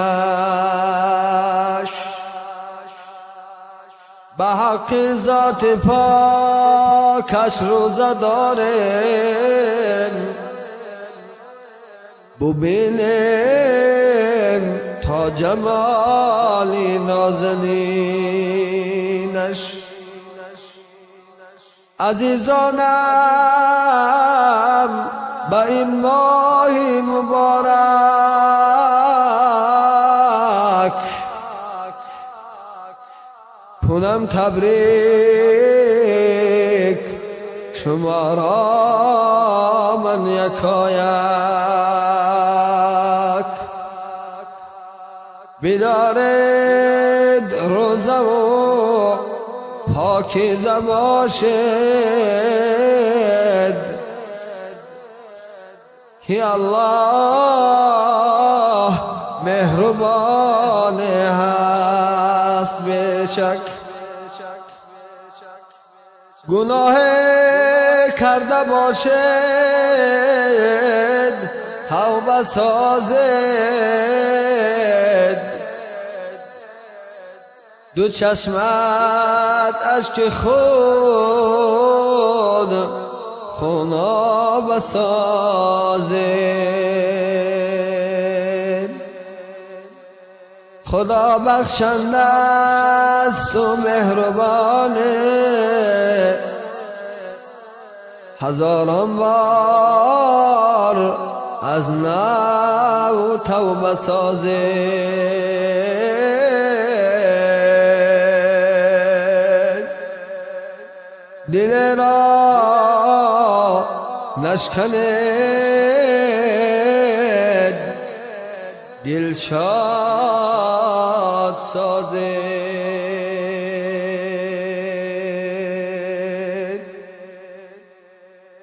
به حق ذات پاکش روزه داریم، ببینیم تا جمال نازنینش. عزیزانم به این ماه مبارک کنم تبریک شما را من یکایک. بدارید روزه و پاکیزه باشد که الله مهربان هست بشک. گناه کرده باشد توبه سازد، دو چشمت اشک خود خوناب سازد. خدا بخشنده است و مهربانه، هزاران بار از نو توبه سازد. دل را نشکند، دل شاد سازد.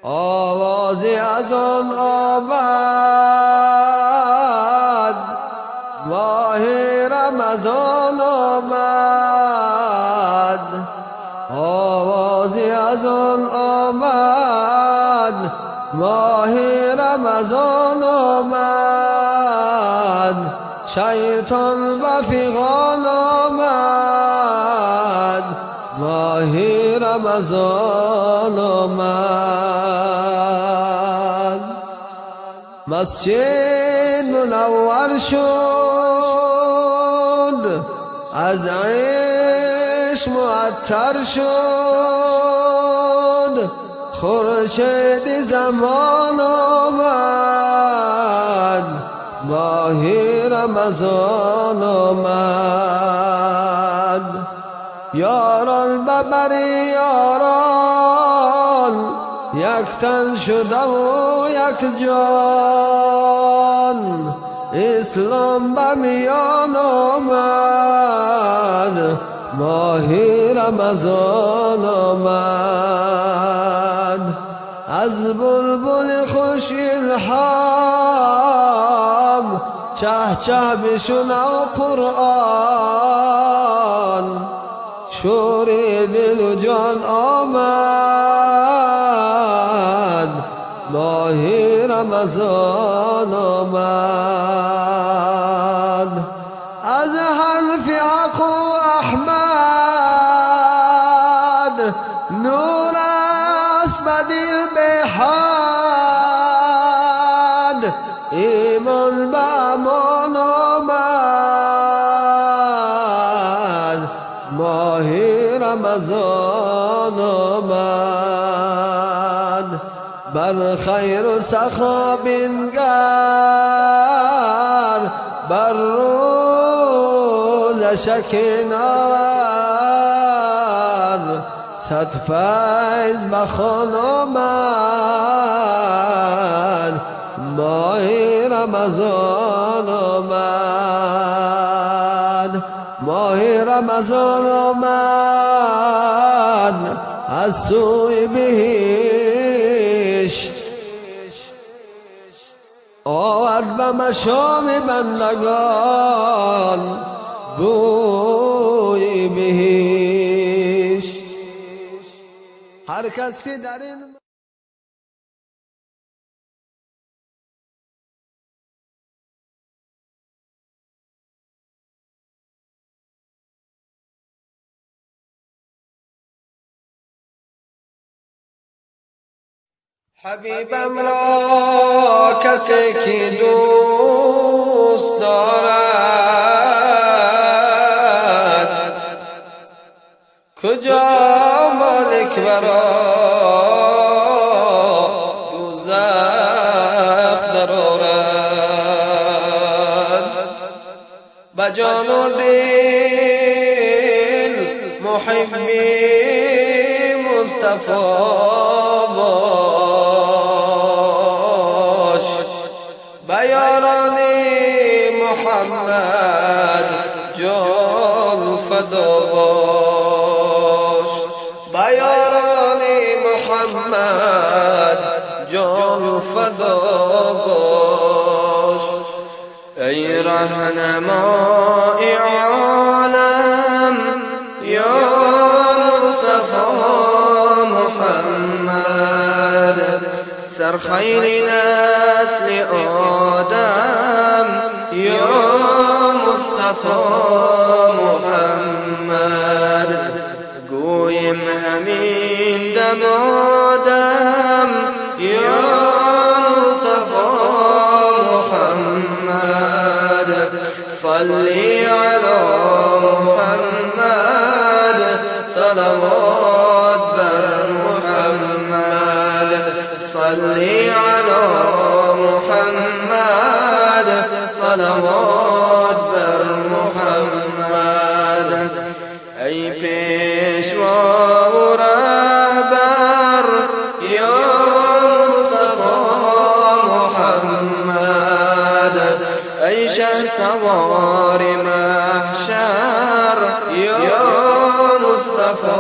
آوازی از آن آمد، ماه رمضان آمد. آوازی از آن آمد، ماه رمضان آمد. شیطان و فیغان آمد، ماه رمضان آمد. مسجد منور شد، از عشق معطر شد. خورشید زمان آمد، ماه رمضان آمد. یاران ببری یاران، یک تن شده و یک جان. اسلام به میان آمد، ماه رمضان آمد. از بلبل خوش الهام چه چه بشنو قرآن. شور دل و جان آمد، ماه رمضان آمد. از حرف حق و احمد نور دل به حد ایمان به مان آمد ماه رمضان آمد بر خیر و سخا بنگر بر روز شکنار صد فیض بخوان آمد ماه رمضان آمد ماه رمضان آمد از سوی بهشت آورد به مشام بندگان بوی بهشت هر کس که در این حبیبم را کسی که دوست دارد کجا مالک برا دوزخ درآرد به جان و دل محبی مصطفی محمد جان فدا باش به یاران محمد جان فدا باش ای رهنمای عالم یا مصطفی محمد سرخیل نسل آدم یا مصطفی محمد گویم همین دمادم یا مصطفی محمد صلی علی محمد صلوات بر محمد صلی علی محمد صلوات بر محمد ای پیشوا و رهبر یا مصطفی محمد ای شهسوار محشر یا مصطفی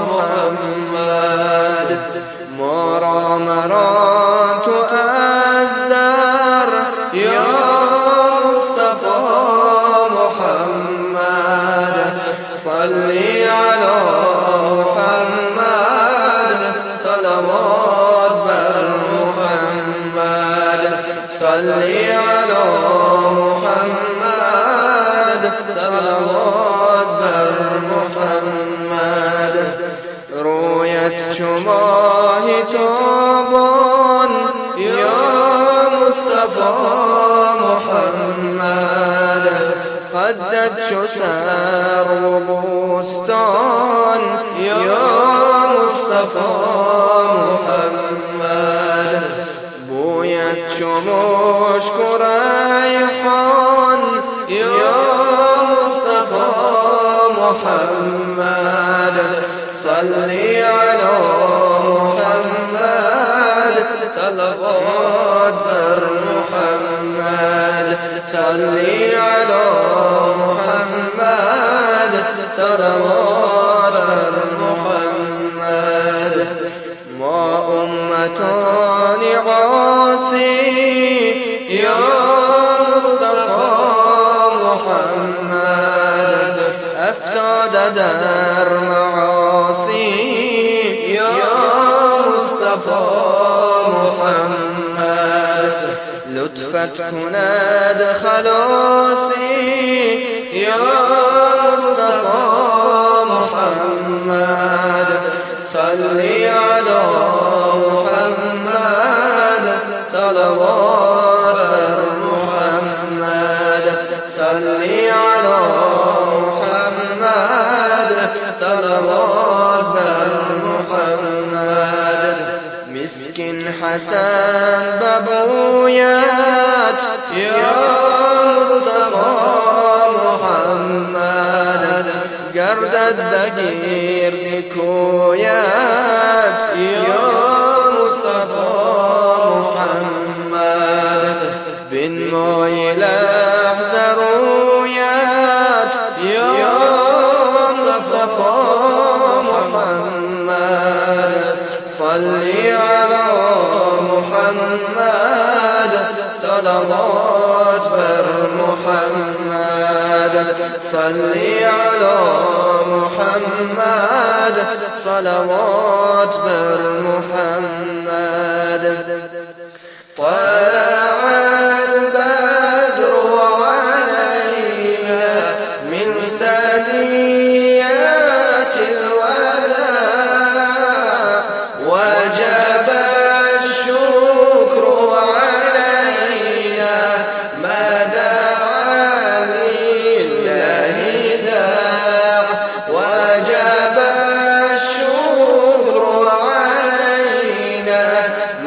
محمد ما را مران تو از در یا مصطفی محمد صلی علی محمد صلوات بر محمد صلی علی محمد صلوات بر محمد رویت چو ماه تابان یا مصطفی محمد قدت چو سرو و بستان یا مصطفی محمد بویت چو مشک و ریحان یا مصطفی محمد صلی علی محمد صلوات بر محمد صلی علی محمد صلوات بر محمد ما امتان عاصی یا مصطفی محمد افتاده در معاصی یا مصطفی محمد لطفت کند خلاصی یا مصطفی محمد صلی علی مسکین حسن ببوید یا مصطفی محمد گردد دگیر کویت یا مصطفی محمد بن مای لحظه رویت یا مصطفی محمد صلی علی محمد صلوات بر محمد صلی علی محمد صلوات بر محمد طلع البدر علينا من ثنيات الوداع وجب الشكر علينا ما دعا لله داع وجب الشكر علينا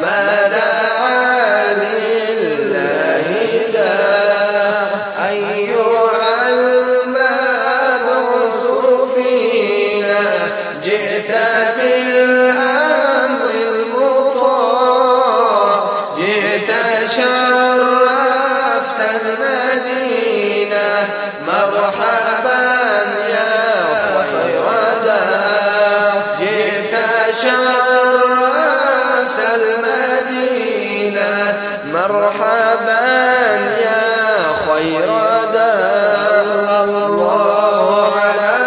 ما دعا لله داع أيها المبعوث فينا جئت بالأمر المطاع جئت شرفت المدينة مرحبا يا خير داع جئت شرفت المدينة مرحبا يا خير داع الله على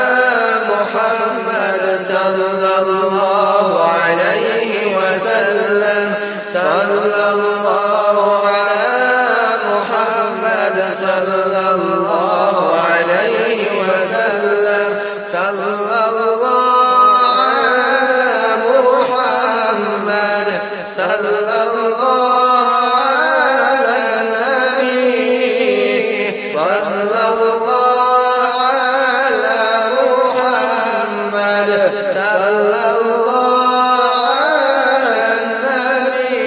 محمد صلى الله عليه وسلم صلى الله على محمد صلى الله عليه وسلم صلى الله على محمد صلى الله على النبي صلى الله على محمد صلى الله على النبي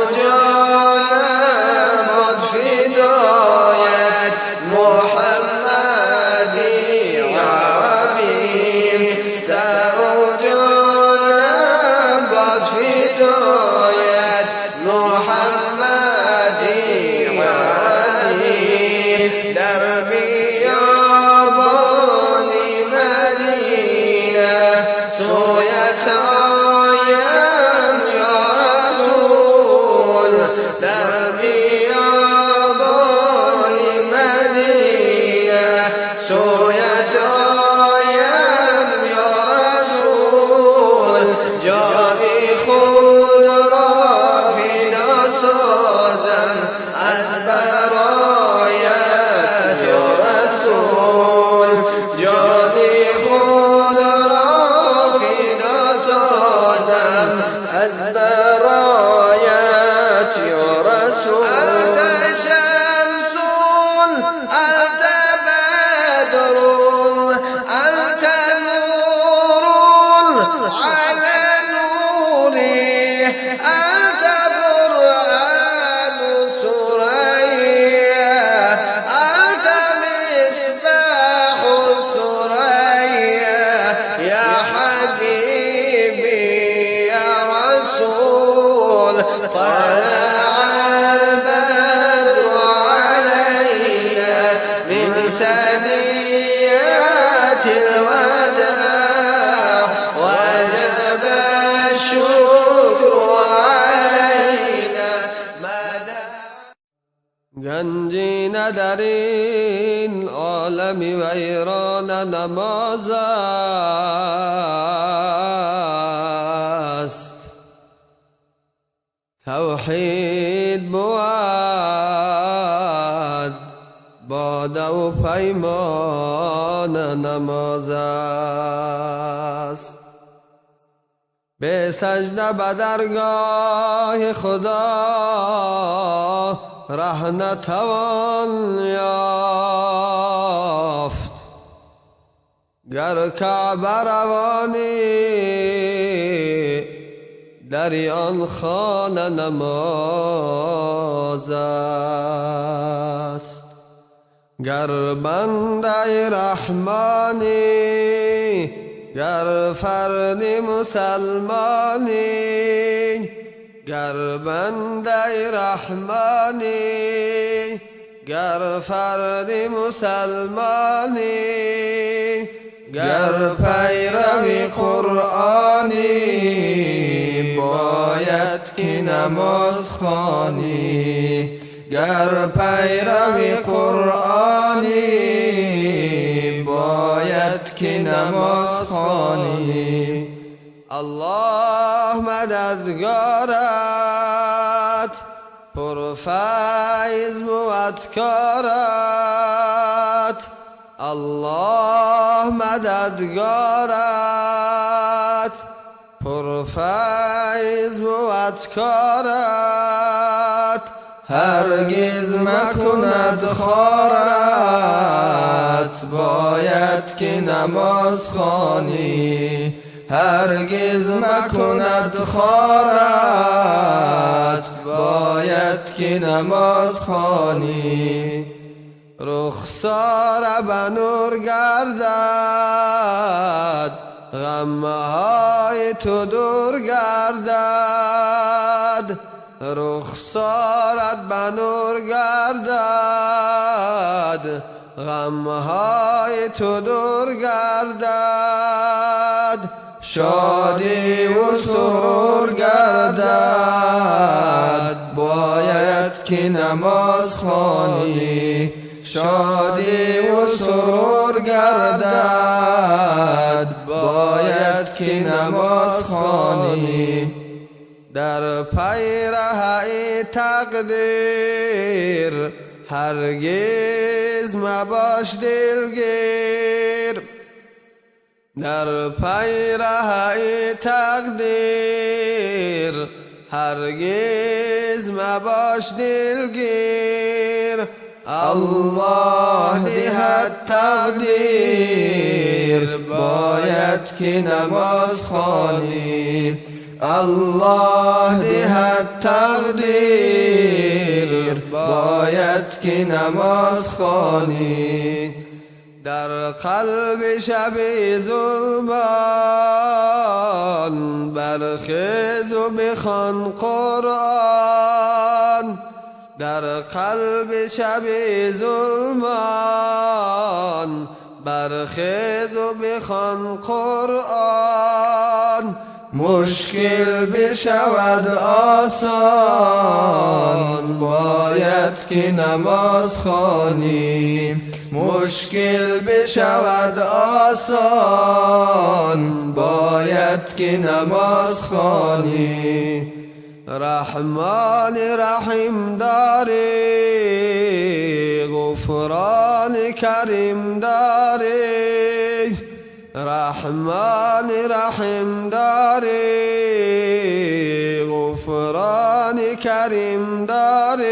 سرجانا مد فداية محمد عربي سرجانا مد فداية محمد عربي دربي ياباني مدينة سويت آيام يا رسول دربي ياباني مدينة سويت آيام يا رسول جاني خود را فدا سازم از برایت یا رسول جانی خود را فدا سازم از برایت یا رسول انت شمس انت بدر انت نور على نوري انت برهان سريا انت مصباح سريا يا حبيبي يا رسول طلع البدر علينا من ثنيات الوداع وجب الشكر علينا گنجی در این عالم ویران نماز است توحید بود باده و پیمان نماز است به سجده به درگاه خدا ره نتوان یافت گر کعبه روانی در آن خانه نماز است. گر بنده رحمانی، گر فرد مسلمانی، گر بنده رحمانی، گر فرد مسلمانی، گر پیروی قرآنی، باید که نماز خوانی. گر پیروی قرآنی، باید که نماز خوانی. الله مددگارت، پرفیض بود کارت. الله مددگارت، پرفیض بود کارت. هرگز مکند خارت، باید که نماز خوانی. هرگز مکند خارت، باید که نماز خوانی. رخسار به نور گردد، غمهای تو دور گردد. رخسارت به نور گردد، غمهای تو دور گردد. شادی و سرور گردد، باید که نماز خوانی. شادی و سرور گردد، باید که نماز خوانی. در پیرهی تقدیر، هرگز مباش دلگیر. در پیرهی تقدیر، هرگز مباش دلگیر. الله دهد تقدیر، باید که نماز خوانی. الله دهد تقدیر، باید که نماز خوانی. در قلب شب ظلمان، برخیز و بخوان قرآن. در قلب شب ظلمان، برخیز و بخوان قرآن. مشکل بشود آسان، باید که نماز خوانی. مشکل بشود آسان، باید که نماز خوانی. رحمان رحیم داری، غفران کریم داری. رحمان رحیم داری، غفران کریم داری.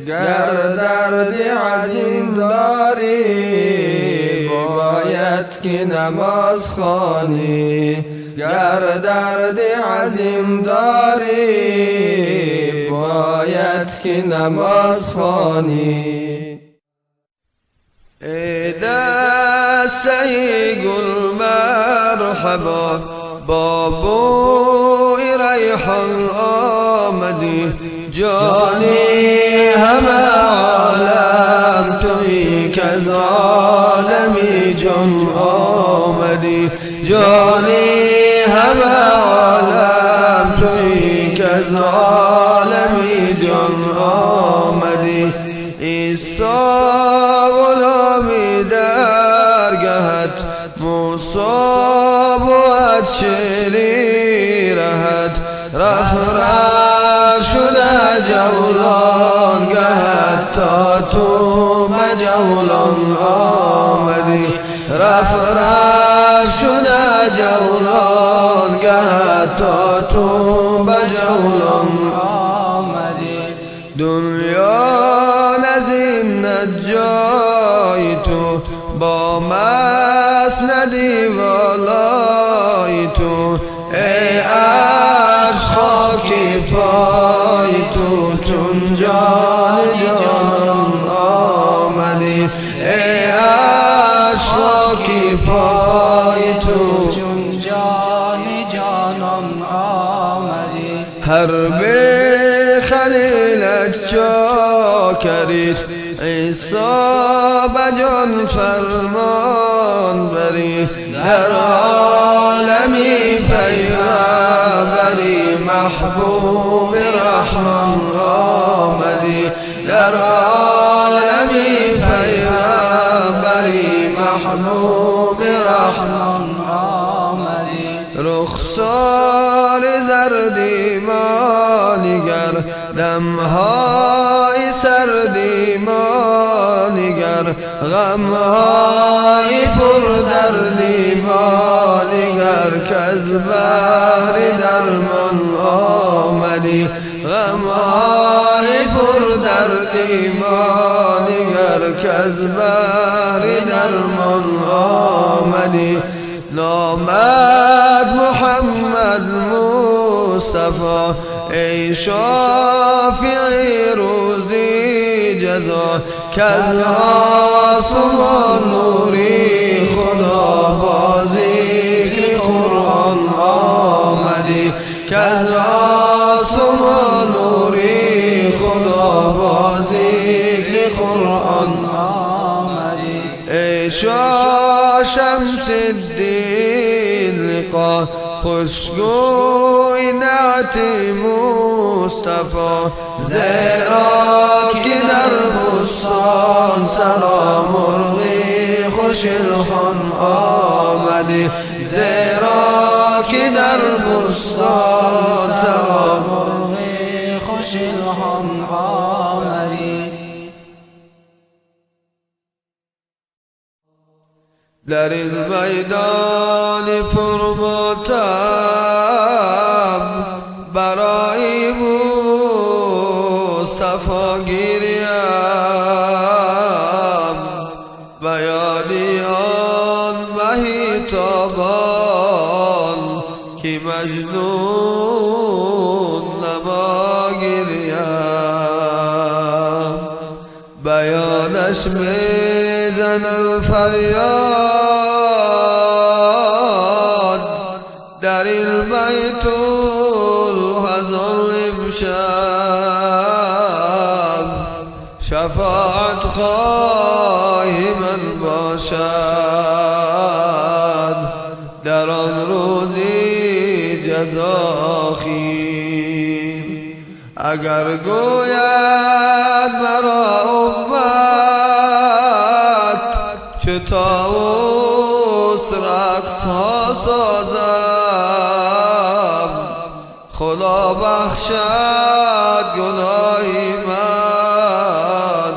گر درد عظیم داری، باید که نماز خوانی. گر درد عظیم داری، باید که نماز خوانی. ای دسته گل مرحبا، با بوی ریحان آمدی. جانی همه عالم تویی که از عالمی جان آمدی. جانی همه عالم تویی که از عالمی جان آمدی. عیسی غلامی درگهت، موسی بود شیری رهت. رفت شده جولان گهت، تا تو به جولان آمدی. رفت شده جولان گهت، تا تو به جولان آمدی. دنیا نزینت جای تو، با مسندی والای تو. ای چون جان جانان آمدی ای اشواکی پای تو چون جان جانان آمدی هر به خلیلت چاکری عیسی بجان فرمان بری در عالمی پیغمبری محبوب رحمان آمدی در عالمی پیغمبری محبوب رحمان آمدی رخسار زردی ما نگر دمهای سردی ما نگر غمهای پر دردی ما نگر که از بحر درمان آمدی غمهای پر دردی ما نگر که از بحر درمان آمدی نامد محمد مصطفی ای شافعی روزی جزا که از آسمان نوری خدا با ذکر قرآن آمدی که از آسمان نوری خدا با ذکر قرآن آمدی ای شمس الدین لقا خوشگوی نعت مصطفی زیرا که در بستان سرا مرغی خوش الخوان آمدی زیرا که در بستان سرا مرغی خوش الخوان آمدی در این میدان پرماتم برای مصطفی گیریم بیانی آن مهی تابان که مجنون نما گیریم بیانش میزنم فریاد در این بیت الحزن امشب شفاعت خواهی من باشد در آن روزی جزاخی اگر گوید مرا امت چه طاووس رقص ها سازم خدا بخشد گناهی من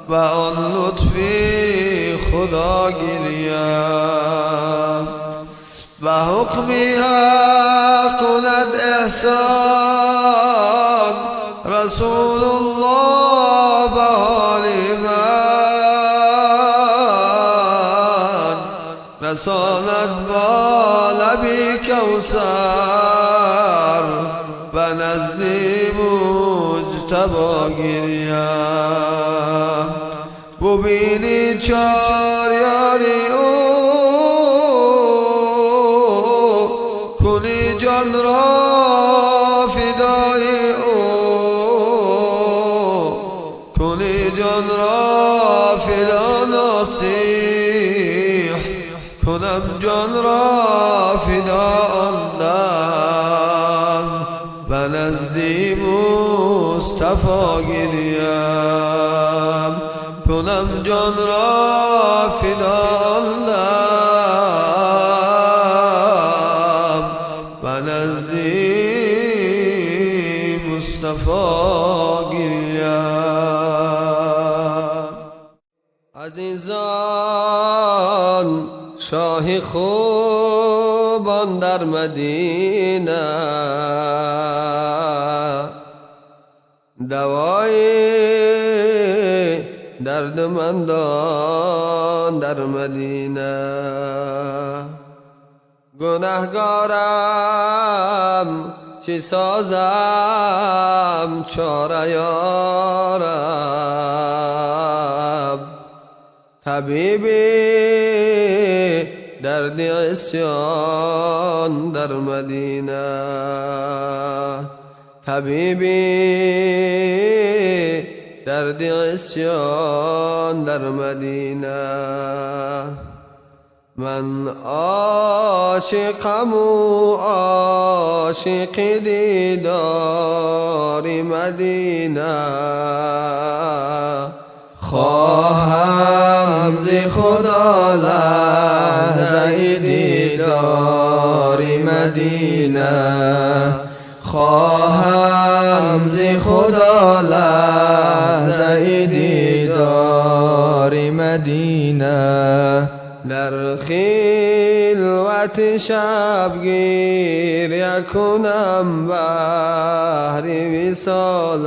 و آن لطفی خدا گیریم و حکمی حق کند احسان رسول الله به حال من رساند با لبی کوثر و نزدی مجتبی گیریم ببینی چار یاری او کنی جان را فدای او کنی جان را فدا نصیح کنم جان را فدا آندم و نزدی مصطفی گیریم کنم جان را فدا آندم و نزدی مصطفی گیریم عزیزان شاه خوبان در مدینه دوای دردمندان در مدینه گناهگارم چی سازم چاره یا رب طبیبی درد عصیان در مدینه طبیبی درد عصیان در مدینه من عاشقم و عاشق دیدار مدینه خواهم ز خدا لحظه دیدار مدینه خواهم ز خدا لحظه دیدار مدینه در خلوت شبگیر یکنم بهر وصالش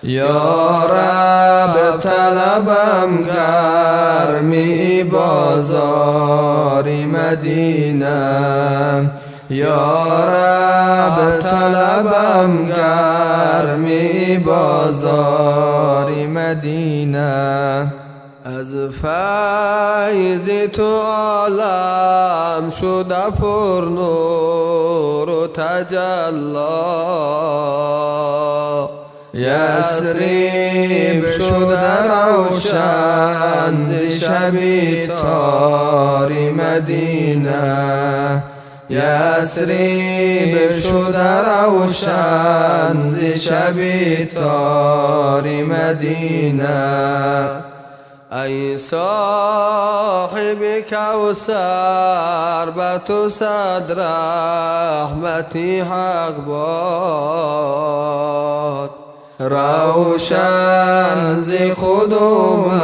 یا رب طلبم گرمی بازار مدینه یا رب طلبم گرمی بازار مدینه از فیض تو عالم شده پر نور و تجلا یثرب شده روشن ز شب تار مدینه یثرب شده روشن ز شب تار مدینه ای صاحب کوثر به تو صد رحمتی حق باد روشن ز قدومش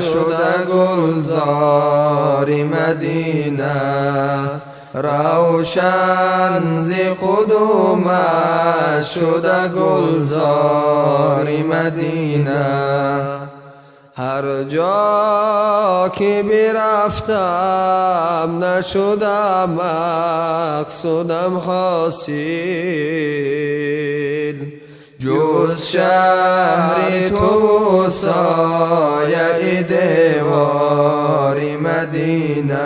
شده گلزار مدینه روشن ز قدومش شده گلزار مدینه هر جا که برفتم نشدم مقصودم حاصل جز شهر تو سایه دیوار مدینه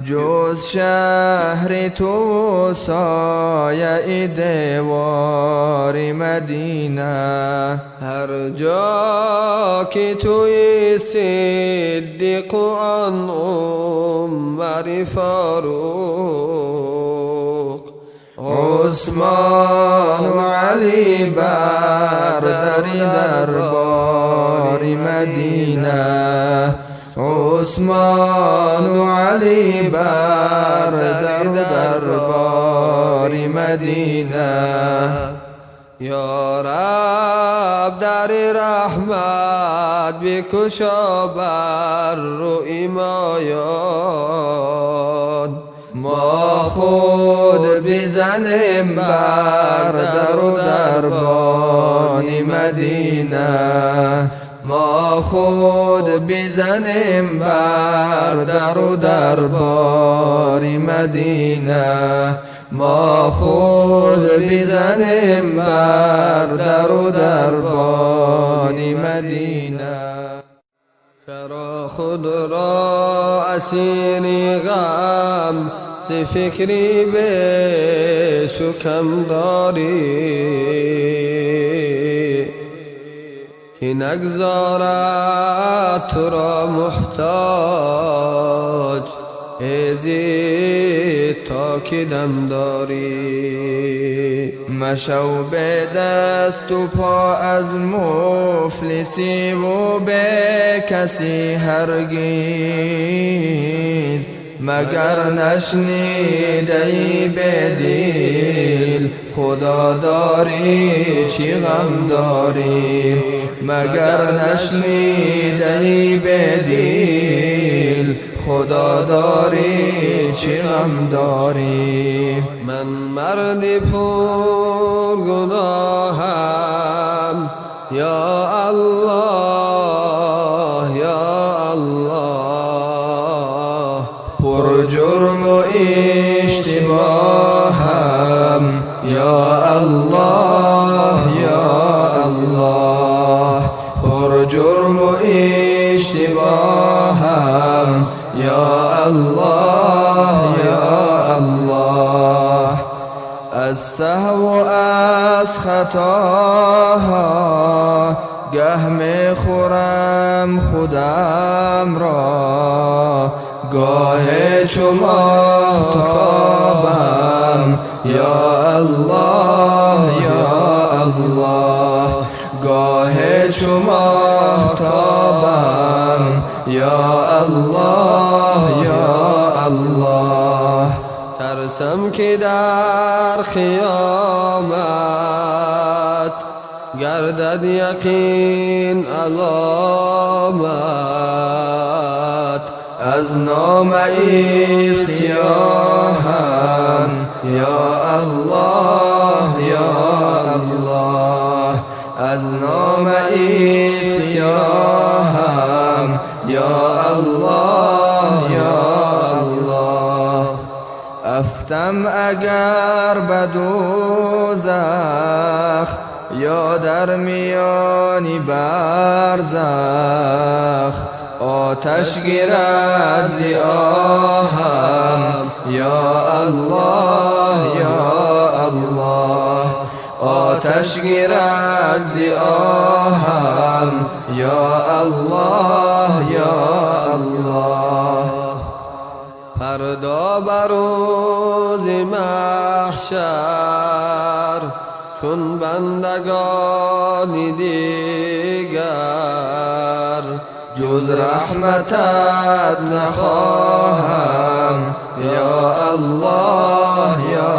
جز شهر تو سایه دیوار مدینه هر جا که توی صدیق و آن عمر فاروق عثمان و علی بردر دربار مدینه عثمان و علی بردر دربار مدینه یا رب در رحمت بکشا بر روی مایان ما خود بزنیم بر در و دربان مدینه ما خود بزنیم بر در و دربار مدینه ما خود بزنیم بر در و دربار مدینه چرا خود را اسیر غم ز فکری به شکم داری که نگذارد تو را محتاج ایزی تا که دم داری مشو به دست و پا از مفلسی و به کسی هرگز مگر نشنیده ای به دل خدا داری چی غم داری مگر نشنیده ای به دل خدا داری چی غم داری من مرد پر گناهم یا الله یا الله پر جرم و اشتباهم یا الله یا الله پر جرم و اشتباهم یا الله یا الله از سهو و از خطاها گه میخورم خودم را گاه چو ماهتابم یا الله یا الله گاه چو ماهتابم یا الله یا الله ترسم که در قیامت گردد یقین علامت از نامه سیاهم یا الله یا الله از نامه سیاهم یا الله یا الله افتم اگر به دوزخ یا در میانی برزخ آتش گیرد ز آهم یا الله یا الله آتش گیرد ز آهم یا الله یا الله فردا بر روز محشر چون بندگان دیگر جز رحمتت نخواهم یا الله یا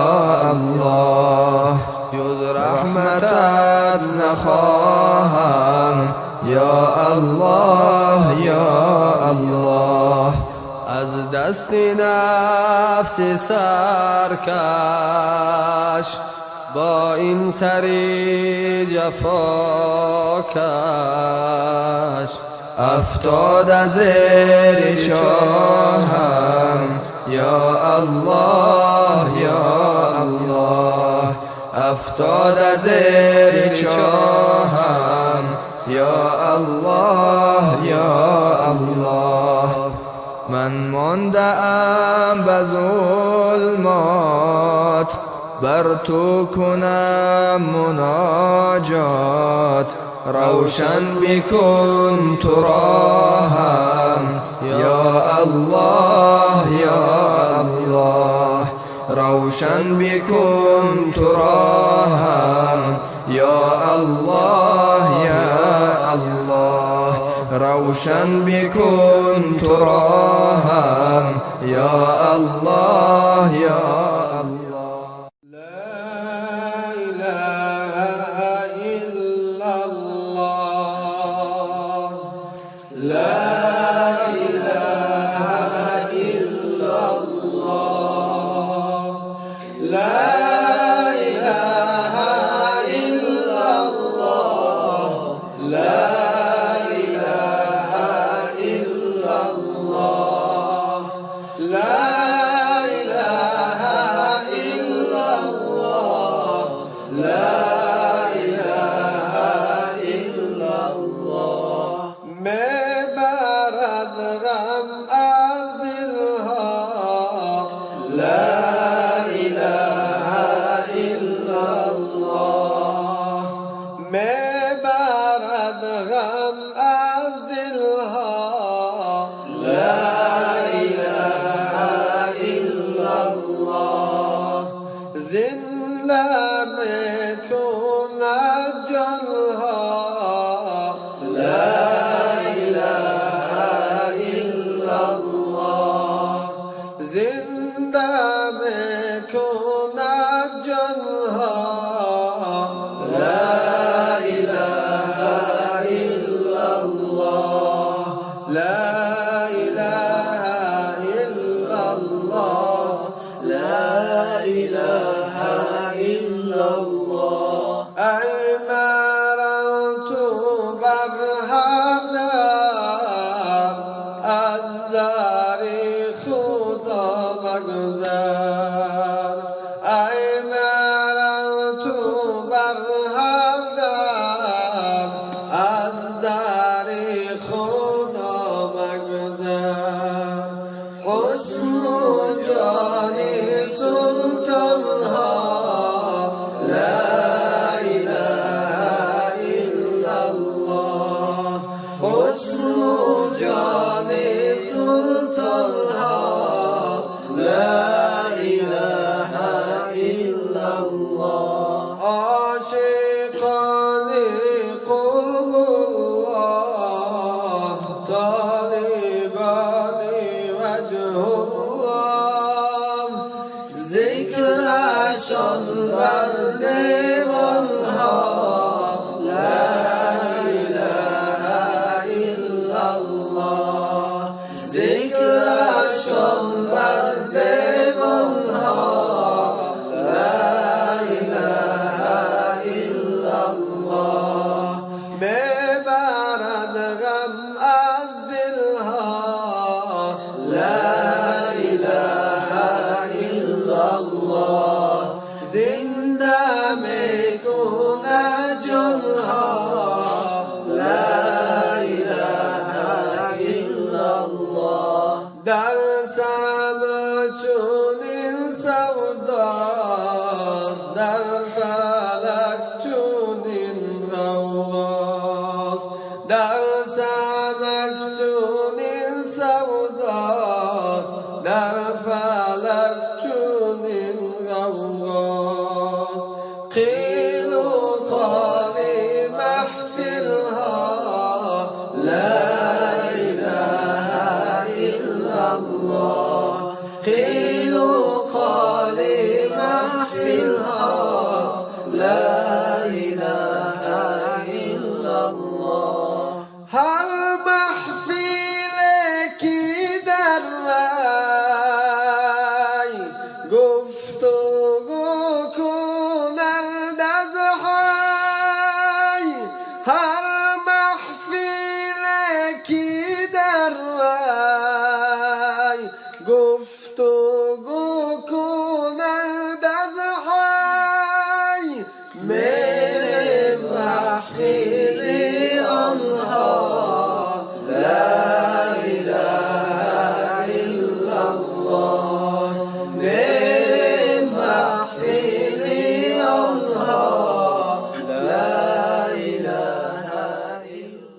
الله جز رحمتت نخواهم یا الله یا الله از دست نفس سرکش با این سری جفاکش افتاد از زیر چاهم یا الله یا الله افتاد از زیر چاهم یا الله یا الله من مانده ام به ظلمات بر تو کنم مناجات روشن بکن تو راهم یا الله یا الله روشن بکن تو راهم یا الله یا الله روشن بکن تو راهم یا الله یا الله لا إله إلا الله ذکرشان بر دیوانها لا اله الا الله ذکرشان بر دیوانها لا اله الا الله میبرد غم از دلها لا اله الا الله زنده میکنه جانها لا اله الا الله در سما چونین سوداست در فلک چونین غوغاست در سمک چونین سوداست در فلک چونین غوغاست قیل و قال محفلها لا اله الا الله قیل و قال محفلها